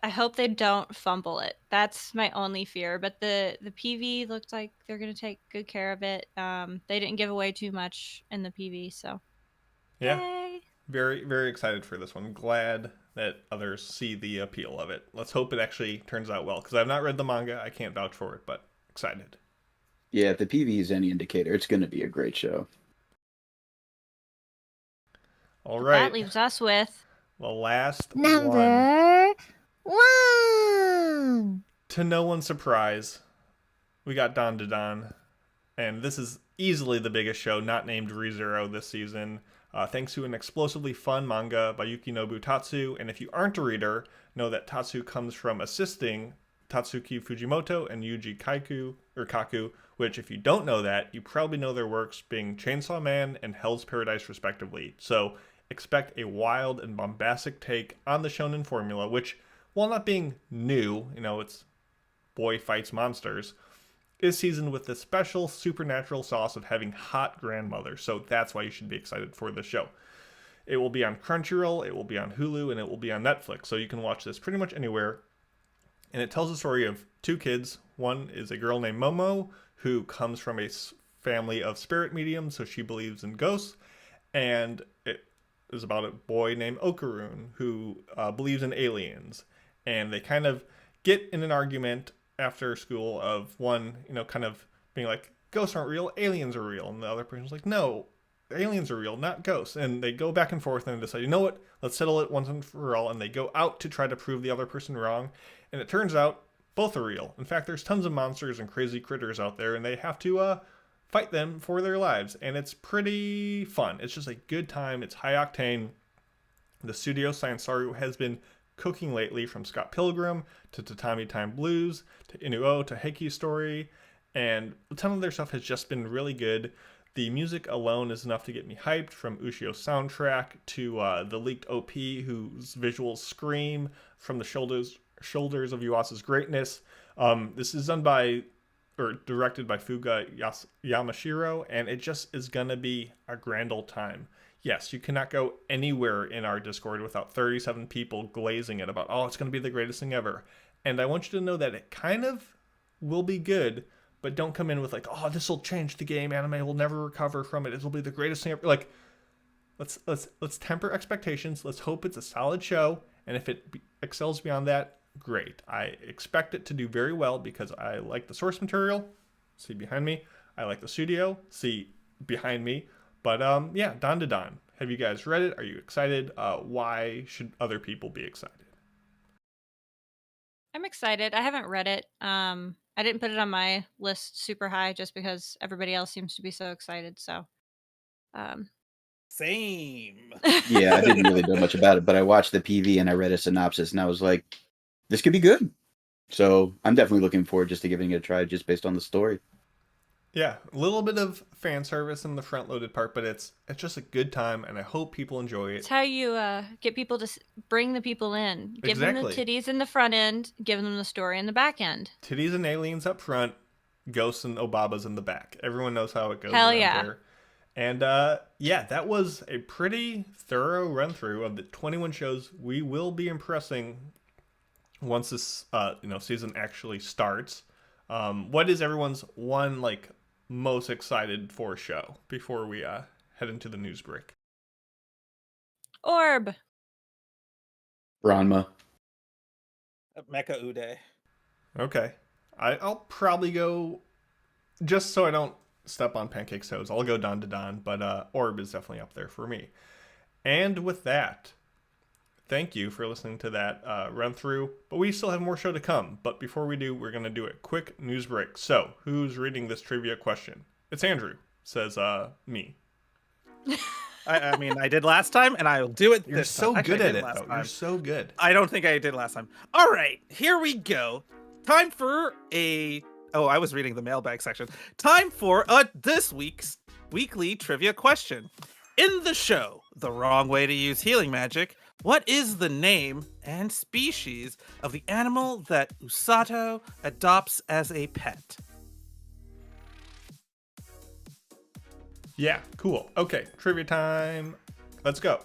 hope they don't fumble it. That's my only fear. But the PV looks like they're gonna take good care of it. They didn't give away too much in the PV, so Yeah. yay. Very, very excited for this one. Glad that others see the appeal of it. Let's hope it actually turns out well, because I've not read the manga. I can't vouch for it, but excited. Yeah, if the PV is any indicator, it's going to be a great show. All right. That leaves us with the last Number 1. To no one's surprise, we got Don to Don, and this is easily the biggest show not named ReZero this season. Thanks to an explosively fun manga by Yukinobu Tatsu, and if you aren't a reader, know that Tatsu comes from assisting Tatsuki Fujimoto and Yuji Kaku, which if you don't know that, you probably know their works being Chainsaw Man and Hell's Paradise respectively. So expect a wild and bombastic take on the shonen formula, which, while not being new, it's boy fights monsters, is seasoned with the special supernatural sauce of having hot grandmother, so that's why you should be excited for this show. It will be on Crunchyroll, it will be on Hulu, and it will be on Netflix, so you can watch this pretty much anywhere. And it tells the story of two kids. One is a girl named Momo, who comes from a family of spirit mediums, so she believes in ghosts, and it is about a boy named Okarun, who believes in aliens. And they kind of get in an argument after school of one, kind of being like, ghosts aren't real, aliens are real. And the other person's like, no, aliens are real, not ghosts. And they go back and forth and decide, you know what, let's settle it once and for all. And they go out to try to prove the other person wrong. And it turns out both are real. In fact, there's tons of monsters and crazy critters out there, and they have to fight them for their lives. And it's pretty fun. It's just a good time. It's high octane. The studio Sciencesaru has been cooking lately, from Scott Pilgrim to Tatami Time Blues to Inuo to Heiki's Story, and a ton of their stuff has just been really good. The music alone is enough to get me hyped, from Ushio's soundtrack to the leaked OP, whose visuals scream from the shoulders of Yuasa's greatness. This is directed by Fuga Yamashiro, and it just is gonna be a grand old time. Yes, you cannot go anywhere in our Discord without 37 people glazing it about, oh, it's going to be the greatest thing ever. And I want you to know that it kind of will be good, but don't come in with like, oh, this will change the game. Anime will never recover from it. It will be the greatest thing ever. Like, let's temper expectations. Let's hope it's a solid show. And if it excels beyond that, great. I expect it to do very well because I like the source material. See behind me. I like the studio. See behind me. But yeah, Don to Don. Have you guys read it? Are you excited? Why should other people be excited? I'm excited. I haven't read it. I didn't put it on my list super high just because everybody else seems to be so excited. So, same. Yeah, I didn't really know much about it, but I watched the PV and I read a synopsis and I was like, this could be good. So I'm definitely looking forward just to giving it a try just based on the story. Yeah, a little bit of fan service in the front-loaded part, but it's just a good time, and I hope people enjoy it. It's how you get people to bring the people in. Give them the titties in the front end, give them the story in the back end. Titties and aliens up front, ghosts and obabas in the back. Everyone knows how it goes. Hell yeah. There. And yeah, that was a pretty thorough run-through of the 21 shows we will be impressing once this season actually starts. What is everyone's one like most excited for show before we head into the news break? Orb. Ranma. Mecha Uday. Okay, I'll probably go, just so I don't step on Pancake's toes, I'll go Don to Don, but Orb is definitely up there for me. And with that, thank you for listening to that run through, but we still have more show to come. But before we do, we're going to do a quick news break. So who's reading this trivia question? It's Andrew, says me. I mean, I did last time, and I'll do it You're this so time. good Actually, I at did it, last though. time. You're so good. I don't think I did last time. All right, here we go. Time for I was reading the mailbag section. Time for this week's weekly trivia question. In the show, The Wrong Way to Use Healing Magic, what is the name and species of the animal that Usato adopts as a pet? Yeah, cool. Okay, trivia time. Let's go.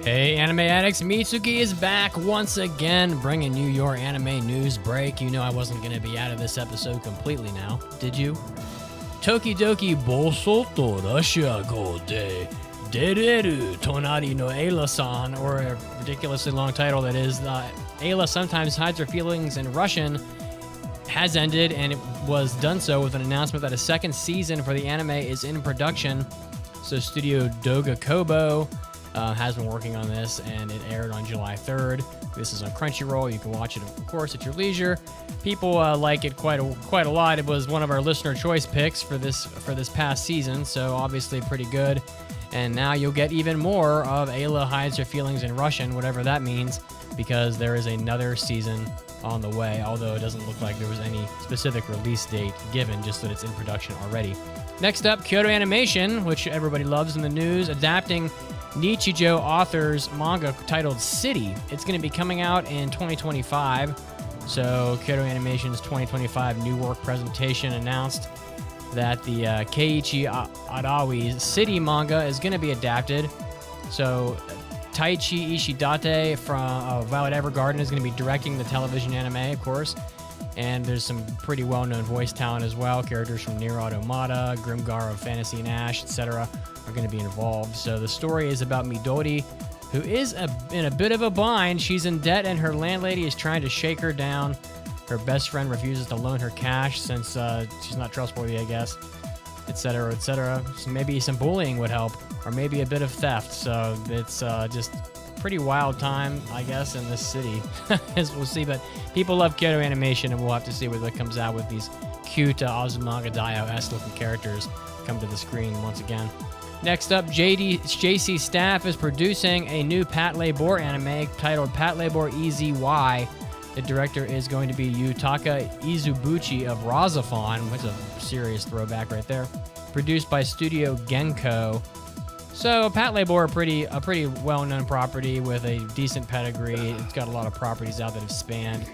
Hey, Anime Addicts, Mitsuki is back once again, bringing you your anime news break. You know I wasn't going to be out of this episode completely now, did you? Tokidoki Bosoto Russia go de dereru tonari no Ayla-san, or a ridiculously long title that is, Ayla sometimes hides her feelings in Russian, has ended, and it was done so with an announcement that a second season for the anime is in production. So Studio Doga Kobo has been working on this, and it aired on July 3rd. This is on Crunchyroll. You can watch it, of course, at your leisure. People like it quite a lot. It was one of our listener choice picks for this past season, so obviously pretty good. And now you'll get even more of Ayla hides her feelings in Russian, whatever that means, because there is another season on the way, although it doesn't look like there was any specific release date given, just that it's in production already. Next up, Kyoto Animation, which everybody loves in the news, adapting Nichijou author's manga titled City. It's going to be coming out in 2025. So Kyoto Animation's 2025 new work presentation announced that the Keiichi Arawi's City manga is going to be adapted. So Taichi Ishidate from Violet Evergarden is going to be directing the television anime, of course. And there's some pretty well-known voice talent as well. Characters from Nier Automata, Grimgar of Fantasy and Ash, etc. are going to be involved. So the story is about Midori, who is in a bit of a bind. She's in debt, and her landlady is trying to shake her down. Her best friend refuses to loan her cash since she's not trustworthy, I guess, etc., etc. So maybe some bullying would help, or maybe a bit of theft. So it's just pretty wild time, I guess, in this city, as we'll see. But people love Kyoto Animation, and we'll have to see what comes out with these cute Azumanga Daioh-esque looking characters come to the screen once again. Next up, JC Staff is producing a new Pat Labor anime titled Pat Labor EZY. The director is going to be Yutaka Izubuchi of Razafon, which is a serious throwback right there. Produced by Studio Genko. So Pat Labor, a pretty well-known property with a decent pedigree. It's got a lot of properties out that have spanned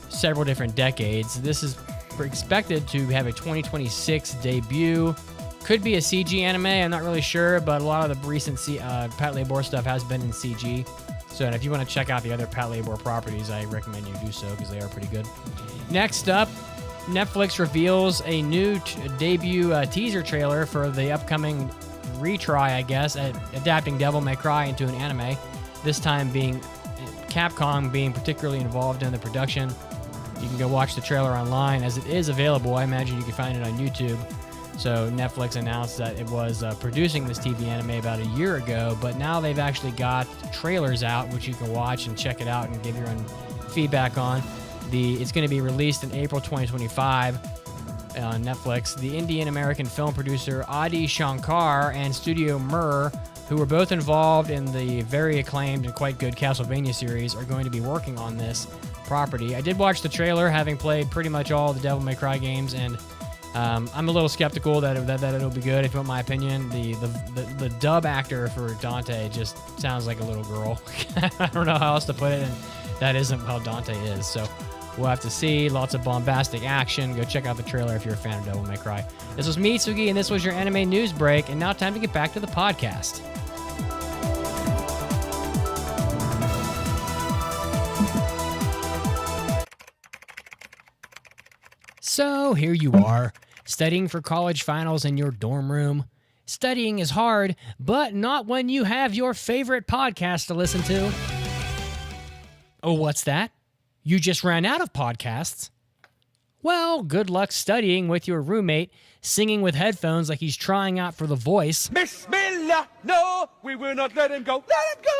several different decades. This is expected to have a 2026 debut. Could be a CG anime, I'm not really sure, but a lot of the recent Pat Labor stuff has been in CG. So if you want to check out the other Pat Labor properties, I recommend you do so because they are pretty good. Next up, Netflix reveals a new debut teaser trailer for the upcoming retry, I guess, at adapting Devil May Cry into an anime. This time being Capcom being particularly involved in the production. You can go watch the trailer online as it is available. I imagine you can find it on YouTube. So Netflix announced that it was producing this TV anime about a year ago, but now they've actually got trailers out, which you can watch and check it out and give your own feedback on. It's going to be released in April 2025 on Netflix. The Indian-American film producer Adi Shankar and Studio Mir, who were both involved in the very acclaimed and quite good Castlevania series, are going to be working on this property. I did watch the trailer, having played pretty much all the Devil May Cry games, and I'm a little skeptical that it'll be good, if you want my opinion. The dub actor for Dante just sounds like a little girl. I don't know how else to put it, and that isn't how Dante is. So We'll have to see. Lots of bombastic action. Go check out the trailer if you're a fan of Devil May Cry. This was me, Sugi, and this was your anime news break. And now time to get back to the podcast. So here you are, studying for college finals in your dorm room. Studying is hard, but not when you have your favorite podcast to listen to. Oh, what's that? You just ran out of podcasts? Well, good luck studying with your roommate, singing with headphones like he's trying out for The Voice. Bismillah, no, we will not let him go, let him go!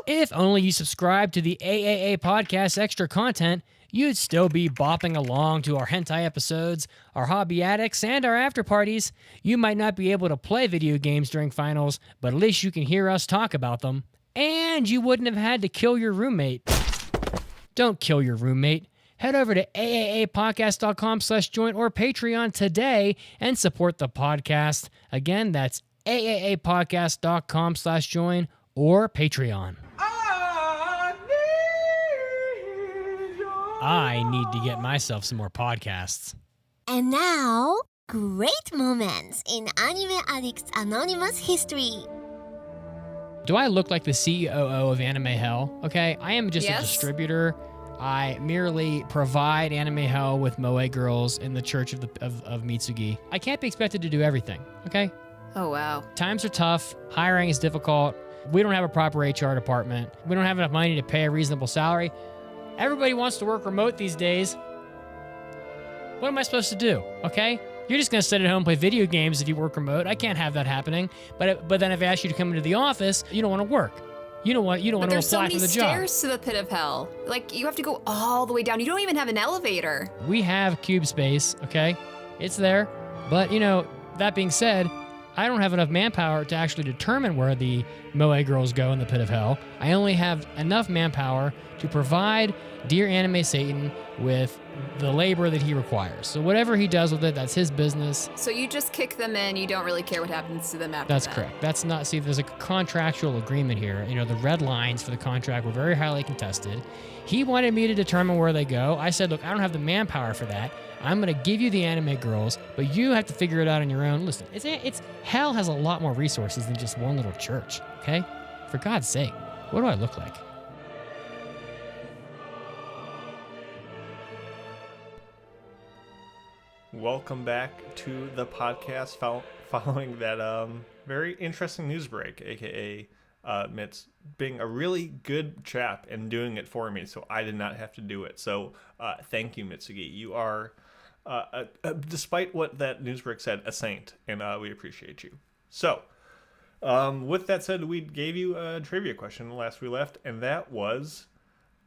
If only you subscribe to the AAA Podcast extra content, you'd still be bopping along to our hentai episodes, our hobby addicts, and our after parties. You might not be able to play video games during finals, but at least you can hear us talk about them. And you wouldn't have had to kill your roommate. Don't kill your roommate. Head over to AAAPodcast.com/join or Patreon today and support the podcast. Again, that's AAAPodcast.com/join or Patreon. I need to get myself some more podcasts. And now, great moments in Anime Addicts Anonymous history. Do I look like the CEO of Anime Hell? Okay, I am just a distributor. I merely provide Anime Hell with Moe girls in the Church of Mitsugi. I can't be expected to do everything, okay? Oh, wow. Times are tough. Hiring is difficult. We don't have a proper HR department. We don't have enough money to pay a reasonable salary. Everybody wants to work remote these days. What am I supposed to do, okay? You're just going to sit at home and play video games if you work remote. I can't have that happening. But then if I ask you to come into the office, you don't want to work. You don't want to apply for the job. There's so many stairs to the pit of hell. Like, you have to go all the way down. You don't even have an elevator. We have cube space, okay? It's there. But, that being said, I don't have enough manpower to actually determine where the Moe girls go in the pit of hell. I only have enough manpower to provide Dear Anime Satan with the labor that he requires. So whatever he does with it, that's his business. So you just kick them in. You don't really care what happens to them after That's that. correct. That's not, see, there's a contractual agreement here. The red lines for the contract were very highly contested. He wanted me to determine where they go. I said, look, I don't have the manpower for that. I'm going to give you the anime girls, but you have to figure it out on your own. Listen, it's hell has a lot more resources than just one little church, okay? For God's sake, what do I look like? Welcome back to the podcast following that very interesting news break, aka Mitz being a really good chap and doing it for me, so I did not have to do it. So thank you, Mitsugi. You are, despite what that news break said, a saint, and we appreciate you. So with that said, we gave you a trivia question last we left, and that was,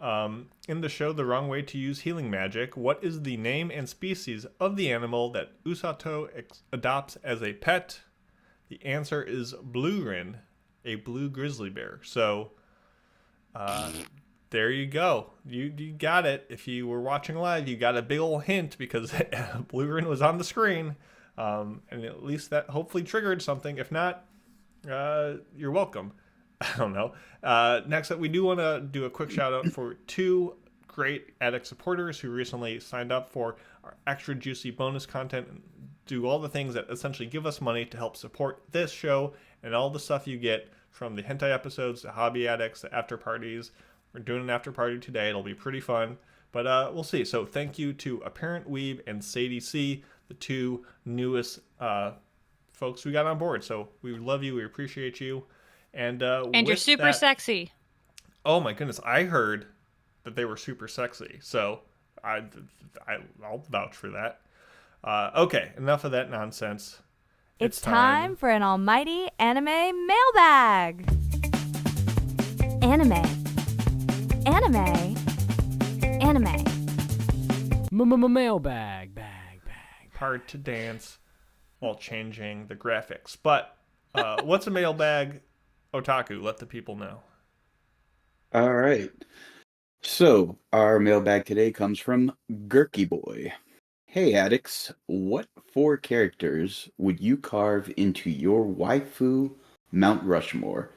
in the show The Wrong Way to Use Healing Magic, what is the name and species of the animal that Usato adopts as a pet? The answer is Blue-rin, a blue grizzly bear. So there you go. You got it. If you were watching live, you got a big old hint because Blue-rin was on the screen. And at least that hopefully triggered something. If not, you're welcome. I don't know. Next up, we do want to do a quick shout out for two great Addict supporters who recently signed up for our extra juicy bonus content and do all the things that essentially give us money to help support this show and all the stuff you get from the hentai episodes, the hobby addicts, the after parties. We're doing an after party today. It'll be pretty fun, but we'll see. So thank you to Apparent Weeb and Sadie C, the two newest folks we got on board. So we love you. We appreciate you. And you're super sexy. Oh my goodness, I heard that they were super sexy. So I'll vouch for that. Okay, enough of that nonsense. It's time for an almighty anime mailbag. Anime. Mailbag. Hard to dance while changing the graphics. But what's a mailbag? Otaku, let the people know. All right. So our mailbag today comes from Gurky Boy. Hey addicts, what 4 characters would you carve into your waifu Mount Rushmore?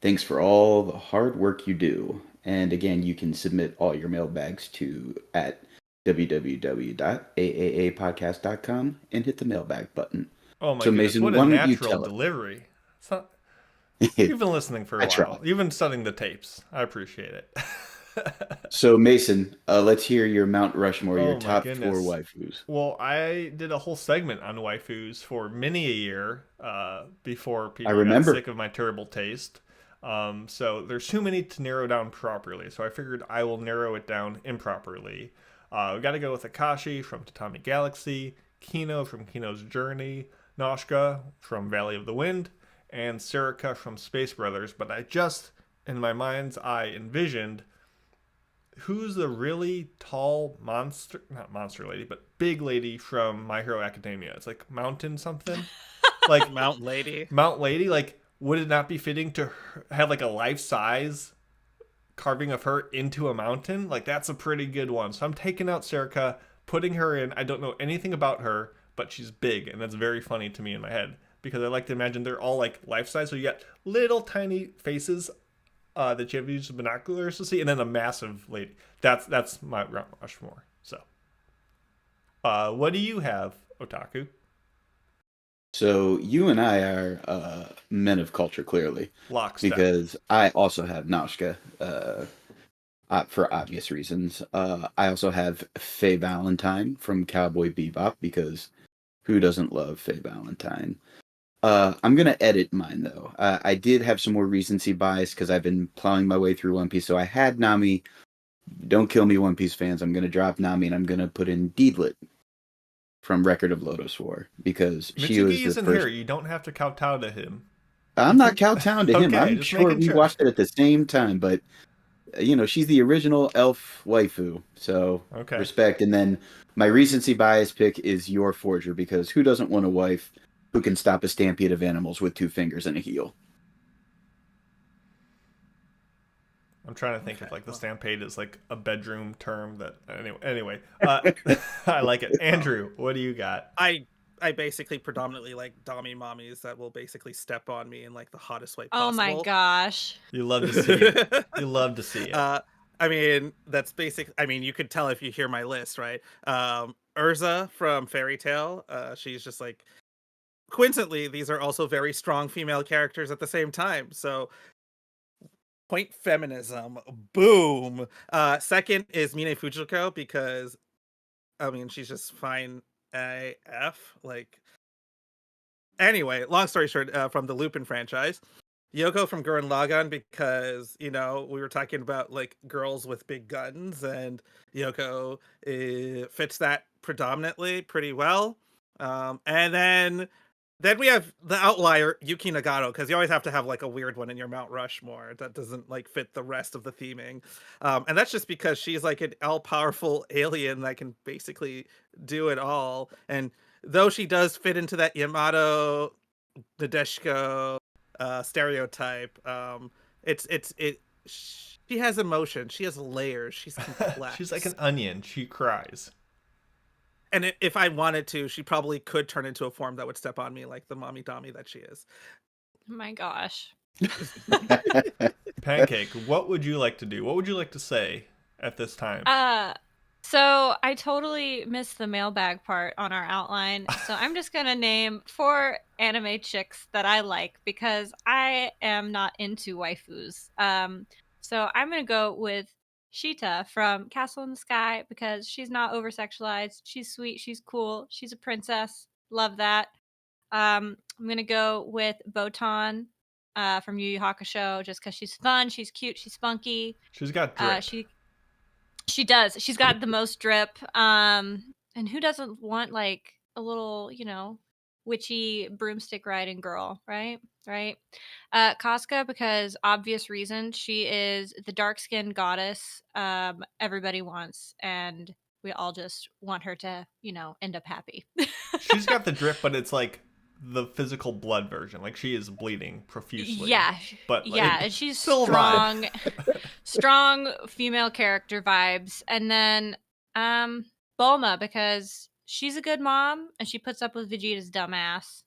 Thanks for all the hard work you do. And again, you can submit all your mailbags to at www.AAAPodcast.com and hit the mailbag button. Oh my So, goodness, Mason, what a why don't you natural tell it? delivery. It's not, you've been listening for a I try. while. You've been studying the tapes. I appreciate it. So, Mason, let's hear your Mount Rushmore, your Oh my top four goodness. waifus. Well, I did a whole segment on waifus for many a year before people got remember. sick of my terrible taste. So there's too many to narrow down properly. So I figured I will narrow it down improperly. We got to go with Akashi from Tatami Galaxy, Kino from Kino's Journey, Noshka from Valley of the Wind, and Serika from Space Brothers. But I just, in my mind's eye, envisioned who's the really tall monster, not monster lady, but big lady from My Hero Academia. It's like Mountain something. Like Mount Lady. Mount Lady, like, would it not be fitting to have like a life-size carving of her into a mountain? Like, that's a pretty good one. So I'm taking out Serika, putting her in. I don't know anything about her, but she's big, and that's very funny to me in my head because I like to imagine they're all like life-size. So you got little tiny faces that you have to use binoculars to see, and then a massive lady. That's my Mount Rushmore. So, what do you have, Otaku? So, you and I are men of culture, clearly. Lockstep. Because I also have Noshka for obvious reasons. I also have Faye Valentine from Cowboy Bebop because who doesn't love Faye Valentine? I'm going to edit mine, though. I did have some more recency bias because I've been plowing my way through One Piece. So I had Nami. Don't kill me, One Piece fans. I'm going to drop Nami and I'm going to put in Deedlit from Record of Lodoss War because she was Mitsuki the isn't first. here. You don't have to kowtow to him. I'm not kowtowing to him. Okay, I'm just sure making we sure. watched it at the same time, but she's the original elf waifu, so Okay. respect. And then my recency bias pick is your Forger because who doesn't want a wife who can stop a stampede of animals with 2 fingers and a heel? I'm trying to think if like the stampede is like a bedroom term that anyway. I like it. Andrew, what do you got? I basically predominantly like Dami mommies that will basically step on me in like the hottest way Oh possible. my gosh. You love to see it. You love to see it. I mean, that's basic. I mean, you could tell if you hear my list, right? Urza from Fairy Tail. She's just like, coincidentally, these are also very strong female characters at the same time. So, point feminism. Boom. Second is Mine Fujiko because, I mean, she's just fine AF. Like, anyway, long story short, from the Lupin franchise. Yoko from Gurren Lagann because, we were talking about like girls with big guns and Yoko fits that predominantly pretty well. And then we have the outlier Yuki Nagano because you always have to have like a weird one in your Mount Rushmore that doesn't like fit the rest of the theming. And that's just because she's like an all-powerful alien that can basically do it all. And though she does fit into that Yamato Nadeshiko stereotype, she has emotion, she has layers, she's complex. She's like an onion. She cries. And if I wanted to, she probably could turn into a form that would step on me like the mommy Dami that she is. Oh my gosh. Pancake, what would you like to do? What would you like to say at this time? So I totally missed the mailbag part on our outline. So I'm just going to name 4 anime chicks that I like because I am not into waifus. So I'm going to go with Sheeta from Castle in the Sky because she's not over-sexualized. She's sweet. She's cool. She's a princess. Love that. I'm going to go with Botan from Yu Yu Hakusho just because she's fun. She's cute. She's spunky. She's got drip. She does. She's got the most drip. And who doesn't want like a little, witchy broomstick riding girl, right? Right. Casca, because obvious reason, she is the dark-skinned goddess everybody wants, and we all just want her to, end up happy. She's got the drip, but it's like the physical blood version. Like she is bleeding profusely. Yeah. But like, yeah, and she's still strong, strong female character vibes. And then Bulma, because she's a good mom and she puts up with Vegeta's dumbass.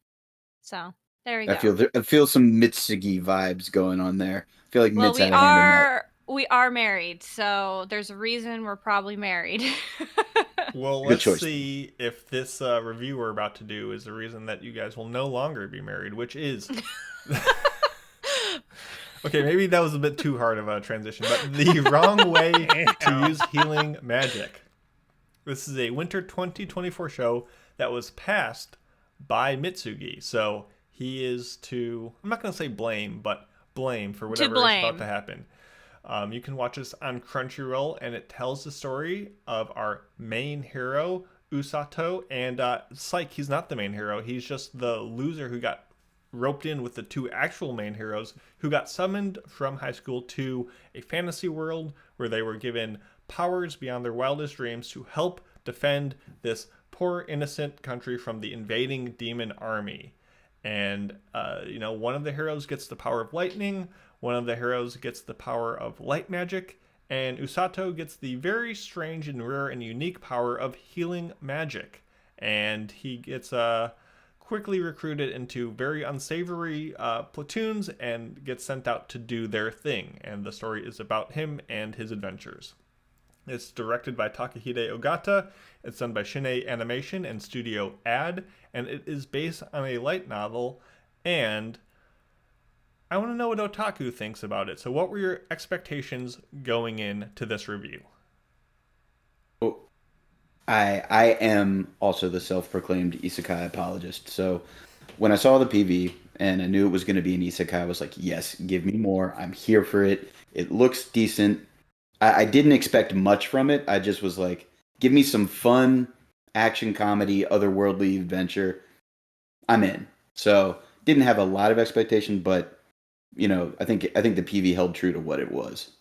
So there we go. I feel some Mitsugi vibes going on there. I feel like Well, Mitz had a hand in that. We are married, so there's a reason we're probably married. Well, Good let's choice. see if this review we're about to do is the reason that you guys will no longer be married, which is... Okay, maybe that was a bit too hard of a transition, but the wrong way to use healing magic. This is a winter 2024 show that was passed by Mitsugi, so he is to... I'm not going to say blame, but blame for whatever is about to happen. You can watch this on Crunchyroll, and it tells the story of our main hero, Usato, and psych, he's not the main hero. He's just the loser who got roped in with the two actual main heroes who got summoned from high school to a fantasy world where they were given powers beyond their wildest dreams to help defend this poor innocent country from the invading demon army. And, one of the heroes gets the power of lightning, one of the heroes gets the power of light magic, and Usato gets the very strange and rare and unique power of healing magic. And he gets quickly recruited into very unsavory platoons and gets sent out to do their thing. And the story is about him and his adventures. It's directed by Takahide Ogata. It's done by Shinei Animation and Studio Ad, and it is based on a light novel. And I want to know what Otaku thinks about it. So what were your expectations going into this review? Oh, I am also the self-proclaimed isekai apologist. So when I saw the PV and I knew it was going to be an isekai, I was like, yes, give me more. I'm here for it. It looks decent. I didn't expect much from it. I just was like, give me some fun action comedy, otherworldly adventure. I'm in. So didn't have a lot of expectation, but I think the PV held true to what it was.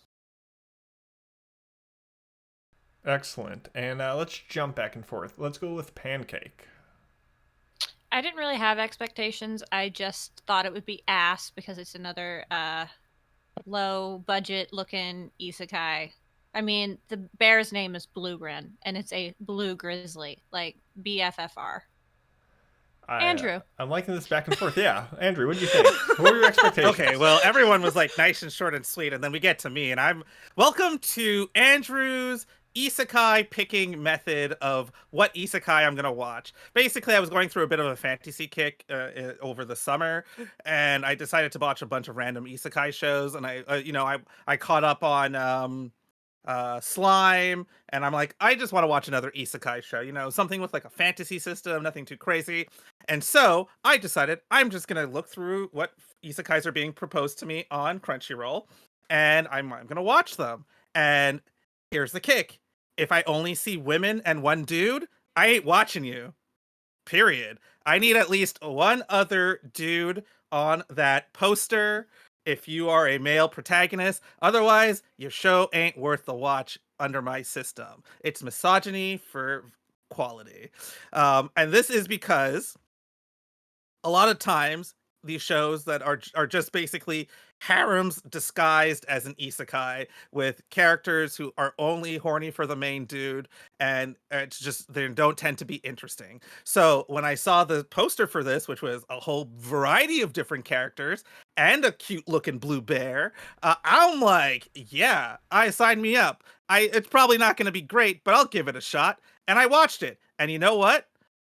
Excellent. And let's jump back and forth. Let's go with Pancake. I didn't really have expectations. I just thought it would be ass because it's another low budget looking isekai. I mean, the bear's name is Bluegrin, and it's a blue grizzly, like BFFR. Andrew. I'm liking this back and forth. Yeah. Andrew, what do you think? What were your expectations? Okay, well, everyone was like nice and short and sweet, and then we get to me, and I'm welcome to Andrew's isekai picking method of what isekai I'm gonna watch. Basically, I was going through a bit of a fantasy kick over the summer, and I decided to watch a bunch of random isekai shows, and I caught up on Slime, and I'm like, I just want to watch another isekai show, something with like a fantasy system, nothing too crazy. And so I decided I'm just gonna look through what isekais are being proposed to me on Crunchyroll, and I'm gonna watch them. And here's the kick: if I only see women and one dude, I ain't watching you. Period. I need at least one other dude on that poster if you are a male protagonist. Otherwise, your show ain't worth the watch under my system. It's misogyny for quality. And this is because a lot of times these shows that are just basically harems disguised as an isekai with characters who are only horny for the main dude, and it's just, they don't tend to be interesting. So when I saw the poster for this, which was a whole variety of different characters and a cute looking blue bear, I'm like, yeah, sign me up. It's probably not going to be great, but I'll give it a shot. And I watched it, and you know what?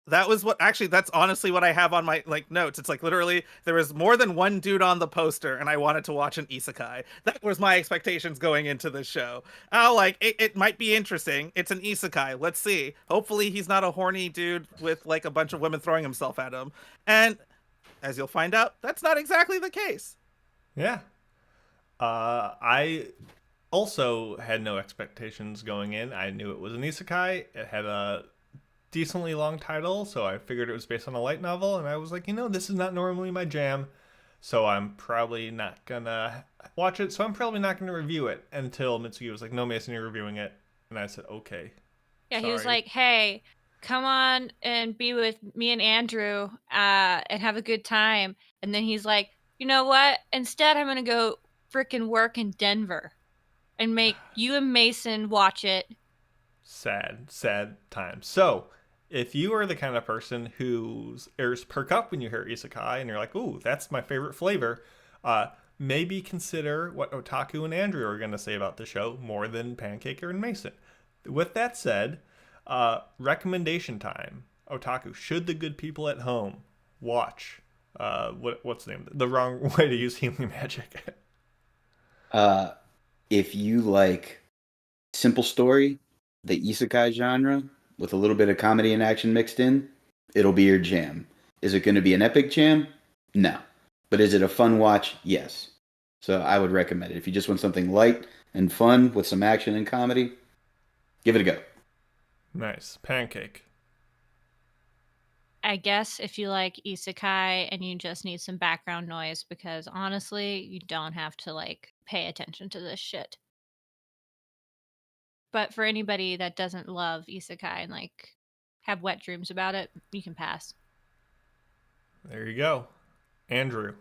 That's honestly what I have on my notes. It's like literally there was more than one dude on the poster, and I wanted to watch an isekai. That was my expectations going into this show. It might be interesting. It's an isekai. Let's see. Hopefully he's not a horny dude with like a bunch of women throwing himself at him. And as you'll find out, that's not exactly the case. Yeah. I also had no expectations going in. I knew it was an isekai. It had a decently long title, so I figured it was based on a light novel, and I was like, this is not normally my jam, so I'm probably not gonna watch it, so I'm probably not gonna review it until Mitsugi was like, no, Mason, you're reviewing it. And I said, okay. Yeah, Sorry. he was like, hey, come on and be with me and Andrew and have a good time. And then he's like, you know what? Instead, I'm gonna go freaking work in Denver and make you and Mason watch it. Sad times. So if you are the kind of person whose ears perk up when you hear isekai and you're like, ooh, that's my favorite flavor, maybe consider what Otaku and Andrew are going to say about the show more than Pancaker and Mason. With that said, recommendation time. Otaku, should the good people at home watch what's the name? The Wrong Way to Use Healing Magic. If you like simple story, the isekai genre, with a little bit of comedy and action mixed in, it'll be your jam. Is it going to be an epic jam? No. But is it a fun watch? Yes. So I would recommend it. If you just want something light and fun with some action and comedy, give it a go. Nice. Pancake. I guess if you like isekai and you just need some background noise, because honestly, you don't have to like pay attention to this shit. But for anybody that doesn't love isekai and like have wet dreams about it, you can pass. There you go. Andrew.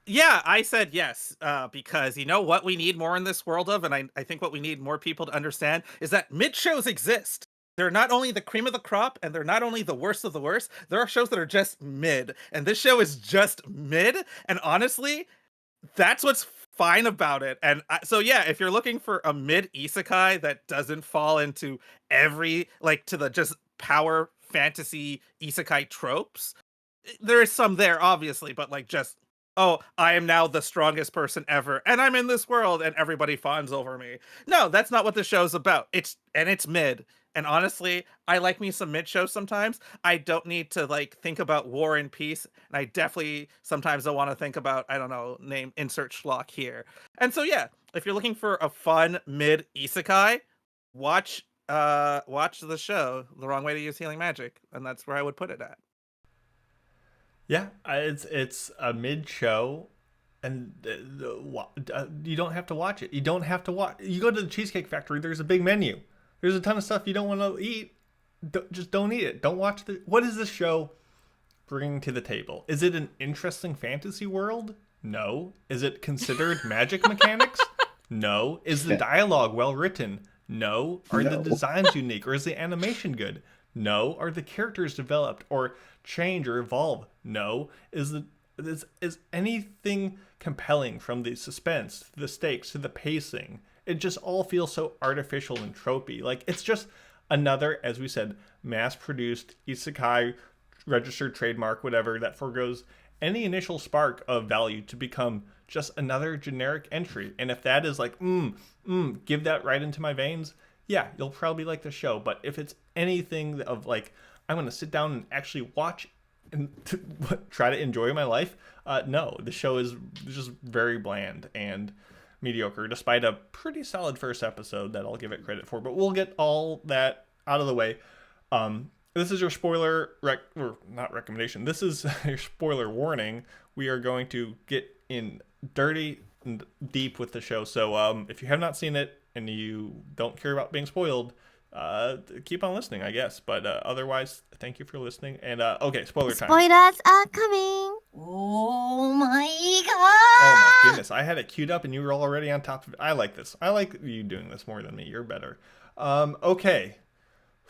Yeah, I said yes, because you know what we need more in this world of, and I think what we need more people to understand is that mid-shows exist. They're not only the cream of the crop, and they're not only the worst of the worst, there are shows that are just mid, and this show is just mid, and honestly, that's what's fine about it. And so yeah, if you're looking for a mid isekai that doesn't fall into every, like, to the just power fantasy isekai tropes, there is some there, obviously, but like just, oh, I am now the strongest person ever, and I'm in this world, and everybody fawns over me. No, that's not what the show's about. It's mid. And honestly, I like me some mid shows sometimes. I don't need to like think about War and Peace, and I definitely sometimes don't want to think about, I don't know, name insert schlock here. And so yeah, if you're looking for a fun mid isekai, watch the show The Wrong Way to Use Healing Magic, and that's where I would put it at. Yeah, it's a mid show, and you don't have to watch it. You don't have to watch. You go to the Cheesecake Factory. There's a big menu. There's a ton of stuff you don't want to eat. Just don't eat it. Don't watch what is this show bringing to the table? Is it an interesting fantasy world? No. Is it considered magic mechanics? No. Is the dialogue well written? No. Are the designs unique, or is the animation good? No. Are the characters developed or change or evolve? No. Is anything compelling, from the suspense to the stakes to the pacing? It just all feels so artificial and tropey. Like, it's just another, as we said, mass-produced isekai, registered trademark, whatever, that forgoes any initial spark of value to become just another generic entry. And if that is like, give that right into my veins, yeah, you'll probably like the show. But if it's anything of like, I'm going to sit down and actually watch and try to enjoy my life, no, the show is just very bland and mediocre, despite a pretty solid first episode that I'll give it credit for. But we'll get all that out of the way. This is your spoiler or not recommendation. This is your spoiler warning. We are going to get in dirty and deep with the show. So if you have not seen it and you don't care about being spoiled, keep on listening, I guess. But otherwise, thank you for listening. And okay, spoiler time. Spoilers are coming. Oh my god. Oh my goodness, I had it queued up and you were already on top of it. I like this. I like you doing this more than me. You're better. Okay.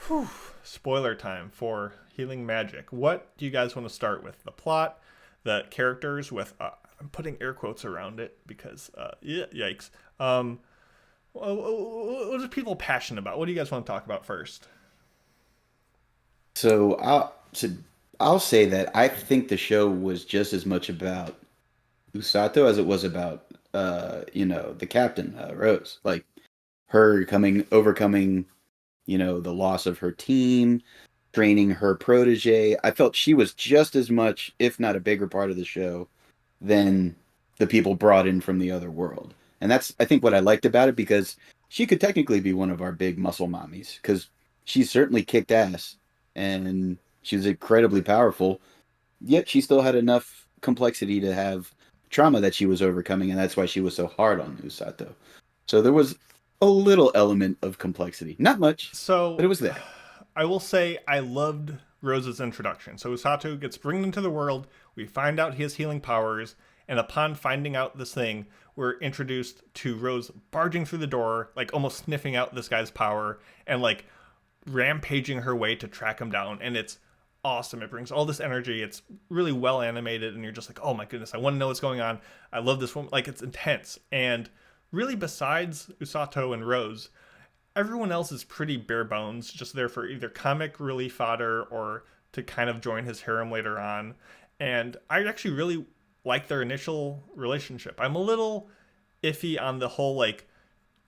Whew. Spoiler time for Healing Magic. What do you guys want to start with? The plot, the characters with, I'm putting air quotes around it because, yikes. What are people passionate about? What do you guys want to talk about first? So I'll say that I think the show was just as much about Usato as it was about the captain, Rose. Like her overcoming, the loss of her team, training her protege. I felt she was just as much, if not a bigger part of the show than the people brought in from the other world. And that's, I think, what I liked about it, because she could technically be one of our big muscle mommies, because she certainly kicked ass and she was incredibly powerful, yet she still had enough complexity to have trauma that she was overcoming, and that's why she was so hard on Usato. So there was a little element of complexity. Not much, but it was there. I will say I loved Rose's introduction. So Usato gets brought into the world, we find out he has healing powers, and upon finding out this thing, we're introduced to Rose barging through the door, like almost sniffing out this guy's power, and like rampaging her way to track him down. And it's awesome. It brings all this energy. It's really well animated, and you're just like, oh my goodness, I want to know what's going on. I love this woman. Like, it's intense. And really, besides Usato and Rose, everyone else is pretty bare bones, just there for either comic relief fodder or to kind of join his harem later on. And I actually really like their initial relationship. I'm a little iffy on the whole, like,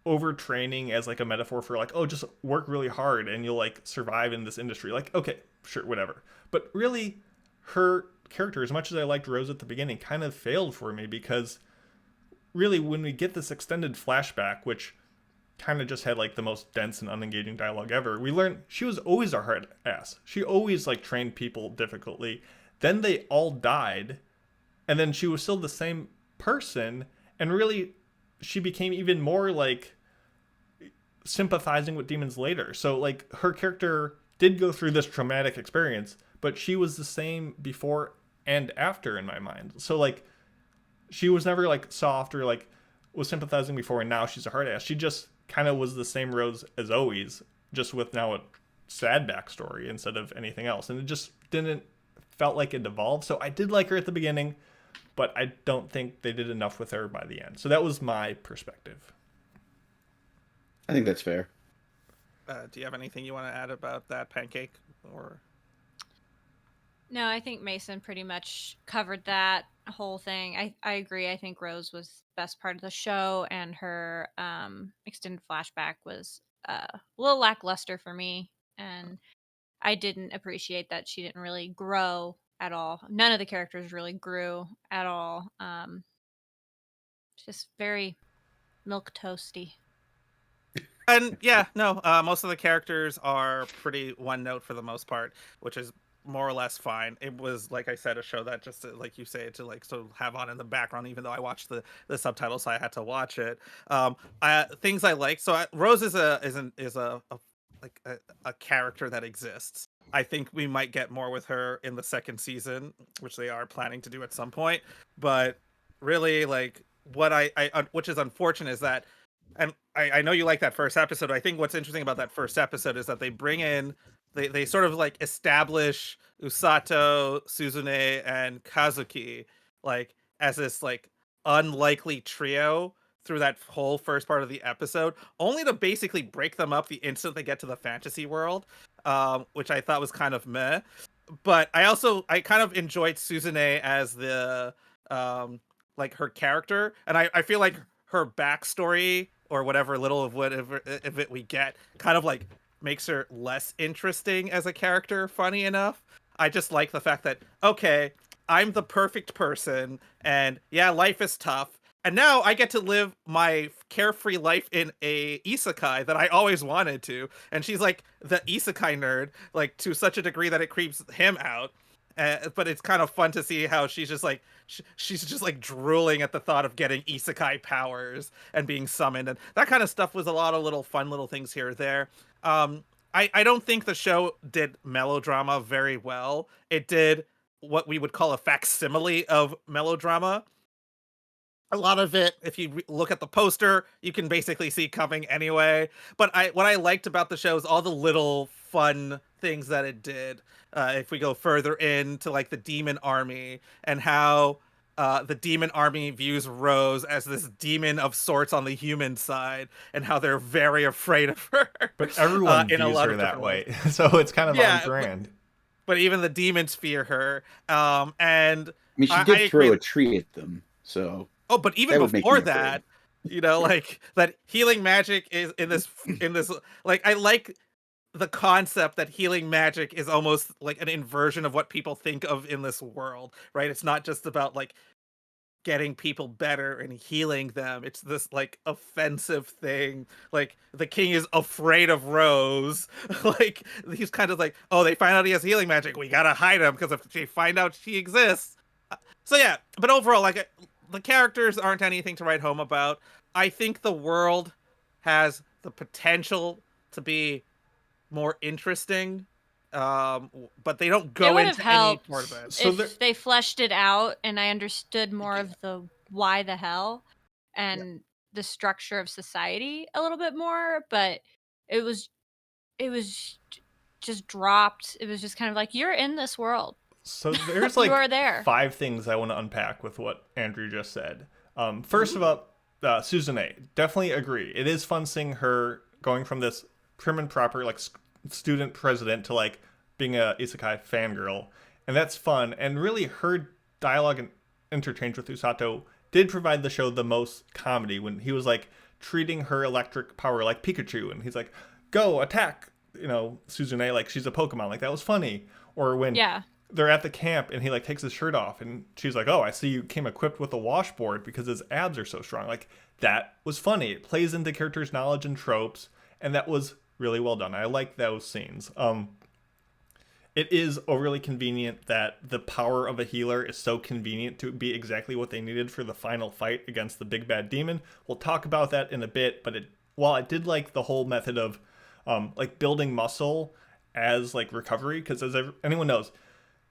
overtraining as like a metaphor for like, oh, just work really hard and you'll like survive in this industry. Like, okay, sure, whatever. But really, her character, as much as I liked Rose at the beginning, kind of failed for me, because really, when we get this extended flashback, which kind of just had like the most dense and unengaging dialogue ever, we learn she was always a hard ass. She always like trained people difficultly. Then they all died, and then she was still the same person, and really she became even more like sympathizing with demons later. So like, her character did go through this traumatic experience, but she was the same before and after in my mind. So like, she was never like soft or like was sympathizing before and now she's a hard ass. She just kind of was the same Rose as always, just with now a sad backstory instead of anything else. And it just didn't felt like it evolved. So I did like her at the beginning, but I don't think they did enough with her by the end. So that was my perspective. I think that's fair. Do you have anything you want to add about that, Pancake? Or No, I think Mason pretty much covered that whole thing. I agree. I think Rose was the best part of the show, and her extended flashback was a little lackluster for me. And I didn't appreciate that she didn't really grow at all. None of the characters really grew at all. Just very milk toasty. And yeah, no, most of the characters are pretty one note for the most part, which is more or less fine. It was, like I said, a show that just like you say, to like sort of have on in the background, even though I watched the subtitles, so I had to watch it. Things I like. So Rose is a character that exists. I think we might get more with her in the second season, which they are planning to do at some point. But really, like, what I which is unfortunate is that, and I know you like that first episode. I think what's interesting about that first episode is that they bring in, they sort of like establish Usato, Suzune, and Kazuki like as this like unlikely trio through that whole first part of the episode, only to basically break them up the instant they get to the fantasy world, which I thought was kind of meh. But I kind of enjoyed Suzune as the like her character, and I feel like her backstory, or whatever little of whatever of it we get, kind of like makes her less interesting as a character, funny enough. I just like the fact that, okay, I'm the perfect person, and yeah, life is tough, and now I get to live my carefree life in a isekai that I always wanted to. And she's like the isekai nerd, like to such a degree that it creeps him out. But it's kind of fun to see how she's just like drooling at the thought of getting isekai powers and being summoned, and that kind of stuff was a lot of little fun little things here or there. I don't think the show did melodrama very well. It did what we would call a facsimile of melodrama. A lot of it, if you look at the poster, you can basically see coming anyway. But what I liked about the show is all the little fun things that it did. If we go further into like the demon army, and how the demon army views Rose as this demon of sorts on the human side, and how they're very afraid of her. But everyone views her that way, so it's kind of on brand. But even the demons fear her. And I mean, she did throw a tree at them, so. Oh, but even before that, you know, like that healing magic is in this like, I like the concept that healing magic is almost like an inversion of what people think of in this world, right? It's not just about like getting people better and healing them. It's this like offensive thing. Like the king is afraid of Rose. Like he's kind of like, oh, they find out he has healing magic, we gotta hide him because if they find out she exists. So yeah, but overall, like, the characters aren't anything to write home about. I think the world has the potential to be more interesting, but they don't go into any part of it. So if they fleshed it out and I understood more of the why the hell and the structure of society a little bit more, but it was just dropped. It was just kind of like, you're in this world. So there's You are there. 5 things I want to unpack with what Andrew just said. First of all, Suzune, definitely agree. It is fun seeing her going from this prim and proper like student president to like being a isekai fangirl, and that's fun. And really, her dialogue and interchange with Usato did provide the show the most comedy when he was like treating her electric power like Pikachu, and he's like, "Go attack!" Suzune like she's a Pokemon. Like that was funny. Or when they're at the camp and he like takes his shirt off and she's like, "Oh, I see you came equipped with a washboard because his abs are so strong." Like that was funny. It plays into characters' knowledge and tropes, and that was really well done. I like those scenes. It is overly convenient that the power of a healer is so convenient to be exactly what they needed for the final fight against the big bad demon. We'll talk about that in a bit, but while I did like the whole method of like building muscle as like recovery, because as anyone knows,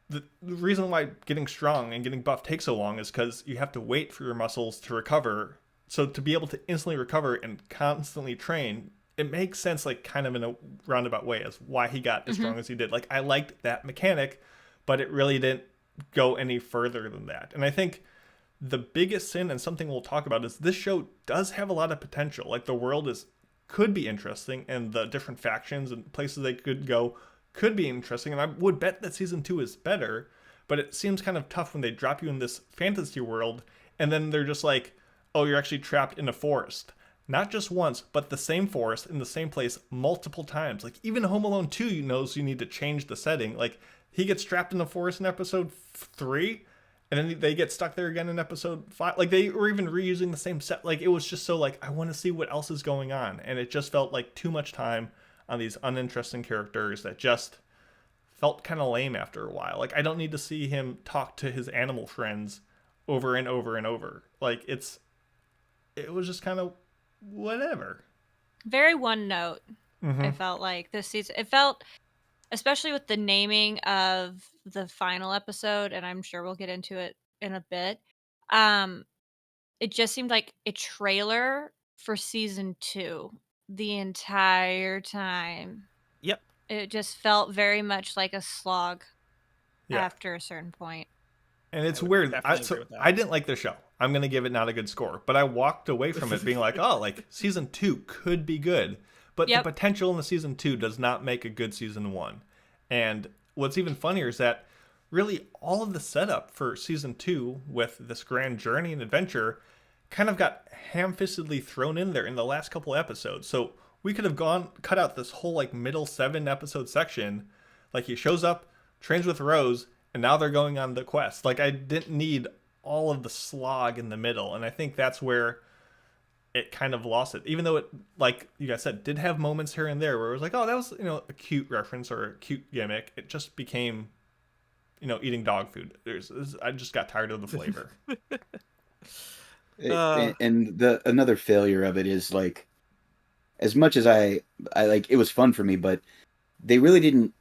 the reason why getting strong and getting buff takes so long is because you have to wait for your muscles to recover. So to be able to instantly recover and constantly train, it makes sense, like kind of in a roundabout way, as why he got as strong as he did. Like I liked that mechanic, but it really didn't go any further than that. And I think the biggest sin, and something we'll talk about, is this show does have a lot of potential. Like the world could be interesting, and the different factions and places they could go could be interesting, and I would bet that season 2 is better, but it seems kind of tough when they drop you in this fantasy world and then they're just like, "Oh, you're actually trapped in a forest." Not just once, but the same forest in the same place multiple times. Like even Home Alone 2 knows you need to change the setting. Like he gets trapped in the forest in episode 3, and then they get stuck there again in episode 5. Like they were even reusing the same set. Like it was just so like, I want to see what else is going on, and it just felt like too much time on these uninteresting characters that just felt kind of lame after a while. Like I don't need to see him talk to his animal friends over and over and over. Like it was just kind of whatever. Very one note. I felt like this season. It felt, especially with the naming of the final episode, and I'm sure we'll get into it in a bit. It just seemed like a trailer for season 2 the entire time. Yep. It just felt very much like a slog after a certain point. And it's weird. I didn't like the show. I'm going to give it not a good score. But I walked away from it being like, oh, like season 2 could be good. But the potential in the season 2 does not make a good season 1. And what's even funnier is that really all of the setup for season 2 with this grand journey and adventure kind of got ham-fistedly thrown in there in the last couple episodes. So we could have cut out this whole like middle 7 episode section. Like he shows up, trains with Rose, and now they're going on the quest. Like I didn't need all of the slog in the middle. And I think that's where it kind of lost it. Even though it, like you guys said, did have moments here and there where it was like, oh, that was, a cute reference or a cute gimmick. It just became, eating dog food. I just got tired of the flavor. And another failure of it is like, as much as I like, it was fun for me, but they really didn't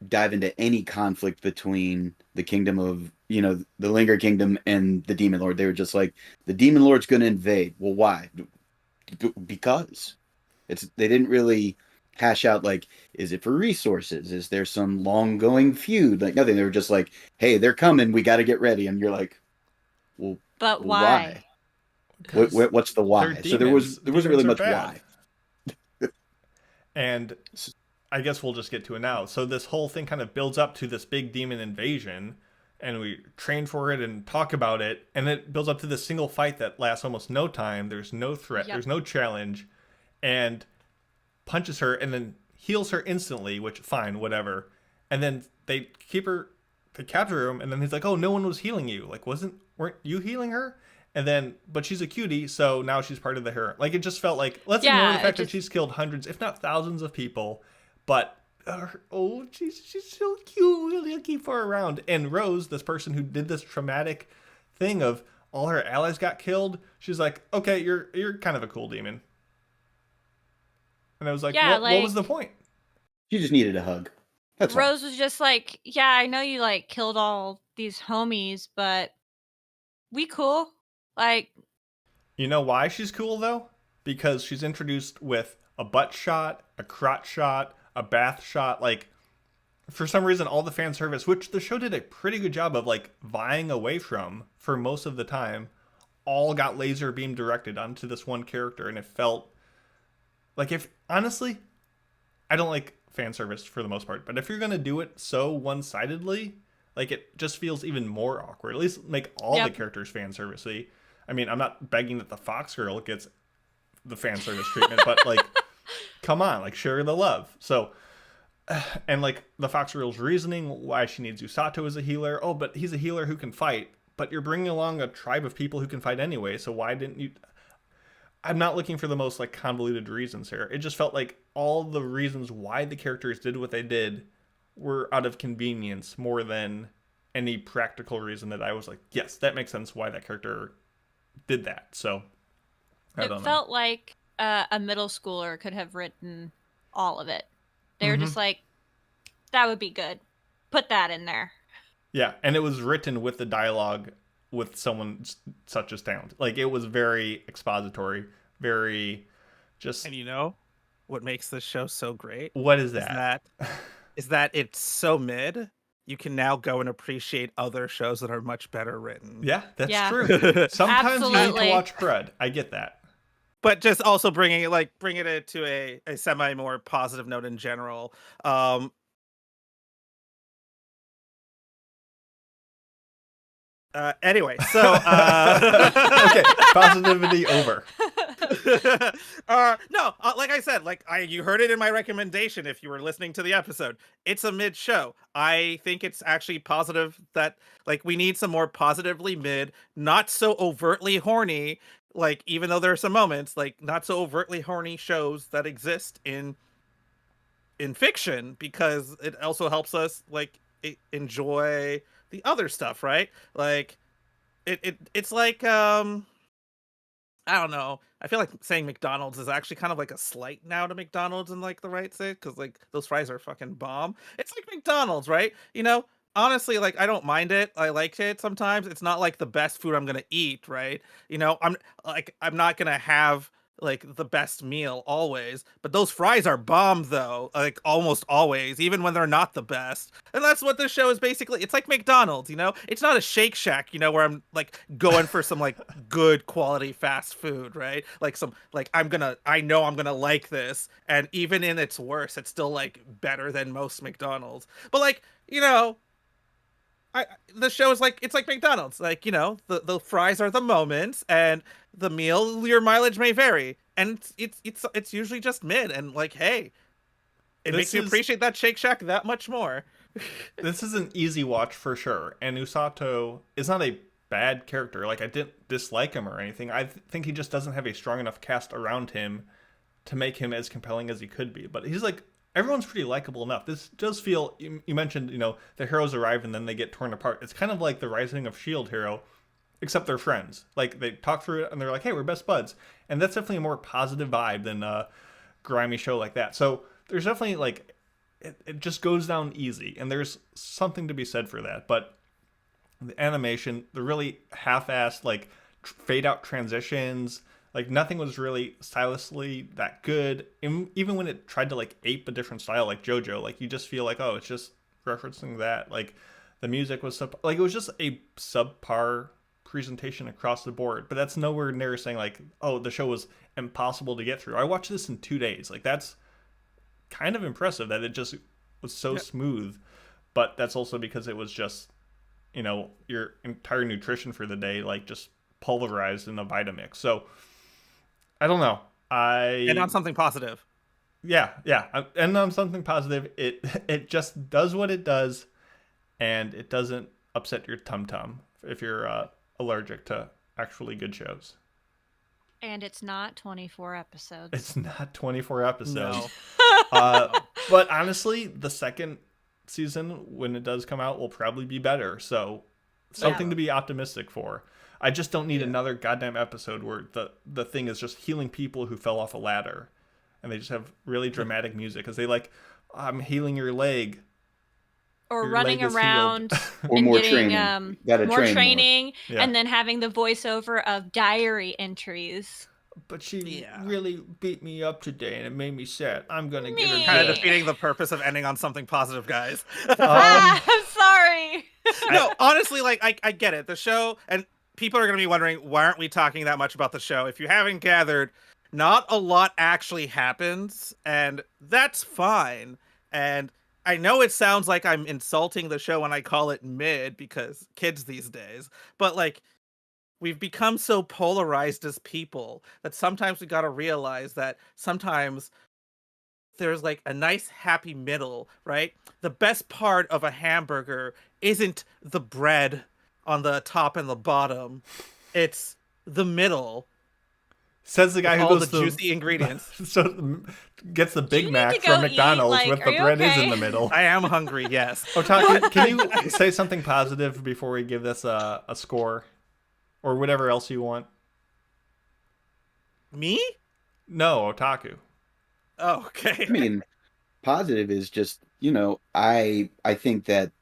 dive into any conflict between the kingdom of, the Linger Kingdom and the Demon Lord. They were just like, the Demon Lord's going to invade. Well, why? Because they didn't really hash out like, is it for resources? Is there some long going feud? Like nothing. They were just like, hey, they're coming. We got to get ready. And you're like, well, but why? What's the why? So there wasn't really much why. And I guess we'll just get to it now. So this whole thing kind of builds up to this big demon invasion, and we train for it and talk about it, and it builds up to this single fight that lasts almost no time. There's no threat, there's no challenge, and punches her and then heals her instantly, which fine, whatever. And then they capture him, and then he's like, "Oh, no one was healing you. Like, weren't you healing her?" And then, but she's a cutie, so now she's part of the harem. Like, it just felt like, let's ignore the fact that she's killed hundreds, if not thousands of people, but, she's so cute, we'll keep her around. And Rose, this person who did this traumatic thing of all her allies got killed, she's like, okay, you're kind of a cool demon. And I was like, what was the point? She just needed a hug. That's Rose was just like, yeah, I know you, like, killed all these homies, but we cool. Like, you know why she's cool though? Because she's introduced with a butt shot, a crotch shot, a bath shot. Like, for some reason, all the fan service, which the show did a pretty good job of like vying away from for most of the time, all got laser beam directed onto this one character, and it felt like, if honestly, I don't like fan service for the most part, but if you're gonna do it so one-sidedly, like, it just feels even more awkward. At least make all the characters fan servicey. I mean, I'm not begging that the Fox girl gets the fan service treatment, but like, come on, like, share the love. So, and like the Fox girl's reasoning why she needs Usato as a healer. Oh, but he's a healer who can fight. But you're bringing along a tribe of people who can fight anyway. So why didn't you? I'm not looking for the most like convoluted reasons here. It just felt like all the reasons why the characters did what they did were out of convenience more than any practical reason that I was like, yes, that makes sense why that character did that. So I don't know. It felt like a middle schooler could have written all of it. They were just like, that would be good. Put that in there. Yeah, and it was written with the dialogue with someone such as talent. Like, it was very expository, very just... And you know what makes this show so great? What is that? Is that it's so mid, you can now go and appreciate other shows that are much better written. Yeah, that's true. Sometimes you need to watch crud. I get that. But just also bringing it to a semi more positive note in general. Anyway, so okay, positivity over. No, like I said, you heard it in my recommendation if you were listening to the episode. It's a mid show. I think it's actually positive that like we need some more positively mid, not so overtly horny. Like, even though there are some moments, like, not so overtly horny shows that exist in fiction, because it also helps us like enjoy the other stuff, right? Like, it's like I don't know. I feel like saying McDonald's is actually kind of like a slight now to McDonald's in like the right sense, because like those fries are fucking bomb. It's like McDonald's, right? You know, honestly, like, I don't mind it. I like it sometimes. It's not like the best food I'm gonna eat, right? You know, I'm not gonna have like the best meal always, but those fries are bomb though, like almost always, even when they're not the best. And that's what this show is basically. It's like McDonald's, you know? It's not a Shake Shack, you know, where I'm like going for some like good quality fast food, right? Like some like I know I'm gonna like this, and even in its worst, it's still like better than most McDonald's. But like, you know, the show is like, it's like McDonald's, like, you know, the fries are the moments, and the meal, your mileage may vary, and it's usually just mid, and like, hey, it makes me appreciate that Shake Shack that much more. This is an easy watch for sure, and Usato is not a bad character. Like, I didn't dislike him or anything. I think he just doesn't have a strong enough cast around him to make him as compelling as he could be. But he's like, everyone's pretty likable enough. This does feel, you mentioned, you know, the heroes arrive and then they get torn apart. It's kind of like the Rising of S.H.I.E.L.D. hero, except they're friends. Like, they talk through it and they're like, hey, we're best buds. And that's definitely a more positive vibe than a grimy show like that. So there's definitely, like, it just goes down easy. And there's something to be said for that. But the animation, the really half-assed, like, fade-out transitions, like, nothing was really stylistically that good. Even when it tried to, like, ape a different style, like JoJo, like, you just feel like, oh, it's just referencing that. Like, the music was it was just a subpar presentation across the board. But that's nowhere near saying, like, oh, the show was impossible to get through. I watched this in 2 days. Like, that's kind of impressive that it just was so smooth. But that's also because it was just, you know, your entire nutrition for the day, like, just pulverized in a Vitamix. So I don't know. And on something positive. Yeah. And on something positive, it just does what it does, and it doesn't upset your tum-tum if you're allergic to actually good shows. And it's not 24 episodes. It's not 24 episodes. No. But honestly, the second season, when it does come out, will probably be better. So something to be optimistic for. I just don't need another goddamn episode where the thing is just healing people who fell off a ladder, and they just have really dramatic music as they like, I'm healing your leg. Or Your running leg is around Or and more getting training. Gotta more train more. training, Yeah. and then having the voiceover of diary entries. but she Yeah. really beat me up today and it made me sad. I'm going to give her Kind of this. defeating the purpose of ending on something positive, guys. I'm sorry. No, honestly, like I get it. The show, and people are going to be wondering, why aren't we talking that much about the show? If you haven't gathered, not a lot actually happens, and that's fine. And I know it sounds like I'm insulting the show when I call it mid, because kids these days, but like, we've become so polarized as people that sometimes we got to realize that sometimes there's like a nice happy middle, right? The best part of a hamburger isn't the bread on the top and the bottom. It's the middle. Says the guy with who all goes the to juicy ingredients. So gets the you Big need Mac to go from McDonald's eat? with Like, the are bread you is in okay? the middle. I am hungry, yes. Otaka, can you say something positive before we give this a score? Or whatever else you want? Me? No, Otaku. Oh, okay. I mean, positive is just, I think that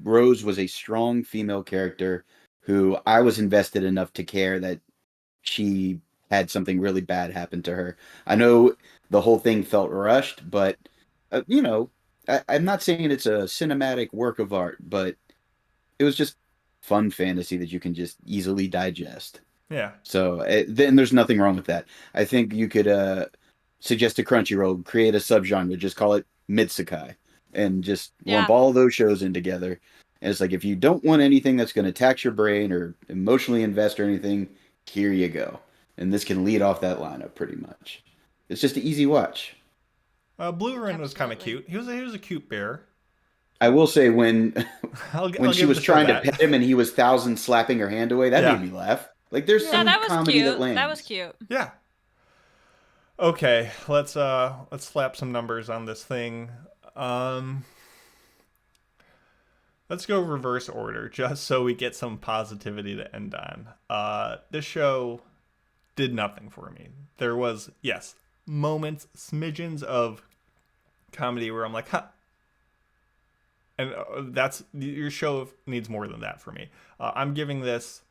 Rose was a strong female character who I was invested enough to care that she had something really bad happen to her. I know the whole thing felt rushed, but I'm not saying it's a cinematic work of art, but it was just fun fantasy that you can just easily digest. Yeah. So then there's nothing wrong with that. I think you could suggest to Crunchyroll, create a subgenre, just call it Midsekai, and just lump all those shows in together. And it's like, if you don't want anything that's going to tax your brain or emotionally invest or anything, here you go. And this can lead off that lineup pretty much. It's just an easy watch. Blue Rin was kind of cute. He was a cute bear. I will say when I'll she give was the show trying to that. pet him and he was thousand slapping her hand away, that made me laugh. Like there's some that was comedy cute. that lands. That was cute. Yeah. Okay, let's slap some numbers on this thing. Let's go reverse order, just so we get some positivity to end on. This show did nothing for me. There was, yes, moments, smidgens of comedy where I'm like, huh. And that's, your show needs more than that for me. I'm giving this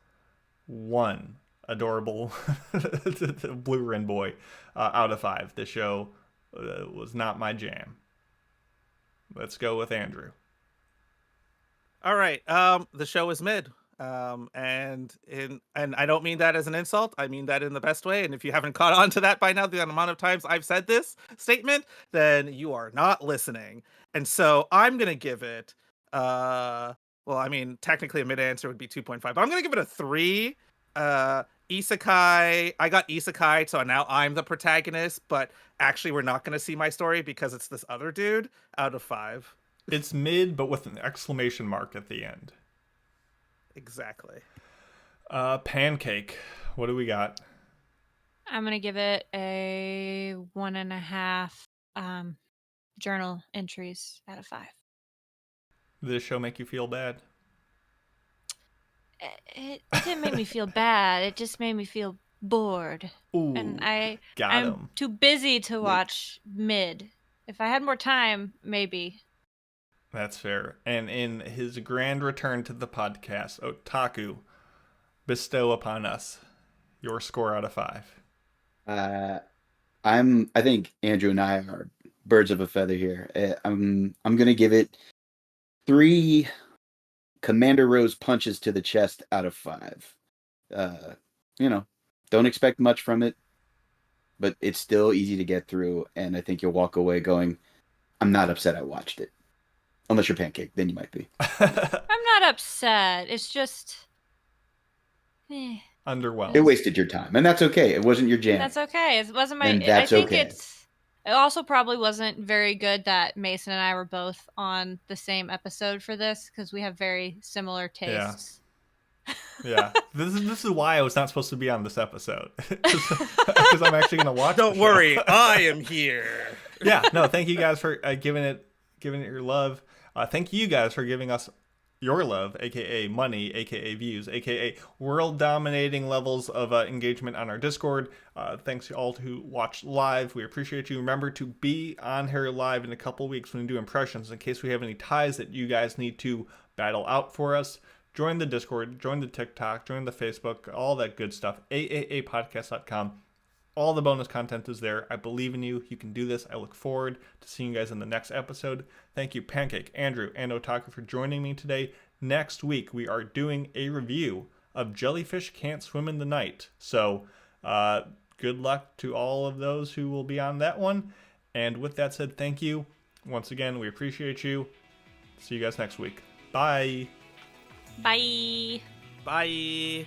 one adorable Blue Rin boy out of 5. This show was not my jam. Let's go with Andrew. All right. The show is mid. And I don't mean that as an insult. I mean that in the best way. And if you haven't caught on to that by now, the amount of times I've said this statement, then you are not listening. And so I'm gonna give it well, I mean, technically a mid answer would be 2.5, but I'm gonna give it a 3. Isekai, I got Isekai, so now I'm the protagonist, but actually we're not gonna see my story because it's this other dude, out of 5. It's mid, but with an exclamation mark at the end. Exactly. Pancake. What do we got? I'm gonna give it a 1.5 journal entries out of 5. Did this show make you feel bad? It didn't make me feel bad. It just made me feel bored. Ooh, And got I'm him. too busy to watch mid. If I had more time, maybe. That's fair. And in his grand return to the podcast, Otaku, bestow upon us your score out of 5. I think Andrew and I are birds of a feather here. I'm gonna give it 3 Commander Rose punches to the chest out of 5. Don't expect much from it, but it's still easy to get through, and I think you'll walk away going, I'm not upset I watched it. Unless you're Pancake, then you might be. I'm not upset. It's just Underwhelmed. It wasted your time, and that's okay. It wasn't your jam. That's okay. It wasn't my. And that's I think okay. It also probably wasn't very good that Mason and I were both on the same episode for this because we have very similar tastes. Yeah. This is why I was not supposed to be on this episode. Because I'm actually going to watch Don't the show. worry, I am here. Yeah. No, thank you guys for giving it your love. Thank you guys for giving us your love, aka money, aka views, aka world-dominating levels of engagement on our Discord. Thanks to all who watched live. We appreciate you. Remember to be on here live in a couple weeks when we do impressions in case we have any ties that you guys need to battle out for us. Join the Discord, join the TikTok, join the Facebook, all that good stuff. AAAPodcast.com. All the bonus content is there. I believe in you. You can do this. I look forward to seeing you guys in the next episode. Thank you, Pancake, Andrew, and Otaku for joining me today. Next week, we are doing a review of Jellyfish Can't Swim in the Night. So, good luck to all of those who will be on that one. And with that said, thank you. Once again, we appreciate you. See you guys next week. Bye. Bye. Bye.